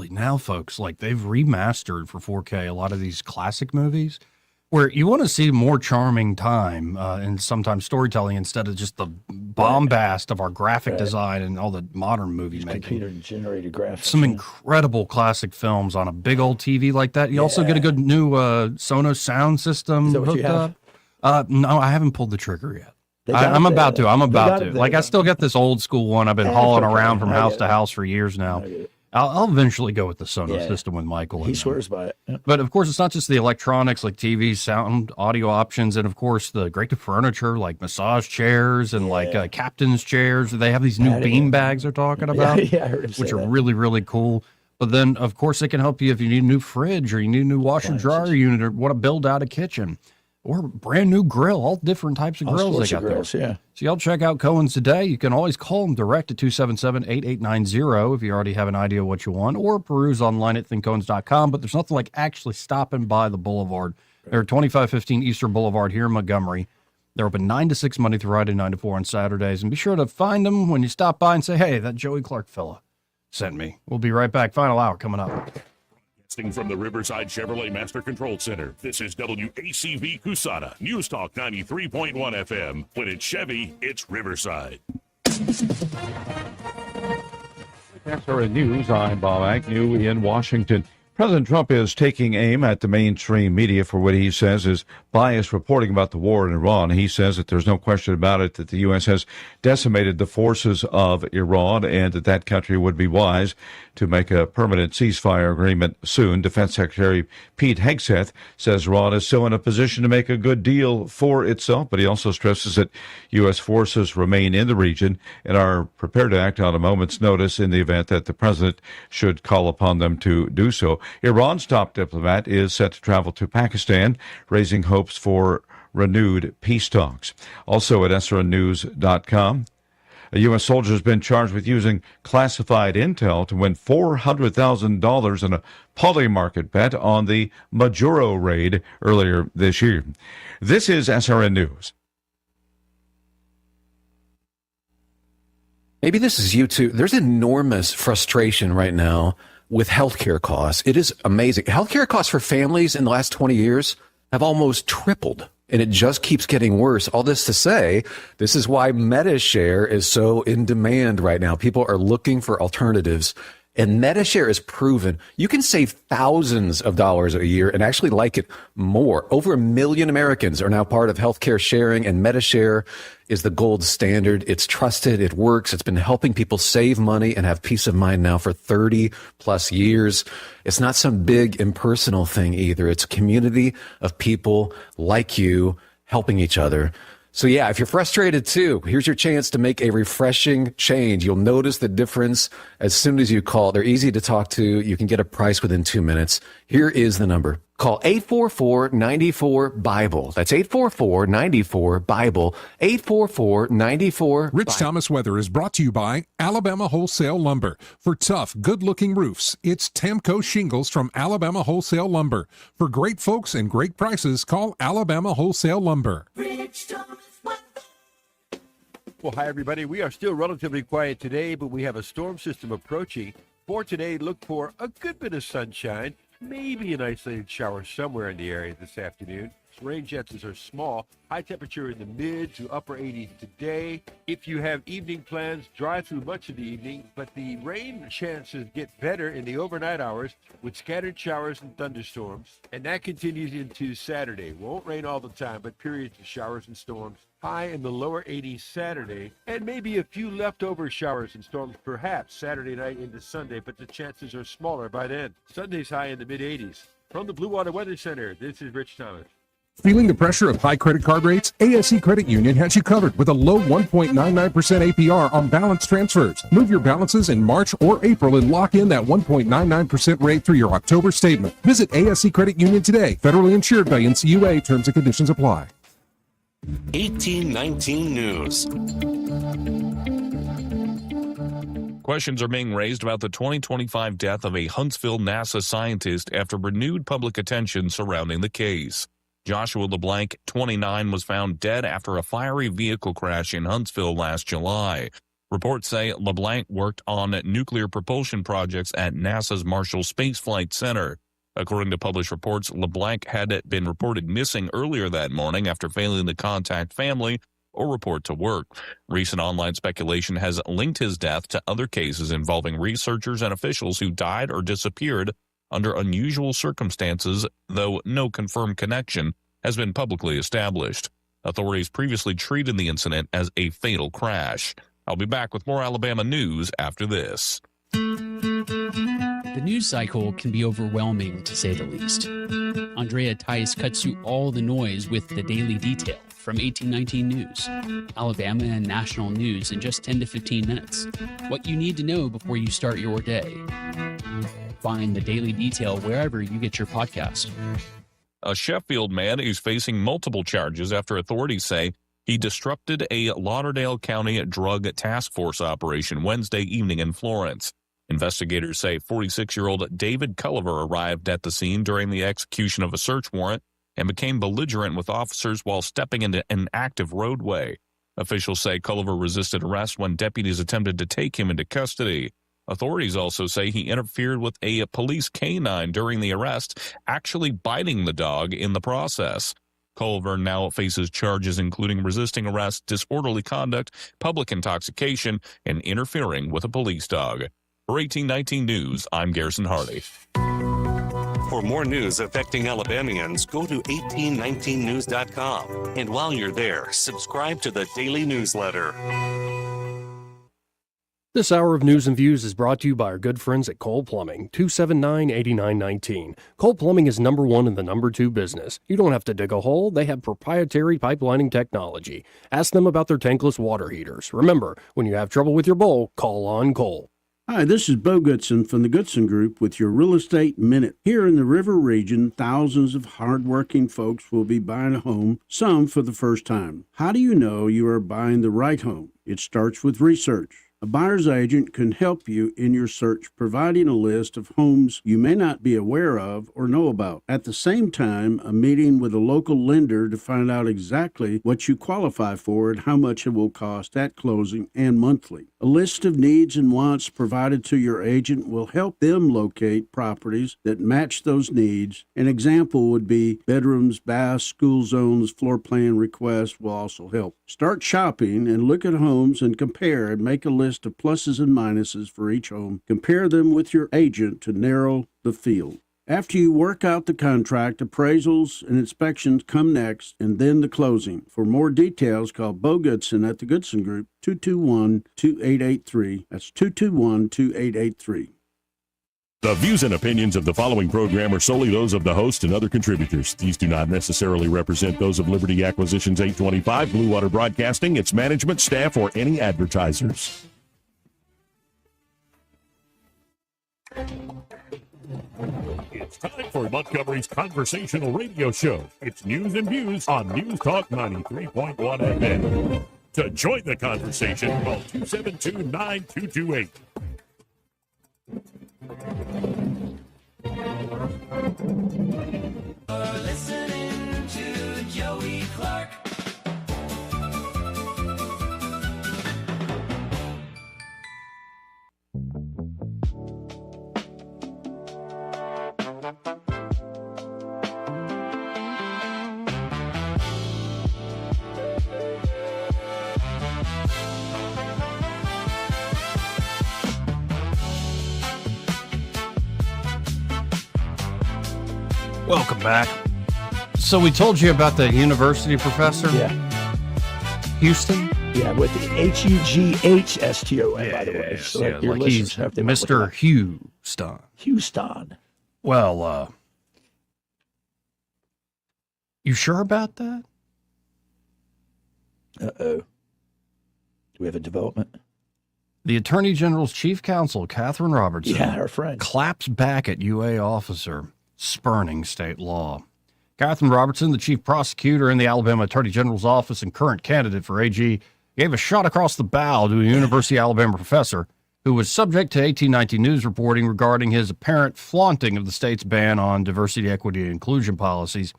now, folks, they've remastered for 4K a lot of these classic movies, where you want to see more charming time and sometimes storytelling instead of just the bombast of our graphic design and all the modern movie making. Computer-generated graphics. Some incredible classic films on a big old TV like that. You also get a good new Sonos sound system hooked up. No, I haven't pulled the trigger yet. I'm about to. I still got this old school one I've been hauling around from house to house for years now. I'll eventually go with the Sonos system with Michael. He swears by it. Yep. But of course, it's not just the electronics like TV, sound, audio options, and of course the great furniture like massage chairs and captain's chairs. They have these new bean bags they're talking about, I heard him say which are that. really, really cool. But then, of course, they can help you if you need a new fridge or you need a new washer dryer unit or want to build out a kitchen. Or brand new grill, all different types of grills they got there. Yeah. So y'all check out Cohen's today. You can always call them direct at 277-8890 if you already have an idea of what you want, or peruse online at thinkcohens.com. But there's nothing like actually stopping by the Boulevard. They're at 2515 Eastern Boulevard here in Montgomery. They're open 9 to 6 Monday through Friday, 9 to 4 on Saturdays. And be sure to find them when you stop by and say, hey, that Joey Clark fella sent me. We'll be right back. Final hour coming up. From the Riverside Chevrolet Master Control Center, this is WACV Cusana, News Talk 93.1 FM. When it's Chevy, it's Riverside. SRN News, I'm Bob Agnew in Washington. President Trump is taking aim at the mainstream media for what he says is biased reporting about the war in Iran. He says that there's no question about it that the U.S. has decimated the forces of Iran and that country would be wise to make a permanent ceasefire agreement soon. Defense Secretary Pete Hegseth says Iran is still in a position to make a good deal for itself, but he also stresses that U.S. forces remain in the region and are prepared to act on a moment's notice in the event that the president should call upon them to do so. Iran's top diplomat is set to travel to Pakistan, raising hopes for renewed peace talks. Also at srnnews.com, a U.S. soldier has been charged with using classified intel to win $400,000 in a polymarket bet on the Maduro raid earlier this year. This is SRN News. Maybe this is you too. There's enormous frustration right now with healthcare costs. It is amazing. Healthcare costs for families in the last 20 years have almost tripled, and it just keeps getting worse. All this to say, this is why MediShare is so in demand right now. People are looking for alternatives. And MediShare is proven you can save thousands of dollars a year and actually like it more. Over 1 million Americans are now part of healthcare sharing, and MediShare is the gold standard. It's trusted. It works. It's been helping people save money and have peace of mind now for 30 plus years. It's not some big impersonal thing either. It's a community of people like you helping each other. So yeah, if you're frustrated too, here's your chance to make a refreshing change. You'll notice the difference as soon as you call. They're easy to talk to. You can get a price within 2 minutes. Here is the number. Call 844-94-BIBLE. That's 844-94-BIBLE. 844-94-BIBLE. Rich Thomas Weather is brought to you by Alabama Wholesale Lumber. For tough, good-looking roofs, it's Tamco Shingles from Alabama Wholesale Lumber. For great folks and great prices, call Alabama Wholesale Lumber. Rich Thomas Weather. Well, hi, everybody. We are still relatively quiet today, but we have a storm system approaching. For today, look for a good bit of sunshine. Maybe an isolated shower somewhere in the area this afternoon. Rain chances are small. High temperature in the mid to upper 80s today. If you have evening plans, drive through much of the evening, but the rain chances get better in the overnight hours with scattered showers and thunderstorms. And that continues into Saturday. Won't rain all the time, but periods of showers and storms. High in the lower 80s Saturday, and maybe a few leftover showers and storms perhaps Saturday night into Sunday, but the chances are smaller by then. Sunday's high in the mid 80s. From the Blue Water Weather Center, this is Rich Thomas. Feeling the pressure of high credit card rates? ASC Credit Union has you covered with a low 1.99% APR on balance transfers. Move your balances in March or April and lock in that 1.99% rate through your October statement. Visit ASC Credit Union today. Federally insured by NCUA. Terms and conditions apply. 1819 News. Questions are being raised about the 2025 death of a Huntsville NASA scientist after renewed public attention surrounding the case. Joshua LeBlanc, 29, was found dead after a fiery vehicle crash in Huntsville last July. Reports say LeBlanc worked on nuclear propulsion projects at NASA's Marshall Space Flight Center. According to published reports, LeBlanc had been reported missing earlier that morning after failing to contact family or report to work. Recent online speculation has linked his death to other cases involving researchers and officials who died or disappeared under unusual circumstances, though no confirmed connection has been publicly established. Authorities previously treated the incident as a fatal crash. I'll be back with more Alabama news after this. The news cycle can be overwhelming, to say the least. Andrea Tice cuts through all the noise with the Daily Detail from 1819 News. Alabama and national news in just 10 to 15 minutes. What you need to know before you start your day. Find the Daily Detail wherever you get your podcast. A Sheffield man is facing multiple charges after authorities say he disrupted a Lauderdale County drug task force operation Wednesday evening in Florence. Investigators say 46-year-old David Ghalibaf arrived at the scene during the execution of a search warrant and became belligerent with officers while stepping into an active roadway. Officials say Ghalibaf resisted arrest when deputies attempted to take him into custody. Authorities also say he interfered with a police canine during the arrest, actually biting the dog in the process. Ghalibaf now faces charges including resisting arrest, disorderly conduct, public intoxication, and interfering with a police dog. For 1819 News, I'm Garrison Hardy. For more news affecting Alabamians, go to 1819news.com. And while you're there, subscribe to the daily newsletter. This hour of news and views is brought to you by our good friends at Cole Plumbing, 279-8919. Cole Plumbing is number one in the number two business. You don't have to dig a hole. They have proprietary pipelining technology. Ask them about their tankless water heaters. Remember, when you have trouble with your bowl, call on Cole. Hi, this is Bo Goodson from the Goodson Group with your Real Estate Minute. Here in the River Region, thousands of hardworking folks will be buying a home, some for the first time. How do you know you are buying the right home? It starts with research. A buyer's agent can help you in your search, providing a list of homes you may not be aware of or know about. At the same time, a meeting with a local lender to find out exactly what you qualify for and how much it will cost at closing and monthly. A list of needs and wants provided to your agent will help them locate properties that match those needs. An example would be bedrooms, baths, school zones, floor plan requests will also help. Start shopping and look at homes and compare and make a list list of pluses and minuses for each home. Compare them with your agent to narrow the field. After you work out the contract, appraisals and inspections come next, and then the closing. For more details, call Bo Goodson at the Goodson Group, 221-2883. That's 221-2883. The views and opinions of the following program are solely those of the host and other contributors. These do not necessarily represent those of Liberty Acquisitions 825, Blue Water Broadcasting, its management, staff, or any advertisers. It's time for Montgomery's conversational radio show. It's news and views on News Talk 93.1 FM. To join the conversation, call 272-9228. Listening to Joey Clark. Welcome back. So we told you about the university professor? Yeah. Houston? Yeah, with the H-U-G-H-S-T-O-N, by the way. So Yeah, your like he's listeners have to know what Mr. they're- Houston. Houston. Well, you sure about that? Uh-oh. Do we have a development? The Attorney General's chief counsel, Catherine Robertson, Yeah, our friend, claps back at UA officer spurning state law. Catherine Robertson, the chief prosecutor in the Alabama Attorney General's office and current candidate for AG, gave a shot across the bow to a University of Alabama professor who was subject to 1819 News reporting regarding his apparent flaunting of the state's ban on diversity, equity, and inclusion policies.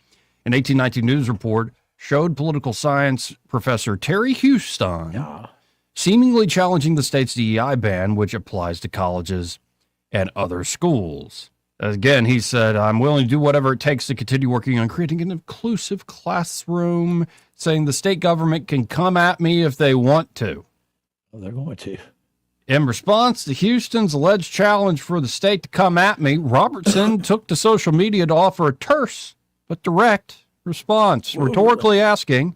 An 1819 News report showed political science professor Terry Houston seemingly challenging the state's DEI ban, which applies to colleges and other schools. Again, he said, I'm willing to do whatever it takes to continue working on creating an inclusive classroom, saying the state government can come at me if they want to. Oh, they're going to. In response to Houston's alleged challenge for the state to come at me, Robertson took to social media to offer a terse but direct response, rhetorically asking,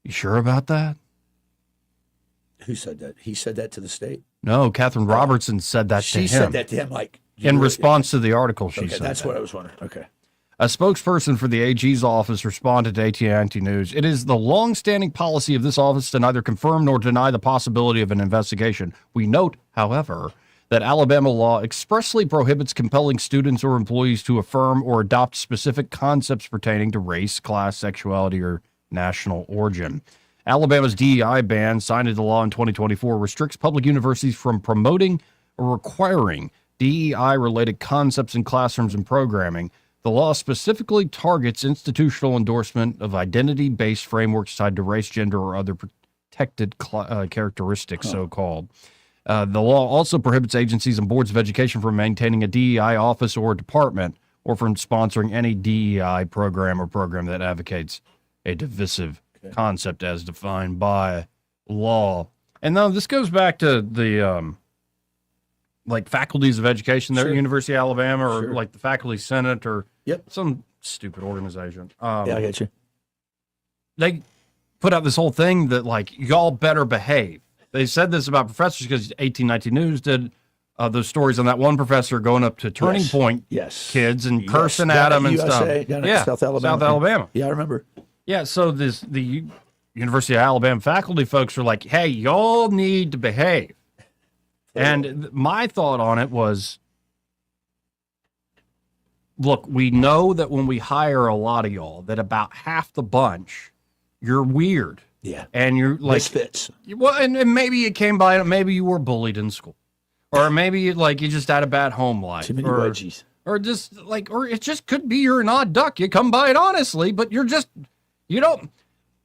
you sure about that? Who said that? He said that to the state? No, Catherine Robertson said that to him. She said that to him, like... In response to the article, she said that's that. what I was wondering. Okay. A spokesperson for the AG's office responded to AT&T News. It is the long-standing policy of this office to neither confirm nor deny the possibility of an investigation. We note, however, that Alabama law expressly prohibits compelling students or employees to affirm or adopt specific concepts pertaining to race, class, sexuality, or national origin. Alabama's DEI ban, signed into law in 2024, restricts public universities from promoting or requiring DEI-related concepts in classrooms and programming. The law specifically targets institutional endorsement of identity-based frameworks tied to race, gender, or other protected characteristics, so-called. The law also prohibits agencies and boards of education from maintaining a DEI office or department or from sponsoring any DEI program or program that advocates a divisive concept as defined by law. And now this goes back to the like faculties of education there at University of Alabama, or like the faculty senate, or some stupid organization. Yeah, I get you. They put out this whole thing that like y'all better behave. They said this about professors because 1819 News did those stories on that one professor going up to Turning Point kids and cursing at them and USA, stuff. Down at South Alabama. South Alabama. Yeah, I remember. Yeah, so the University of Alabama faculty folks are like, hey, y'all need to behave. And my thought on it was, look, we know that when we hire a lot of y'all, that about half the bunch, you're weird. Yeah. And you're like... Misfits. Well, and maybe you came by, maybe you were bullied in school. Or maybe you just had a bad home life. Too many wedgies. Or just like, or it just could be you're an odd duck. You come by it honestly, but you're just, you don't,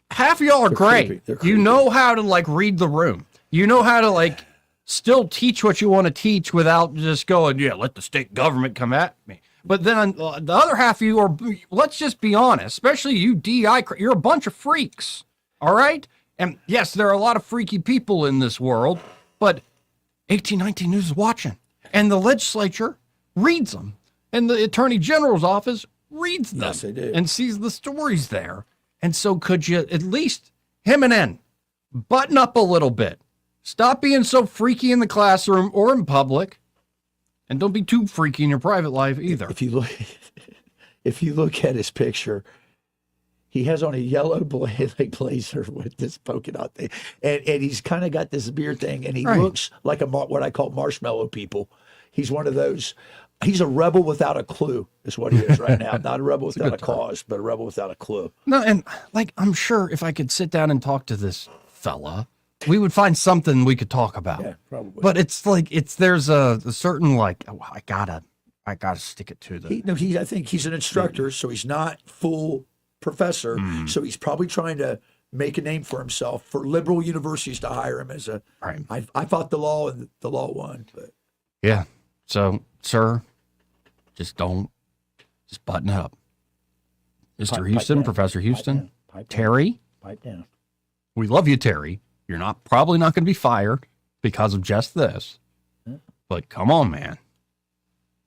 half of y'all are great. You know how to like read the room. You know how to like still teach what you want to teach without just going, yeah, let the state government come at me. But then the other half of you are, let's just be honest, especially you DI, you're a bunch of freaks. All right. And yes, there are a lot of freaky people in this world, but 1819 News is watching, and the legislature reads them, and the attorney general's office reads them. Yes, they do. And sees the stories there. And so could you at least, him and N, button up a little bit. Stop being so freaky in the classroom or in public, and don't be too freaky in your private life either. If you look at his picture, he has on a yellow blazer with this polka dot thing, and he's kind of got this beard thing, and he looks like what I call marshmallow people. He's one of those. He's a rebel without a clue, is what he is right now. Not a rebel without a cause, but a rebel without a clue. No, and I'm sure if I could sit down and talk to this fella, we would find something we could talk about. Yeah, probably. But there's a certain I gotta stick it to the. I think he's an instructor, so he's not full professor. So he's probably trying to make a name for himself for liberal universities to hire him as a. Right. I fought the law and the law won. But. Yeah. So, sir, just button it up. Mr. Houston, Professor Houston, Terry. Pipe down. We love you, Terry. You're probably not going to be fired because of just this. But come on, man.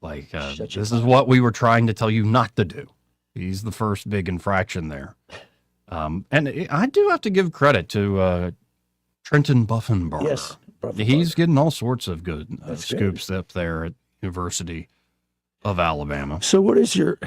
This is what we were trying to tell you not to do. He's the first big infraction there. And I do have to give credit to Trenton Buffenbarger. Yes. He's getting all sorts of good scoops up there at University of Alabama. So what is your,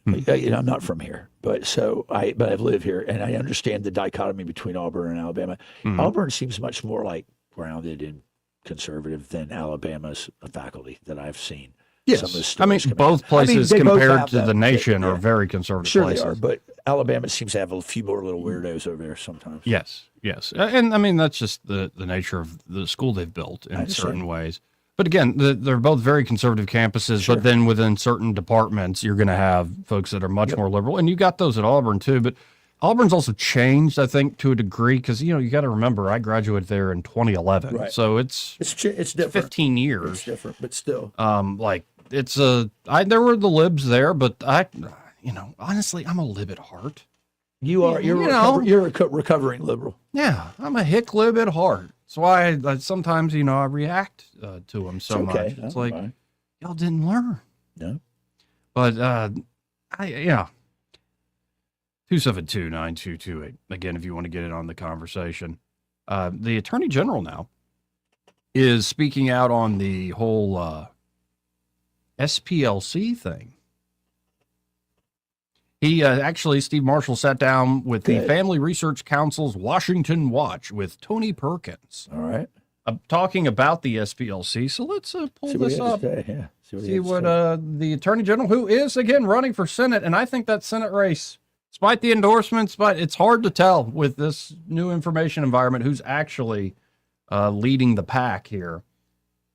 I'm not from here, but I've lived here, and I understand the dichotomy between Auburn and Alabama. Auburn seems much more like grounded and conservative than Alabama's faculty that I've seen. Yes, both places compared to the nation are very conservative places. They are, but Alabama seems to have a few more little weirdos over there sometimes. Yes, and that's just the nature of the school they've built in certain ways. But again, they're both very conservative campuses, but then within certain departments, you're going to have folks that are much more liberal, and you got those at Auburn too. But Auburn's also changed, I think, to a degree, because you got to remember, I graduated there in 2011, so it's different. 15 years. It's different, but still, there were the libs there, but honestly, I'm a lib at heart. You are. You're a recovering liberal. Yeah, I'm a hick lib at heart. That's why I sometimes, I react to them so much. It's like, y'all didn't learn. No. But, 272-9228. Again, if you want to get in on the conversation. The Attorney General now is speaking out on the whole SPLC thing. He Steve Marshall sat down with the Family Research Council's Washington Watch with Tony Perkins. All right. Talking about the SPLC. So let's pull this up. See what the Attorney General, who is, again, running for Senate. And I think that Senate race, despite the endorsements, but it's hard to tell with this new information environment who's actually leading the pack here.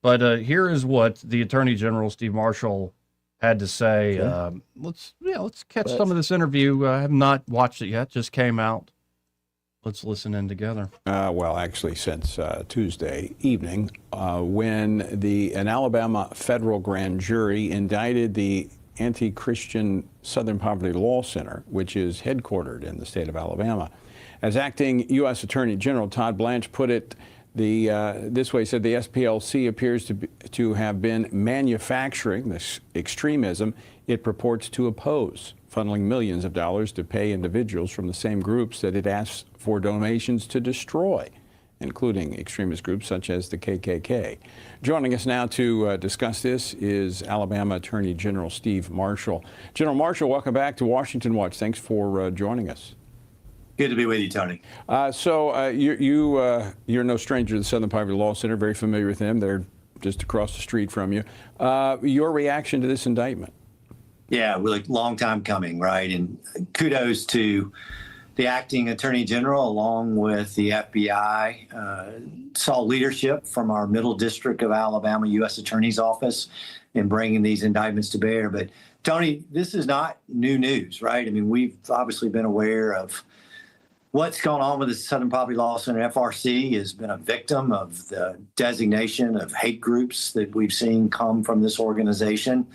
But here is what the Attorney General, Steve Marshall, had to say. Let's catch some of this interview. I have not watched it yet. Just came out. Let's listen in together. Actually, since Tuesday evening, when an Alabama federal grand jury indicted the anti-Christian Southern Poverty Law Center, which is headquartered in the state of Alabama. As acting U.S. Attorney General Todd Blanche put it this way, he said the SPLC appears to have been manufacturing this extremism it purports to oppose, funneling millions of dollars to pay individuals from the same groups that it asks for donations to destroy, including extremist groups such as the KKK. Joining us now to discuss this is Alabama Attorney General Steve Marshall. General Marshall, welcome back to Washington Watch. Thanks for joining us. Good to be with you, Tony. You're no stranger to the Southern Poverty Law Center, very familiar with them. They're just across the street from you. Your reaction to this indictment? Yeah, really long time coming, right? And kudos to the acting Attorney General along with the FBI. Saw leadership from our Middle District of Alabama U.S. Attorney's Office in bringing these indictments to bear. But Tony, this is not new news, right? I mean, we've obviously been aware of what's going on with the Southern Poverty Law Center. FRC has been a victim of the designation of hate groups that we've seen come from this organization.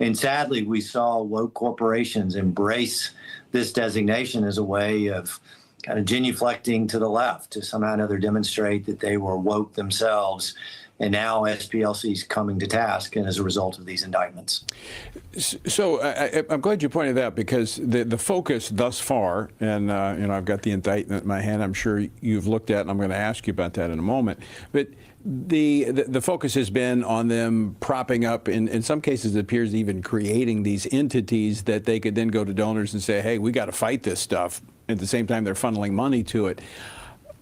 And sadly, we saw woke corporations embrace this designation as a way of kind of genuflecting to the left to somehow or another demonstrate that they were woke themselves And now SPLC's coming to task, and as a result of these indictments. So I'm glad you pointed that, because the focus thus far, and I've got the indictment in my hand. I'm sure you've looked at, and I'm going to ask you about that in a moment. But the focus has been on them propping up, in some cases it appears even creating these entities that they could then go to donors and say, hey, we got to fight this stuff. At the same time, they're funneling money to it.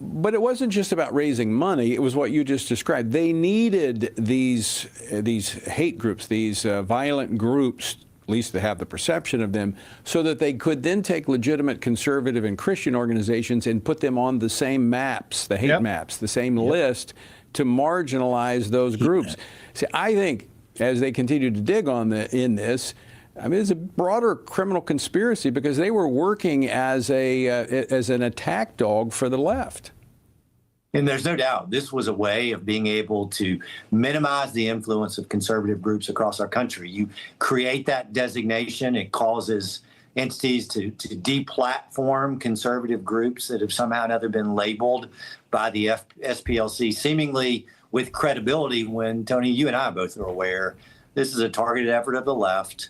But it wasn't just about raising money. It was what you just described. They needed these hate groups, these violent groups, at least to have the perception of them, so that they could then take legitimate conservative and Christian organizations and put them on the same maps, the hate maps, the same list, to marginalize those groups. See, I think as they continue to dig in this, I mean, it's a broader criminal conspiracy, because they were working as an attack dog for the left. And there's no doubt this was a way of being able to minimize the influence of conservative groups across our country. You create that designation, it causes entities to deplatform conservative groups that have somehow or another been labeled by the SPLC, seemingly with credibility, when, Tony, you and I both are aware this is a targeted effort of the left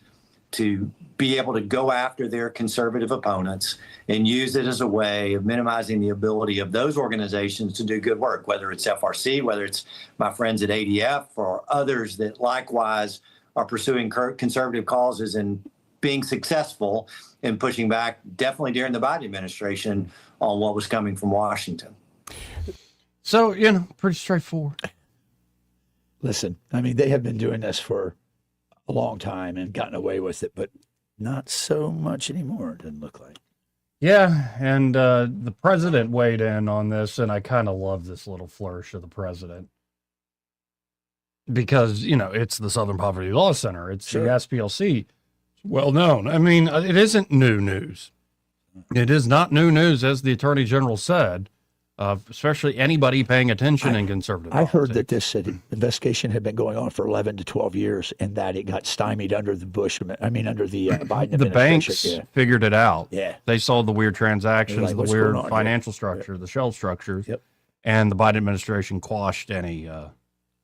to be able to go after their conservative opponents and use it as a way of minimizing the ability of those organizations to do good work, whether it's FRC, whether it's my friends at ADF, or others that likewise are pursuing conservative causes and being successful in pushing back, definitely during the Biden administration, on what was coming from Washington. So, pretty straightforward. Listen, I mean, they have been doing this for a long time and gotten away with it, but not so much anymore, it doesn't look like. Yeah, and the president weighed in on this, and I kind of love this little flourish of the president. Because, it's the Southern Poverty Law Center. It's the SPLC. It's well known. I mean, it isn't new news. It is not new news, as the Attorney General said, especially anybody paying attention in conservative I heard that this investigation had been going on for 11 to 12 years, and that it got stymied under the Biden administration. The banks figured it out. Yeah. They saw the weird transactions, Like, the what's weird going on financial structure, the shell structures, and the Biden administration quashed any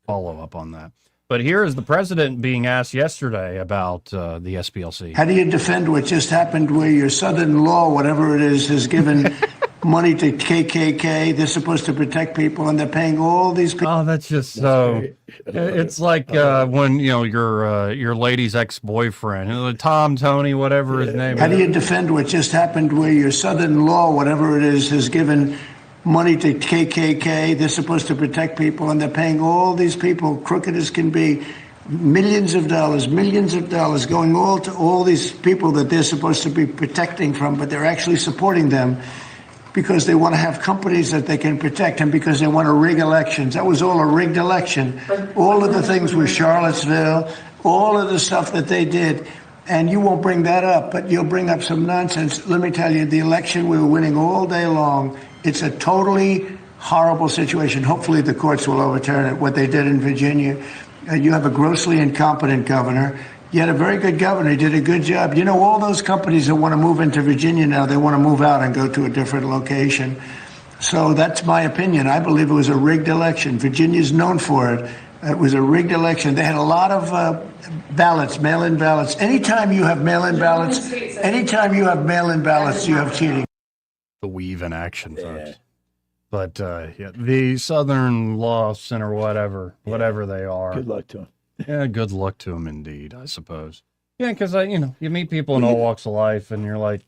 follow-up on that. But here is the president being asked yesterday about the SPLC. How do you defend what just happened where your southern law, whatever it is, has given money to KKK? They're supposed to protect people, and they're paying all these people. Oh, that's just so. It's like when your lady's ex-boyfriend, Tom, Tony, whatever his name is. How do you defend what just happened where your southern law, whatever it is, has given money to KKK? They're supposed to protect people, and they're paying all these people, crooked as can be, millions of dollars going all to all these people that they're supposed to be protecting from, but they're actually supporting them because they want to have companies that they can protect, and because they want to rig elections. That was all a rigged election. All of the things with Charlottesville, all of the stuff that they did. And you won't bring that up, but you'll bring up some nonsense. Let me tell you, the election, we were winning all day long. It's a totally horrible situation. Hopefully the courts will overturn it, what they did in Virginia. You have a grossly incompetent governor. You had a very good governor. He did a good job. All those companies that want to move into Virginia now, they want to move out and go to a different location. So that's my opinion. I believe it was a rigged election. Virginia's known for it. It was a rigged election. They had a lot of ballots, mail-in ballots. Anytime you have mail-in ballots, you have cheating. The weave in action, folks. But the Southern Law Center, whatever they are. Good luck to them. Yeah, good luck to them indeed, I suppose. Yeah, because you meet people in all walks of life, and you're like,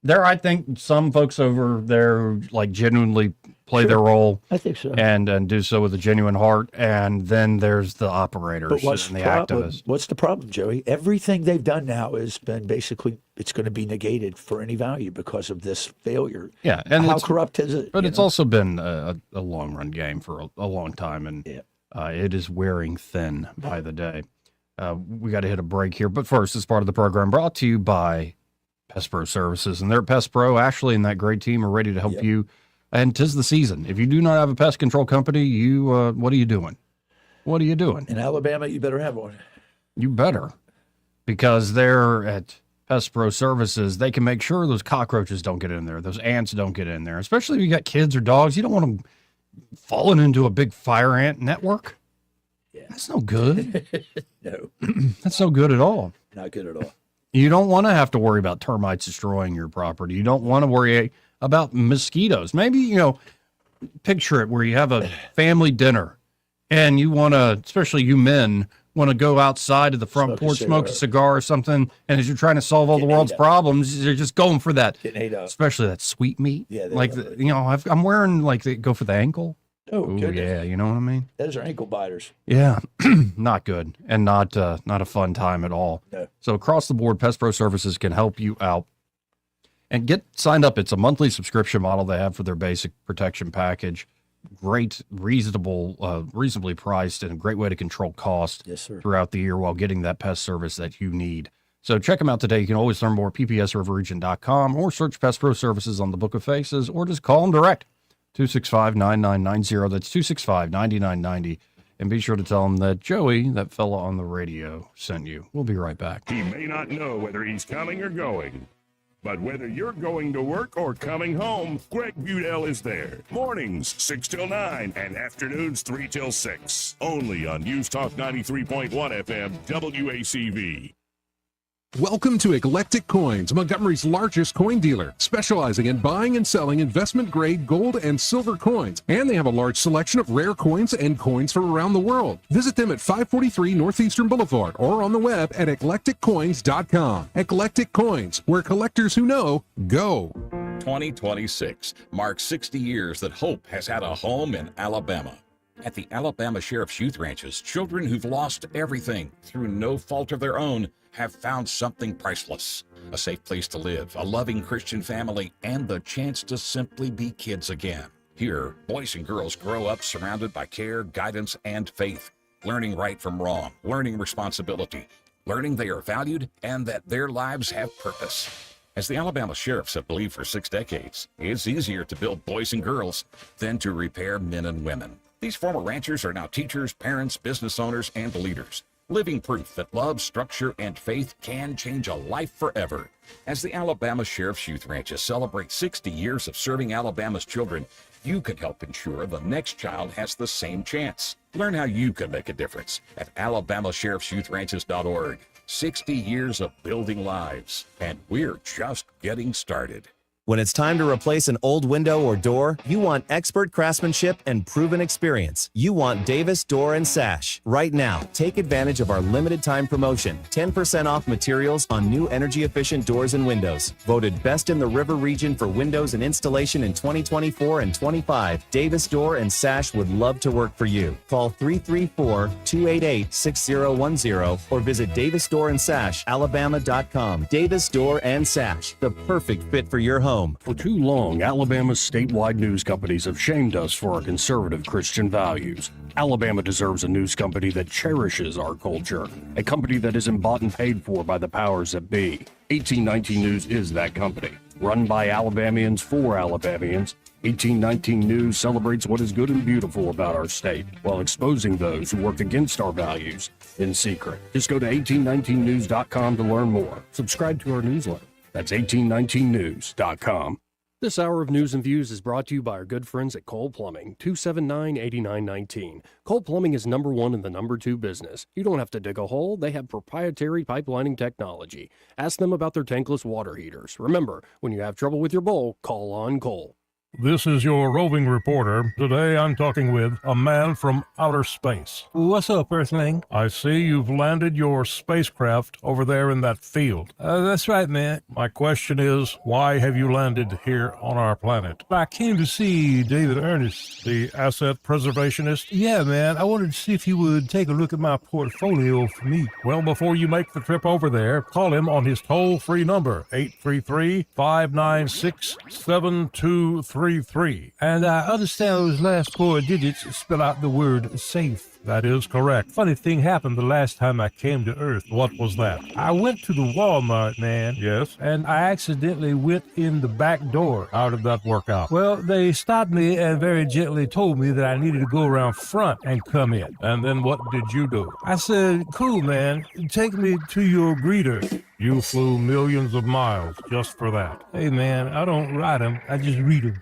I think some folks over there like genuinely play their role. I think so, and do so with a genuine heart. And then there's the operators and the activists. What's the problem, Joey? Everything they've done now has been basically, it's going to be negated for any value because of this failure. Yeah, and how corrupt is it? But it's also been a long run game for a long time, and it is wearing thin by the day. We got to hit a break here, but first, this part of the program brought to you by Pest Pro Services, and they're at Pest Pro. Ashley and that great team are ready to help you. And 'tis the season. If you do not have a pest control company, you what are you doing? What are you doing? In Alabama, you better have one. You better, because they're at Pest Pro Services. They can make sure those cockroaches don't get in there, those ants don't get in there. Especially if you got kids or dogs, you don't want them falling into a big fire ant network. That's no good. No, That's no good at all. not good at all. You don't want to have to worry about termites destroying your property. You don't want to worry about mosquitoes. Maybe, picture it where you have a family dinner and you want to, especially you men, want to go outside to the front porch, smoke a cigar or something. And as you're trying to solve all the world's problems, you're just going for that, especially that sweet meat. Yeah, I'm wearing they go for the ankle. Oh, ooh, yeah, you know what I mean? Those are ankle biters. Yeah, not good and not a fun time at all. No. So across the board, Pest Pro Services can help you out. And get signed up. It's a monthly subscription model they have for their basic protection package. Great, reasonably priced, and a great way to control cost throughout the year while getting that pest service that you need. So check them out today. You can always learn more at ppsriverregion.com or search Pest Pro Services on the Book of Faces or just call them direct. 265-9990. That's 265-9990. And be sure to tell them that Joey, that fella on the radio, sent you. We'll be right back. He may not know whether he's coming or going, but whether you're going to work or coming home, Greg Budell is there. Mornings, 6 till 9, and afternoons, 3 till 6. Only on News Talk 93.1 FM, WACV. Welcome to Eclectic Coins, Montgomery's largest coin dealer, specializing in buying and selling investment-grade gold and silver coins. And they have a large selection of rare coins and coins from around the world. Visit them at 543 Northeastern Boulevard or on the web at eclecticcoins.com. Eclectic Coins, where collectors who know go. 2026 marks 60 years that hope has had a home in Alabama. At the Alabama Sheriff's Youth Ranches, children who've lost everything through no fault of their own have found something priceless. A safe place to live, a loving Christian family, and the chance to simply be kids again. Here, boys and girls grow up surrounded by care, guidance, and faith, learning right from wrong, learning responsibility, learning they are valued and that their lives have purpose. As the Alabama Sheriffs have believed for 6 decades, it's easier to build boys and girls than to repair men and women. These former ranchers are now teachers, parents, business owners, and leaders, living proof that love, structure, and faith can change a life forever. As the Alabama Sheriff's Youth Ranches celebrate 60 years of serving Alabama's children, you can help ensure the next child has the same chance. Learn how you can make a difference at alabamasheriffsyouthranches.org. 60 years of building lives, and we're just getting started. When it's time to replace an old window or door, you want expert craftsmanship and proven experience. You want Davis Door and Sash. Right now, take advantage of our limited time promotion. 10% off materials on new energy-efficient doors and windows. Voted best in the River region for windows and installation in 2024 and 25, Davis Door and Sash would love to work for you. Call 334-288-6010 or visit davisdoorandsash.alabama.com. Davis Door and Sash, the perfect fit for your home. For too long, Alabama's statewide news companies have shamed us for our conservative Christian values. Alabama deserves a news company that cherishes our culture, a company that isn't bought and paid for by the powers that be. 1819 News is that company. Run by Alabamians for Alabamians, 1819 News celebrates what is good and beautiful about our state, while exposing those who work against our values in secret. Just go to 1819news.com to learn more. Subscribe to our newsletter. That's 1819news.com. This hour of News and Views is brought to you by our good friends at Cole Plumbing, 279-8919. Cole Plumbing is number 1 in the number 2 business. You don't have to dig a hole. They have proprietary pipelining technology. Ask them about their tankless water heaters. Remember, when you have trouble with your bowl, call on Cole. This is your roving reporter. Today I'm talking with a man from outer space. What's up, Earthling? I see you've landed your spacecraft over there in that field. That's right, man. My question is, why have you landed here on our planet? I came to see David Ernest. The asset preservationist? Yeah, man. I wanted to see if he would take a look at my portfolio for me. Well, before you make the trip over there, call him on his toll-free number, 833-596-7233. And I understand those last 4 digits spell out the word safe. That is correct. Funny thing happened the last time I came to Earth. What was that? I went to the Walmart, man. Yes? And I accidentally went in the back door. How did that work out? Well, they stopped me and very gently told me that I needed to go around front and come in. And then what did you do? I said, cool, man. Take me to your greeter. You flew millions of miles just for that. Hey, man, I don't ride them. I just read them.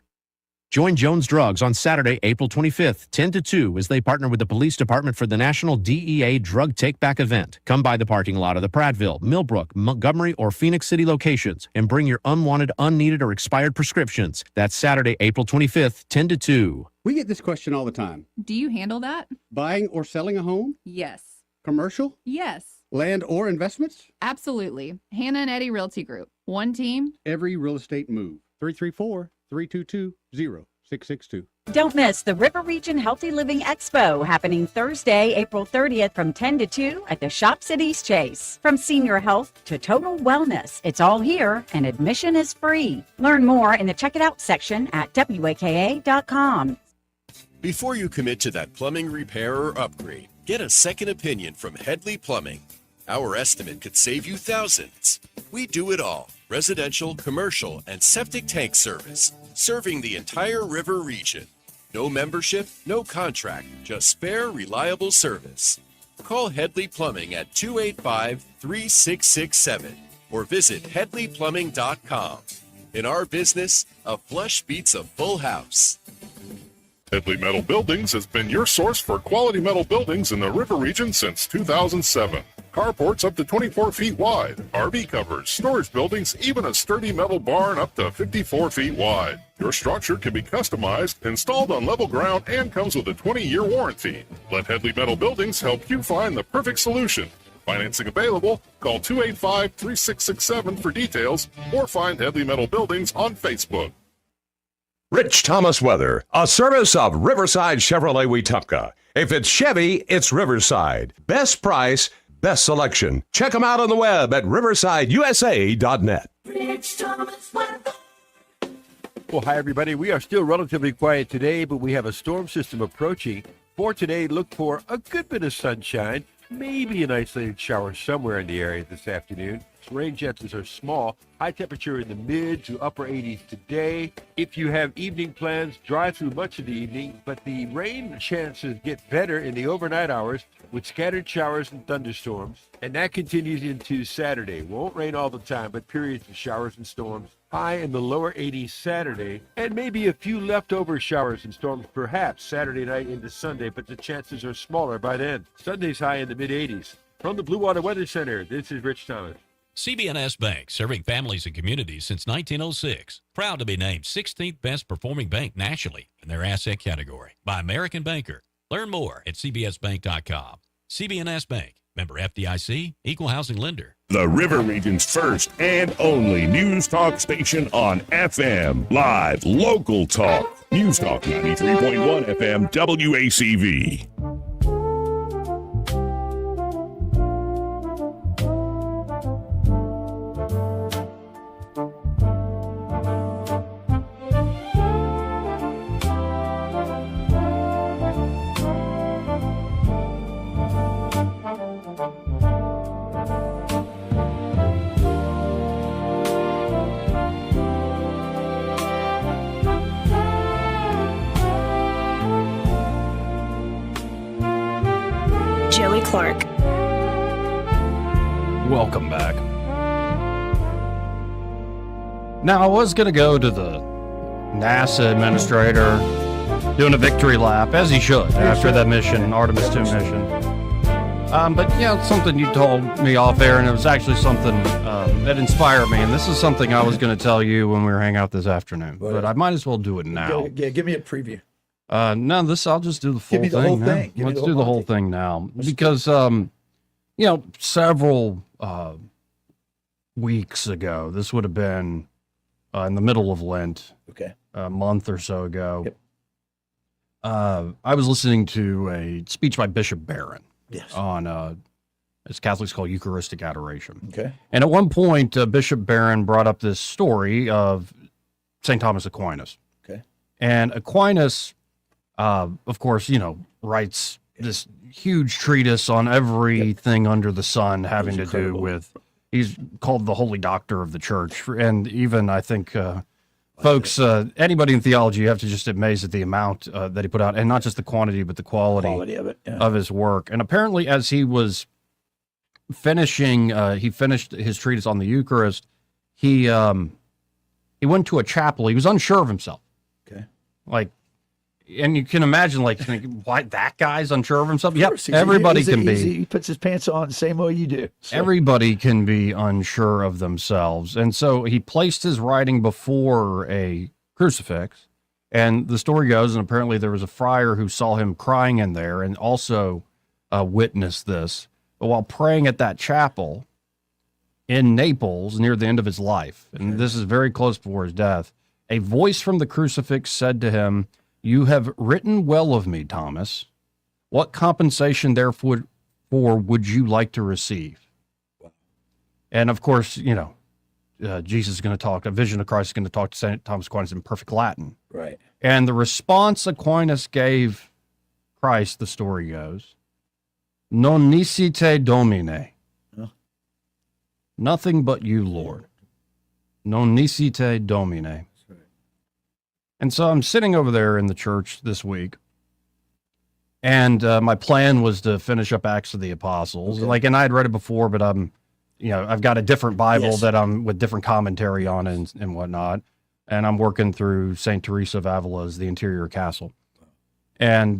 Join Jones Drugs on Saturday, April 25th, 10 to 2, as they partner with the police department for the National DEA Drug Take-Back event. Come by the parking lot of the Prattville, Millbrook, Montgomery, or Phoenix City locations and bring your unwanted, unneeded, or expired prescriptions. That's Saturday, April 25th, 10 to 2. We get this question all the time. Do you handle that? Buying or selling a home? Yes. Commercial? Yes. Land or investments? Absolutely. Hannah and Eddie Realty Group. One team. Every real estate move. 334-322-0662. Don't miss the River Region Healthy Living Expo happening Thursday, April 30th from 10 to 2 at the Shops at East Chase. From senior health to total wellness, it's all here and admission is free. Learn more in the Check It Out section at WAKA.com. Before you commit to that plumbing repair or upgrade, get a second opinion from Headley Plumbing. Our estimate could save you thousands. We do it all: residential, commercial, and septic tank service, serving the entire river region. No membership, no contract, just fair, reliable service. Call Headley Plumbing at 285-3667 or visit headleyplumbing.com. In our business, a flush beats a full house. Headley Metal Buildings has been your source for quality metal buildings in the river region since 2007. Carports up to 24 feet wide, RV covers, storage buildings, even a sturdy metal barn up to 54 feet wide. Your structure can be customized, installed on level ground, and comes with a 20-year warranty. Let Headley Metal Buildings help you find the perfect solution. Financing available. Call 285-3667 for details or find Headley Metal Buildings on Facebook. Rich Thomas Weather, a service of Riverside Chevrolet Wetumpka. If it's Chevy, it's Riverside. Best price, best selection. Check them out on the web at riversideusa.net. Rich Thomas Weather. Well, hi, everybody. We are still relatively quiet today, but we have a storm system approaching. For today, look for a good bit of sunshine, maybe an isolated shower somewhere in the area this afternoon. Rain chances are small. High temperature in the mid to upper 80s today. If you have evening plans, dry through much of the evening, but the rain chances get better in the overnight hours with scattered showers and thunderstorms. And that continues into Saturday. Won't rain all the time, but periods of showers and storms. High in the lower 80s Saturday, and maybe a few leftover showers and storms perhaps Saturday night into Sunday, but the chances are smaller by then. Sunday's high in the mid 80s. From the Blue Water Weather Center, this is Rich Thomas. CB&S Bank, serving families and communities since 1906. Proud to be named 16th best performing bank nationally in their asset category by American Banker. Learn more at cbsbank.com. CB&S Bank, member FDIC, equal housing lender. The River Region's first and only news talk station on FM. Live, local talk. News Talk 93.1 FM WACV. Clark. Welcome back. Now, I was going to go to the NASA administrator doing a victory lap, as he should, after that mission, Artemis 2 mission. But, yeah, it's something you told me off air, and it was actually something that inspired me. And this is something I was going to tell you when we were hanging out this afternoon. But I might as well do it now. Yeah, give me a preview. No, I'll just do the full thing. Whole thing. Let's do the whole thing now. Because, several weeks ago, this would have been in the middle of Lent, a month or so ago, I was listening to a speech by Bishop Barron on, as Catholics call Eucharistic adoration. Okay. And at one point, Bishop Barron brought up this story of St. Thomas Aquinas. Okay. And Aquinas, of course, writes this huge treatise on everything under the sun having to do with, he's called the Holy Doctor of the Church. And even, I think, folks, anybody in theology, you have to just amazed at the amount that he put out, and not just the quantity, but the quality of it, of his work. And apparently, as he was finishing, he finished his treatise on the Eucharist, he went to a chapel. He was unsure of himself. Okay. Like, and you can imagine, like, why that guy's unsure of himself. Yep, He's everybody can be. He puts his pants on the same way you do. So. Everybody can be unsure of themselves. And so he placed his writing before a crucifix. And the story goes, and apparently there was a friar who saw him crying in there and also witnessed this. But while praying at that chapel in Naples near the end of his life, and this is very close before his death, a voice from the crucifix said to him, "You have written well of me, Thomas. What compensation therefore would you like to receive?" And of course, Jesus is going to talk, a vision of Christ is going to talk to St. Thomas Aquinas in perfect Latin. Right. And the response Aquinas gave Christ, the story goes, "Non nisi te Domine." Nothing but you, Lord. Non nisi te Domine. And so I'm sitting over there in the church this week, and my plan was to finish up Acts of the Apostles. Okay. And I had read it before, but I've got a different Bible that I'm with different commentary on and whatnot. And I'm working through St. Teresa of Avila's The Interior Castle. And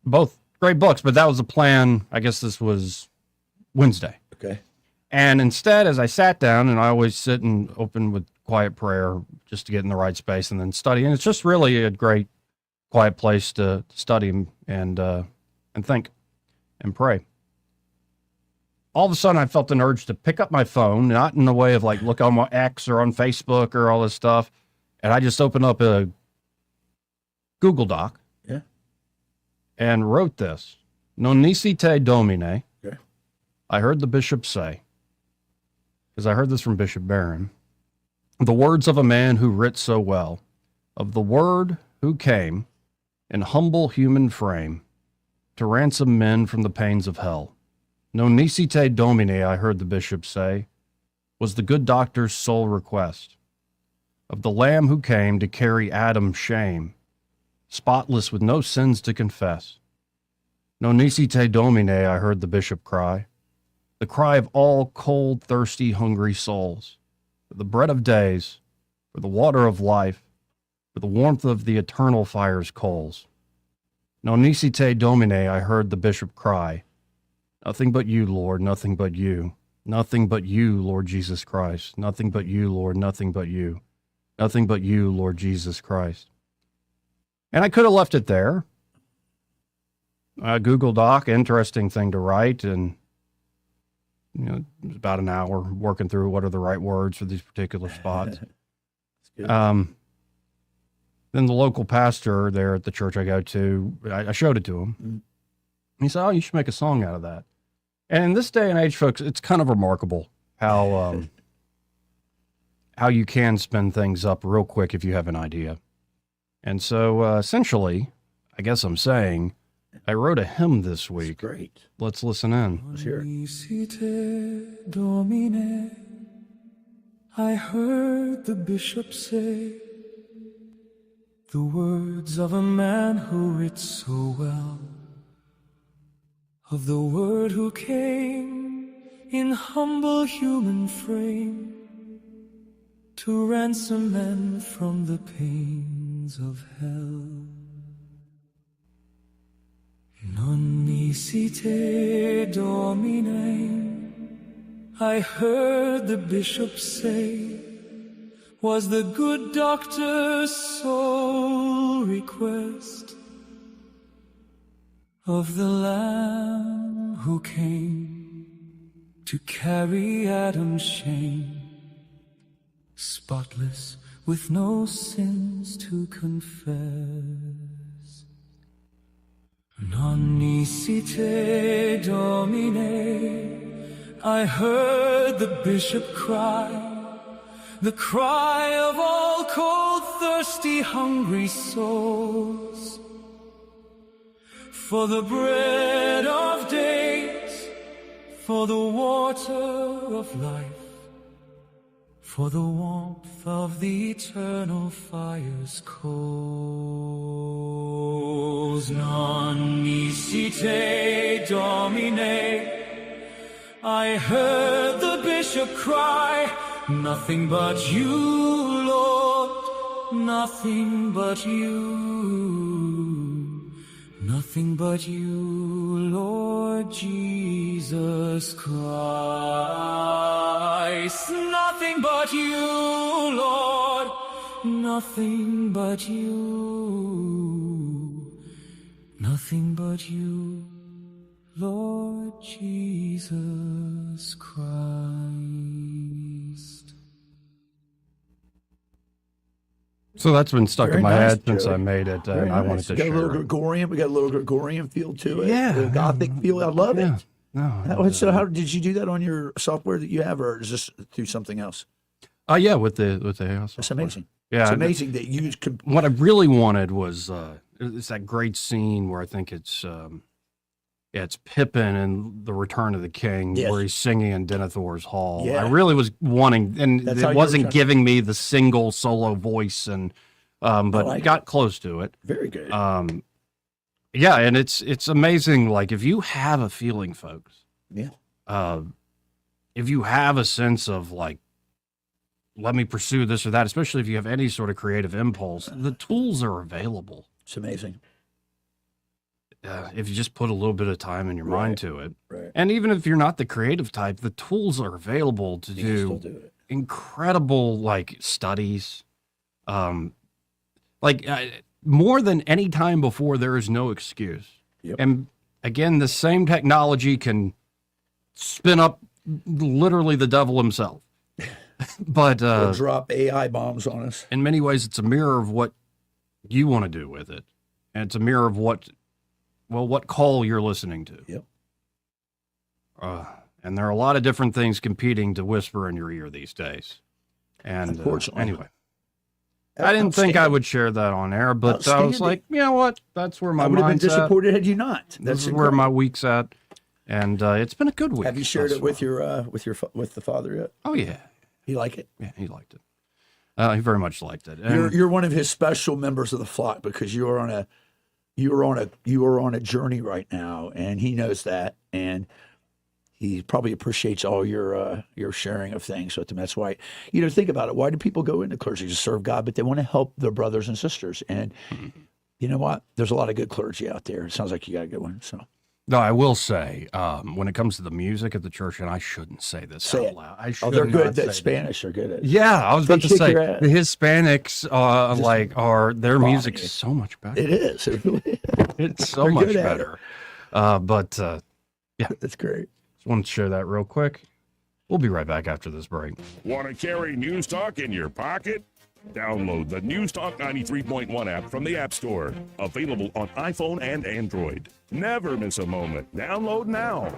both great books, but that was the plan. I guess this was Wednesday. Okay. And instead, as I sat down, and I always sit and open with quiet prayer just to get in the right space and then study. And it's just really a great quiet place to study and think and pray. All of a sudden, I felt an urge to pick up my phone, not in the way of like look on my X or on Facebook or all this stuff. And I just opened up a Google Doc and wrote this. Non nisi te Domine. Okay. I heard the bishop say, because I heard this from Bishop Barron, the words of a man who writ so well, of the Word who came in humble human frame to ransom men from the pains of hell. Non nisi te Domine, I heard the bishop say, was the good doctor's sole request, of the Lamb who came to carry Adam's shame, spotless with no sins to confess. Non nisi te Domine, I heard the bishop cry, the cry of all cold, thirsty, hungry souls, for the bread of days, for the water of life, for the warmth of the eternal fire's coals. Non nisi te Domine, I heard the bishop cry, nothing but you, Lord, nothing but you. Nothing but you, Lord Jesus Christ. Nothing but you, Lord, nothing but you. Nothing but you, Lord Jesus Christ. And I could have left it there. Google Doc, interesting thing to write, and it was about an hour working through what are the right words for these particular spots. Then the local pastor there at the church I go to, I showed it to him. Mm-hmm. He said, "Oh, you should make a song out of that." And in this day and age, folks, it's kind of remarkable how you can spin things up real quick if you have an idea. And so essentially, I guess I'm saying, I wrote a hymn this week. That's great. Let's listen in. Let's hear it. Domine, I heard the bishop say the words of a man who writ so well, of the Word who came in humble human frame to ransom men from the pains of hell. Non nisi te Domine, I heard the bishop say, was the good doctor's sole request, of the Lamb who came to carry Adam's shame, spotless with no sins to confess. Non nisi te Domine, I heard the bishop cry, the cry of all cold, thirsty, hungry souls, for the bread of days, for the water of life, for the warmth of the eternal fire's coals. Non nisi te Domine, I heard the bishop cry, nothing but you, Lord, nothing but you. Nothing but you, Lord Jesus Christ. Nothing but you, Lord. Nothing but you. Nothing but you, Lord Jesus Christ. So that's been stuck Very in my nice, head since Joey. I made it, Very and I wanted nice. to We got share a little it. Gregorian. We got a little Gregorian feel to it. Yeah. The Gothic feel. I love it. No. So how did you do that on your software that you have, or is this through something else? Yeah, with the house. That's amazing. Yeah, It's amazing that you What I really wanted was it's that great scene where I think it's Pippin in The Return of the King, Yes. where he's singing in Denethor's Hall. Yeah. I really was wanting, and That's how it you wasn't were trying- giving me the single solo voice, and but like got close to it. Very good. Yeah, and it's amazing. Like if you have a feeling, folks. Yeah. If you have a sense of like, let me pursue this or that, especially if you have any sort of creative impulse, the tools are available. It's amazing. If you just put a little bit of time and your mind to it. Right. And even if you're not the creative type, the tools are available to You can still do it. incredible like studies. More than any time before, there is no excuse. Yep. And again, the same technology can spin up literally the devil himself. But They'll drop AI bombs on us. in many ways, it's a mirror of what you want to do with it. And it's a mirror of what call you're listening to. Yep. And there are a lot of different things competing to whisper in your ear these days. And Unfortunately. anyway, I didn't think I would share that on air, but I was like, you know what? That's where my I would have been mind's at. disappointed had you not. This is where my week's at. And it's been a good week. Have you shared thus it with far. with the father yet? Oh, yeah. He like it? Yeah, he liked it. He very much liked it. And You're one of his special members of the flock because you are on a journey right now, and he knows that, and he probably appreciates all your sharing of things with him. That's why, think about it. Why do people go into clergy? To serve God, but they want to help their brothers and sisters. And you know what? There's a lot of good clergy out there. It sounds like you got a good one. So. No, I will say, when it comes to the music at the church, and I shouldn't say this out loud. I should they're good. not That say Spanish are good at. Yeah, I was about to kick say your ass. the Hispanics their Body. music's so much better. It is. It really is. It's so They're much good at better. But yeah, that's great. Just wanted to share that real quick. We'll be right back after this break. Want to carry News Talk in your pocket? Download the News Talk 93.1 app from the App Store. Available on iPhone and Android. Never miss a moment. Download now.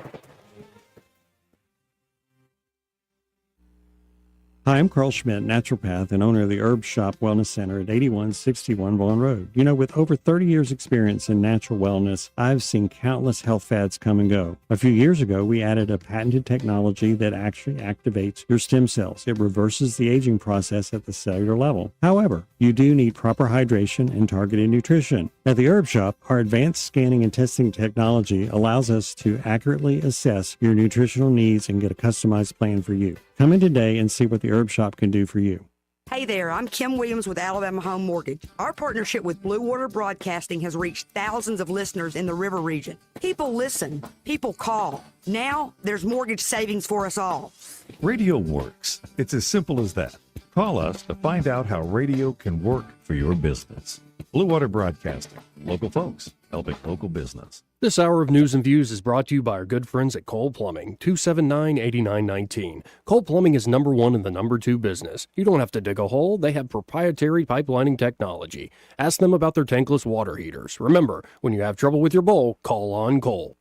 Hi, I'm Carl Schmidt, naturopath and owner of the Herb Shop Wellness Center at 8161 Vaughan Road. With over 30 years experience in natural wellness, I've seen countless health fads come and go. A few years ago, we added a patented technology that actually activates your stem cells. It reverses the aging process at the cellular level. However, you do need proper hydration and targeted nutrition. At the Herb Shop, our advanced scanning and testing technology allows us to accurately assess your nutritional needs and get a customized plan for you. Come in today and see what the Herb Shop can do for you. Hey there, I'm Kim Williams with Alabama Home Mortgage. Our partnership with Blue Water Broadcasting has reached thousands of listeners in the river region. People listen, people call. Now there's mortgage savings for us all. Radio works. It's as simple as that. Call us to find out how radio can work for your business. Blue Water Broadcasting. Local folks helping local business. This hour of news and views is brought to you by our good friends at Cole Plumbing, 279-8919. Cole Plumbing is number one in the number two business. You don't have to dig a hole. They have proprietary pipelining technology. Ask them about their tankless water heaters. Remember, when you have trouble with your bowl, call on Cole.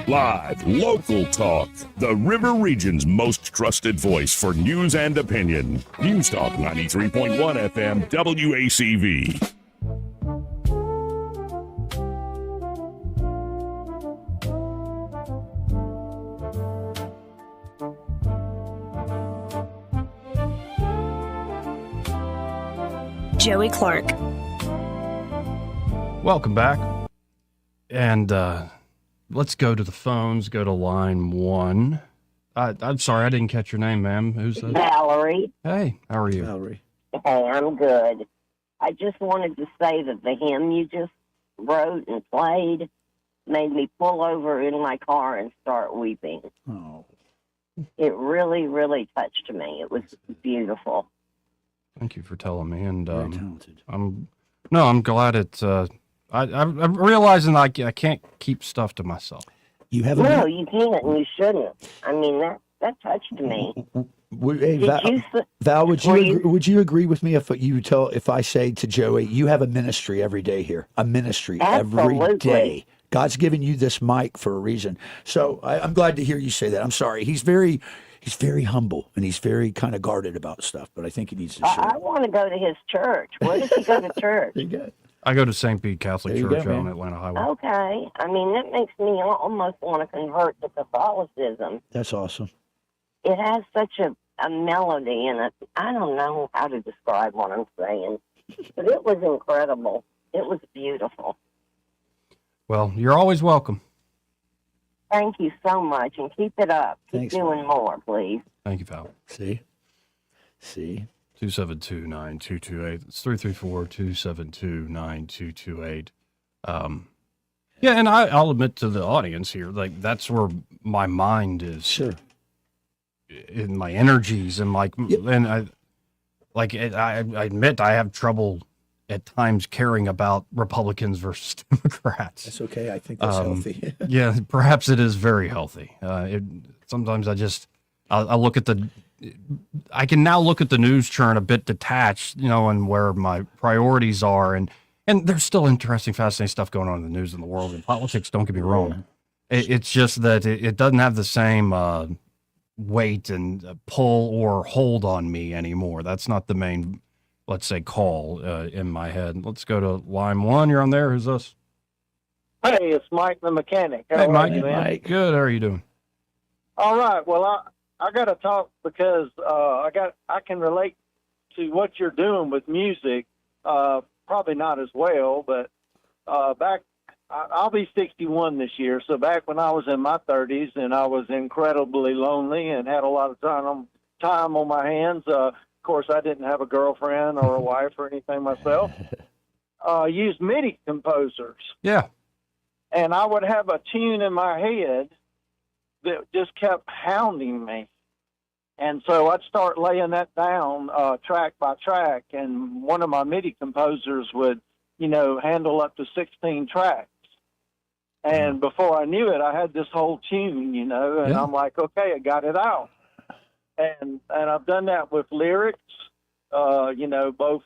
Live, local talk. The River Region's most trusted voice for news and opinion. News Talk 93.1 FM WACV. Joey Clark. Welcome back. And let's go to the phones. Go to line one. I'm sorry, I didn't catch your name, ma'am. Who's that? Valerie. Hey, how are you? Valerie. Hey, I'm good. I just wanted to say that the hymn you just wrote and played made me pull over in my car and start weeping. Oh. It really, really touched me. It was beautiful. Thank you for telling me. And Very talented. I'm glad it's. I'm realizing I can't keep stuff to myself. You have No, you can't and you shouldn't. I mean, that touched me. Hey, Val, would you agree with me if I say to Joey, you have a ministry every day here, a ministry every day. God's given you this mic for a reason. So I'm glad to hear you say that. I'm sorry. He's very humble and he's very kind of guarded about stuff, but I think he needs to share. I want to go to his church. Where does he go to church? There you go. I go to St. Pete Catholic Church on Atlanta Highway. Okay. I mean, that makes me almost want to convert to Catholicism. That's awesome. It has such a melody in it. I don't know how to describe what I'm saying, but it was incredible. It was beautiful. Well, you're always welcome. Thank you so much, and keep it up. Keep doing more, please. Thank you, Val. See? 272-9228. It's 334-272-9228. Yeah, and I'll admit to the audience here, like that's where my mind is. Sure. In my energies and and I admit I have trouble at times caring about Republicans versus Democrats. That's okay. I think that's healthy. Yeah, perhaps it is very healthy. Sometimes I look at I can now look at the news churn a bit detached, and where my priorities are. And there's still interesting, fascinating stuff going on in the news in the world and politics. Don't get me wrong. It's just that it doesn't have the same weight and pull or hold on me anymore. That's not the main, let's say, call in my head. Let's go to line one. You're on there. Who's this? Hey, it's Mike the mechanic. Hey, Mike. Good. How are you doing? All right. Well, I got to talk because I can relate to what you're doing with music. Probably not as well, but back. I'll be 61 this year. So back when I was in my 30s and I was incredibly lonely and had a lot of time on my hands. Of course, I didn't have a girlfriend or a wife or anything myself. Used MIDI composers. Yeah. And I would have a tune in my head that just kept hounding me. And so I'd start laying that down track by track. And one of my MIDI composers would, handle up to 16 tracks. And before I knew it, I had this whole tune, and I'm like, okay, I got it out. And I've done that with lyrics, both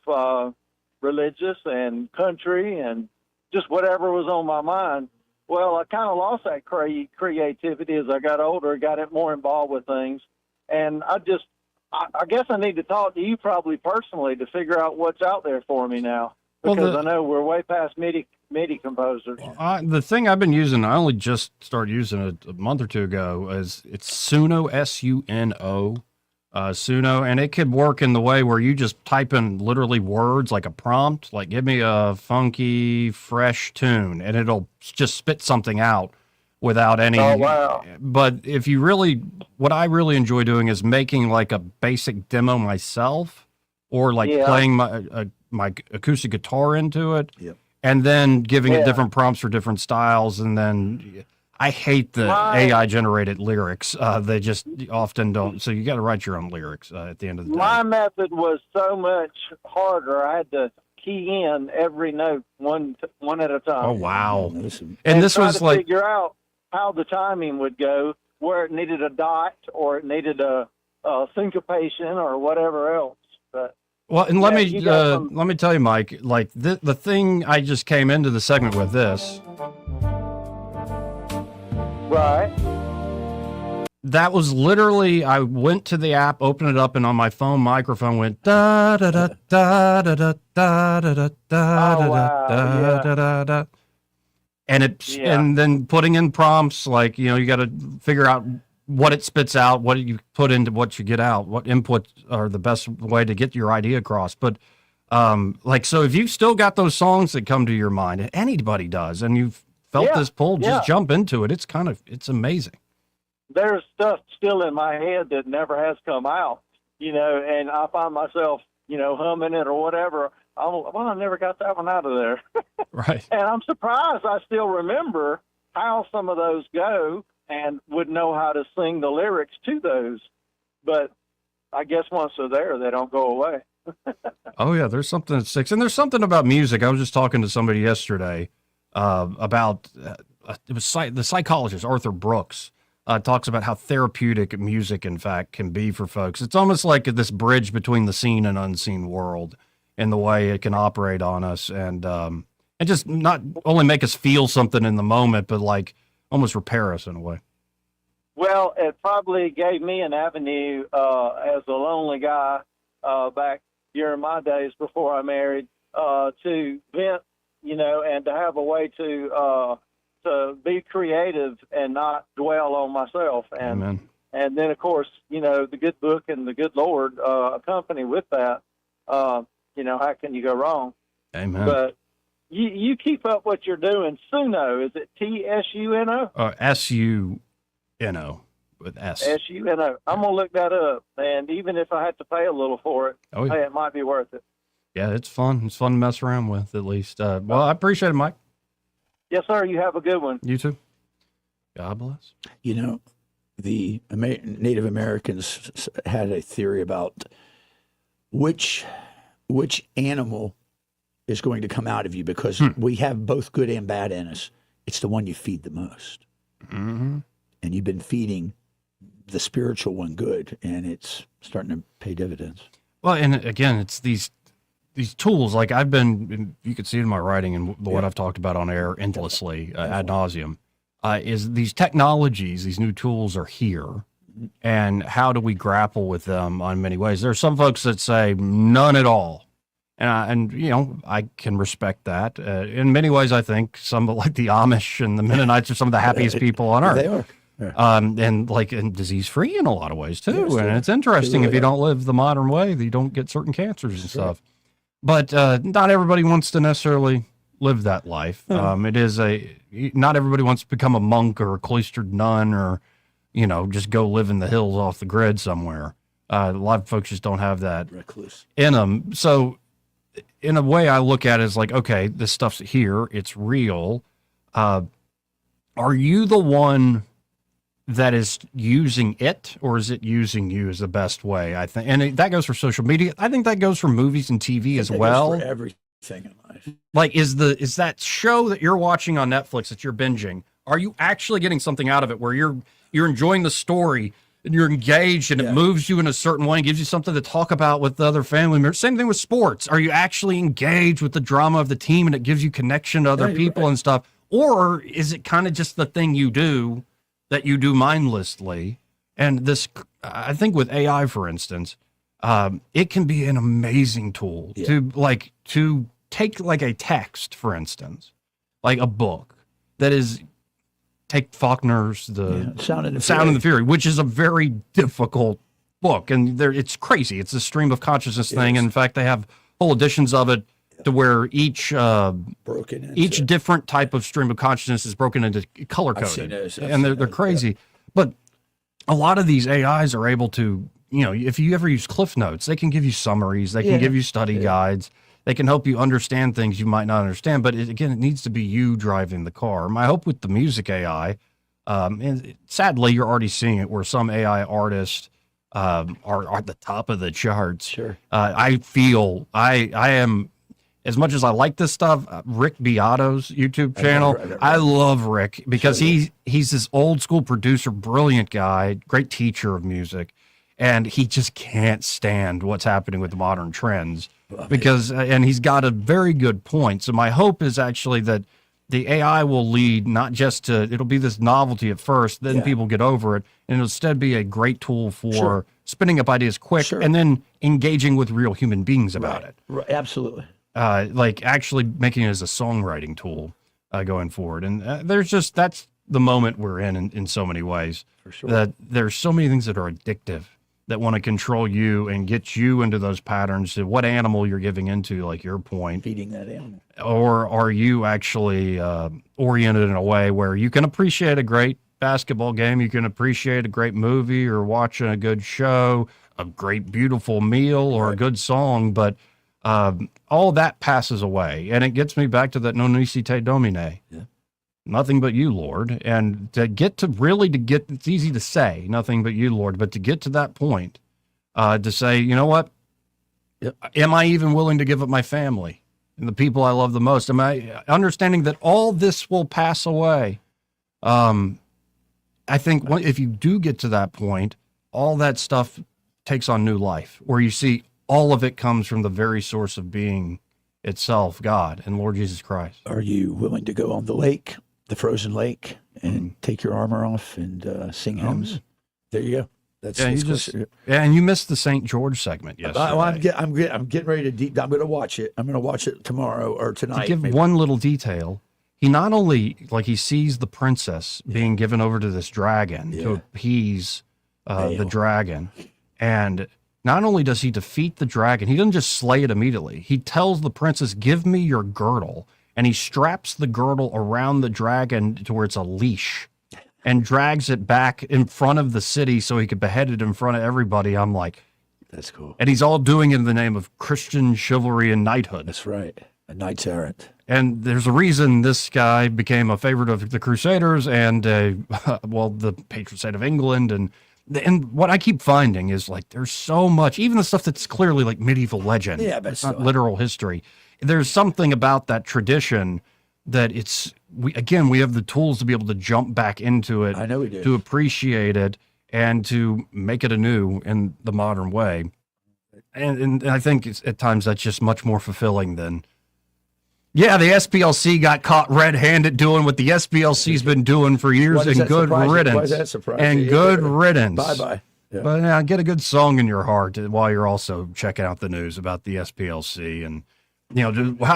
religious and country and just whatever was on my mind. Well, I kind of lost that creativity as I got older, got it more involved with things. And I guess I need to talk to you probably personally to figure out what's out there for me now. Because I know we're way past MIDI composers. The thing I've been using, I only just started using it a month or two ago, it's Suno, Suno, Suno, and it could work in the way where you just type in literally words like a prompt, like give me a funky, fresh tune, and it'll just spit something out without any. Oh, wow. But what I really enjoy doing is making like a basic demo myself, or like playing my acoustic guitar into it, and then giving it different prompts for different styles. And then I hate the AI generated lyrics. They just often don't. So you got to write your own lyrics at the end of the day. My method was so much harder. I had to key in every note one at a time. Oh, wow. And this was like, figure out how the timing would go, where it needed a dot or it needed a syncopation or whatever else. But well, and let me tell you, Mike, like the thing I just came into the segment with this. Right. That was literally, I went to the app, opened it up, and on my phone microphone went da da da da da da da da da da da da da. And then putting in prompts like, you got to figure out what it spits out, what you put into what you get out, what inputs are the best way to get your idea across. But so if you've still got those songs that come to your mind, and anybody does, and you've felt this pull, just jump into it. It's amazing. There's stuff still in my head that never has come out, and I find myself, humming it or whatever. I never got that one out of there. Right. And I'm surprised I still remember how some of those go and would know how to sing the lyrics to those. But I guess once they're there, they don't go away. Oh yeah, there's something that sticks, and there's something about music. I was just talking to somebody yesterday about it was the psychologist Arthur Brooks talks about how therapeutic music, in fact, can be for folks. It's almost like this bridge between the seen and unseen world, and the way it can operate on us, and just not only make us feel something in the moment, but like almost repair us in a way. Well, it probably gave me an avenue as a lonely guy back during my days before I married to vent, and to have a way to be creative and not dwell on myself. And Amen. And then, of course, the good book and the good Lord accompany with that. How can you go wrong? Amen. But you keep up what you're doing. Suno, is it TSUNO? SUNO with S. SUNO. I'm gonna look that up, and even if I had to pay a little for it, hey, it might be worth it. Yeah, it's fun. It's fun to mess around with, at least. Well, I appreciate it, Mike. Yes, sir. You have a good one. You too. God bless. The Native Americans had a theory about which animal is going to come out of you, because we have both good and bad in us. It's the one you feed the most. Mm-hmm. And you've been feeding the spiritual one good, and it's starting to pay dividends. Well, and again, it's these tools. Like you could see it in my writing and what I've talked about on air endlessly, ad nauseum, is these technologies, these new tools are here. And how do we grapple with them on many ways? There are some folks that say none at all. And I can respect that. In many ways, I think some like the Amish and the Mennonites are some of the happiest people on earth. They are. Yeah. And disease-free in a lot of ways too. Yes, and it's interesting if you don't live the modern way, that you don't get certain cancers and stuff. But not everybody wants to necessarily live that life. It is not everybody wants to become a monk or a cloistered nun or, just go live in the hills off the grid somewhere. A lot of folks just don't have that recluse in them. So in a way, I look at it as like, okay, this stuff's here. It's real. Are you the one that is using it, or is it using you is the best way? I think, and that goes for social media. I think that goes for movies and TV as well. Goes for everything in life. Like, is that show that you're watching on Netflix that you're binging? Are you actually getting something out of it where you're enjoying the story and you're engaged and it moves you in a certain way and gives you something to talk about with the other family members? Same thing with sports. Are you actually engaged with the drama of the team and it gives you connection to other people and stuff? Or is it kind of just the thing you do that you do mindlessly? And this, I think with AI, for instance, it can be an amazing tool to take like a text, for instance, like a book that is, take Faulkner's The Sound and the Fury, which is a very difficult book. And it's crazy. It's a stream of consciousness thing. And in fact, they have whole editions of it to where each different type of stream of consciousness is broken into color coded, and they're crazy. But a lot of these AIs are able to, if you ever use Cliff Notes, they can give you summaries, they can give you study guides, they can help you understand things you might not understand. But it needs to be you driving the car. My hope with the music AI, and sadly, you're already seeing it where some AI artists are at the top of the charts. Sure. I feel I am. As much as I like this stuff, Rick Beato's YouTube channel, I love Rick because he's this old school producer, brilliant guy, great teacher of music, and he just can't stand what's happening with the modern trends and he's got a very good point. So my hope is actually that the AI will lead not just to, it'll be this novelty at first, then people get over it, and it'll instead be a great tool for spinning up ideas quick and then engaging with real human beings about it. Right. Absolutely. Like actually making it as a songwriting tool going forward. And that's the moment we're in so many ways. For sure. That there's so many things that are addictive that want to control you and get you into those patterns of what animal you're giving into, like your point. Feeding that animal. Or are you actually oriented in a way where you can appreciate a great basketball game. You can appreciate a great movie or watching a good show, a great, beautiful meal or a good song, but all that passes away. And it gets me back to that non nisi te domine. Yeah. Nothing but you, Lord. And to get, it's easy to say, nothing but you, Lord, but to get to that point, to say, you know what? Yep. Am I even willing to give up my family and the people I love the most? Am I understanding that all this will pass away? I think if you do get to that point, all that stuff takes on new life, where you see all of it comes from the very source of being itself, God and Lord Jesus Christ. Are you willing to go on the lake, the frozen lake, and take your armor off and sing hymns? There you go. That's and you missed the St. George segment yesterday. I'm getting ready to deep. I'm going to watch it. I'm going to watch it tomorrow or tonight. To give one little detail, he not only he sees the princess being given over to this dragon to appease the dragon, and not only does he defeat the dragon, he doesn't just slay it immediately. He tells the princess, "Give me your girdle," and he straps the girdle around the dragon to where it's a leash, and drags it back in front of the city so he could behead it in front of everybody. I'm like, that's cool. And he's all doing it in the name of Christian chivalry and knighthood. That's right. A knights errant. And there's a reason this guy became a favorite of the Crusaders and, the patron saint of England. And what I keep finding is there's so much, even the stuff that's clearly like medieval legend. Yeah, but it's not literal history. There's something about that tradition that we have the tools to be able to jump back into it. I know we do. To appreciate it and to make it anew in the modern way. And I think at times that's just much more fulfilling than, the SPLC got caught red-handed doing what the SPLC's been doing for years, and good riddance. Why is that surprising? And good riddance. Bye-bye. Yeah. But get a good song in your heart while you're also checking out the news about the SPLC and, how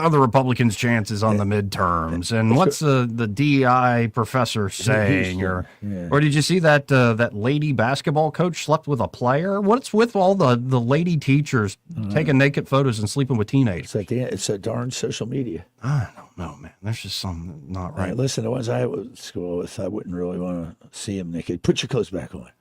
are the Republicans' chances on the midterms, and what's the DEI professor saying, or did you see that that lady basketball coach slept with a player? What's with all the lady teachers taking naked photos and sleeping with teenagers? It's a darn social media. I don't know, man. There's just something not right. Listen, the ones I went to school with, I wouldn't really want to see them naked. Put your clothes back on.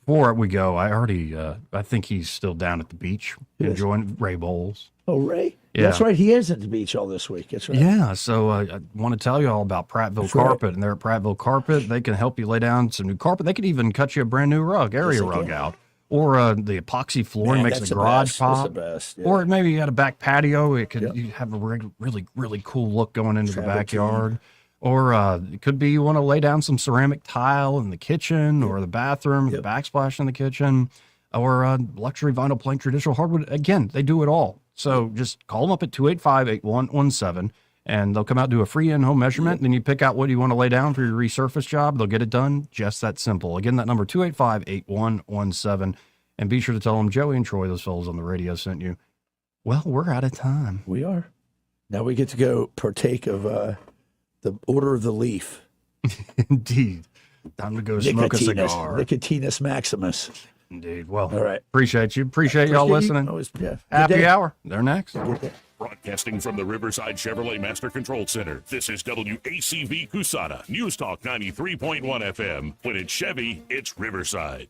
Before we go, I think he's still down at the beach enjoying Ray Bowles. Oh, Ray? Yeah. That's right. He is at the beach all this week. That's right. Yeah. So I want to tell you all about Prattville Carpet. And they're at Prattville Carpet. They can help you lay down some new carpet. They could even cut you a brand new rug, area rug out. Or the epoxy flooring makes the garage pop. That's the best. Or maybe you had a back patio. It could you have a really, really cool look going into the backyard. Or it could be you want to lay down some ceramic tile in the kitchen or the bathroom, the backsplash in the kitchen, or luxury vinyl plank, traditional hardwood. Again, they do it all. So just call them up at 285-8117, and they'll come out, do a free in-home measurement. Then you pick out what you want to lay down for your resurface job. They'll get it done. Just that simple. Again, that number, 285-8117. And be sure to tell them Joey and Troy, those fellows on the radio, sent you. Well, we're out of time. We are. Now we get to go partake of the Order of the Leaf. Indeed. Time to go smoke a cigar. Nicotinus Maximus. Indeed. Well, all right. Appreciate you. Appreciate y'all listening. Happy hour. They're next. Broadcasting from the Riverside Chevrolet Master Control Center, this is WACV Cusana, News Talk 93.1 FM. When it's Chevy, it's Riverside.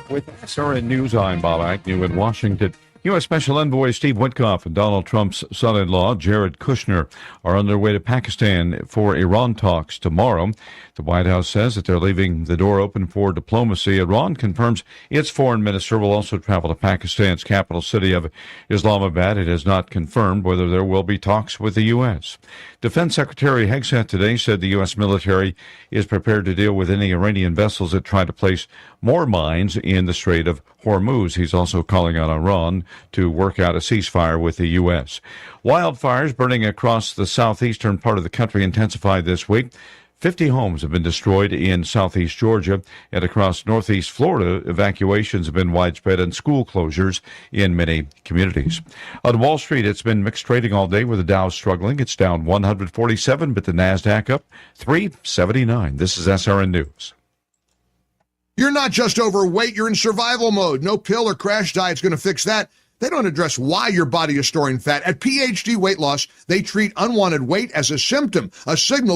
With SRN News, I'm Bob Agnew in Washington. U.S. Special Envoy Steve Witkoff and Donald Trump's son-in-law, Jared Kushner, are on their way to Pakistan for Iran talks tomorrow. The White House says that they're leaving the door open for diplomacy. Iran confirms its foreign minister will also travel to Pakistan's capital city of Islamabad. It has not confirmed whether there will be talks with the U.S. Defense Secretary Hegseth today said the U.S. military is prepared to deal with any Iranian vessels that try to place more mines in the Strait of Hormuz. He's also calling on Iran to work out a ceasefire with the U.S. Wildfires burning across the southeastern part of the country intensified this week. 50 homes have been destroyed in southeast Georgia, and across northeast Florida, evacuations have been widespread and school closures in many communities. On Wall Street, it's been mixed trading all day with the Dow struggling. It's down 147, but the NASDAQ up 379. This is SRN News. You're not just overweight, you're in survival mode. No pill or crash diet's going to fix that. They don't address why your body is storing fat. At PhD Weight Loss, they treat unwanted weight as a symptom, a signal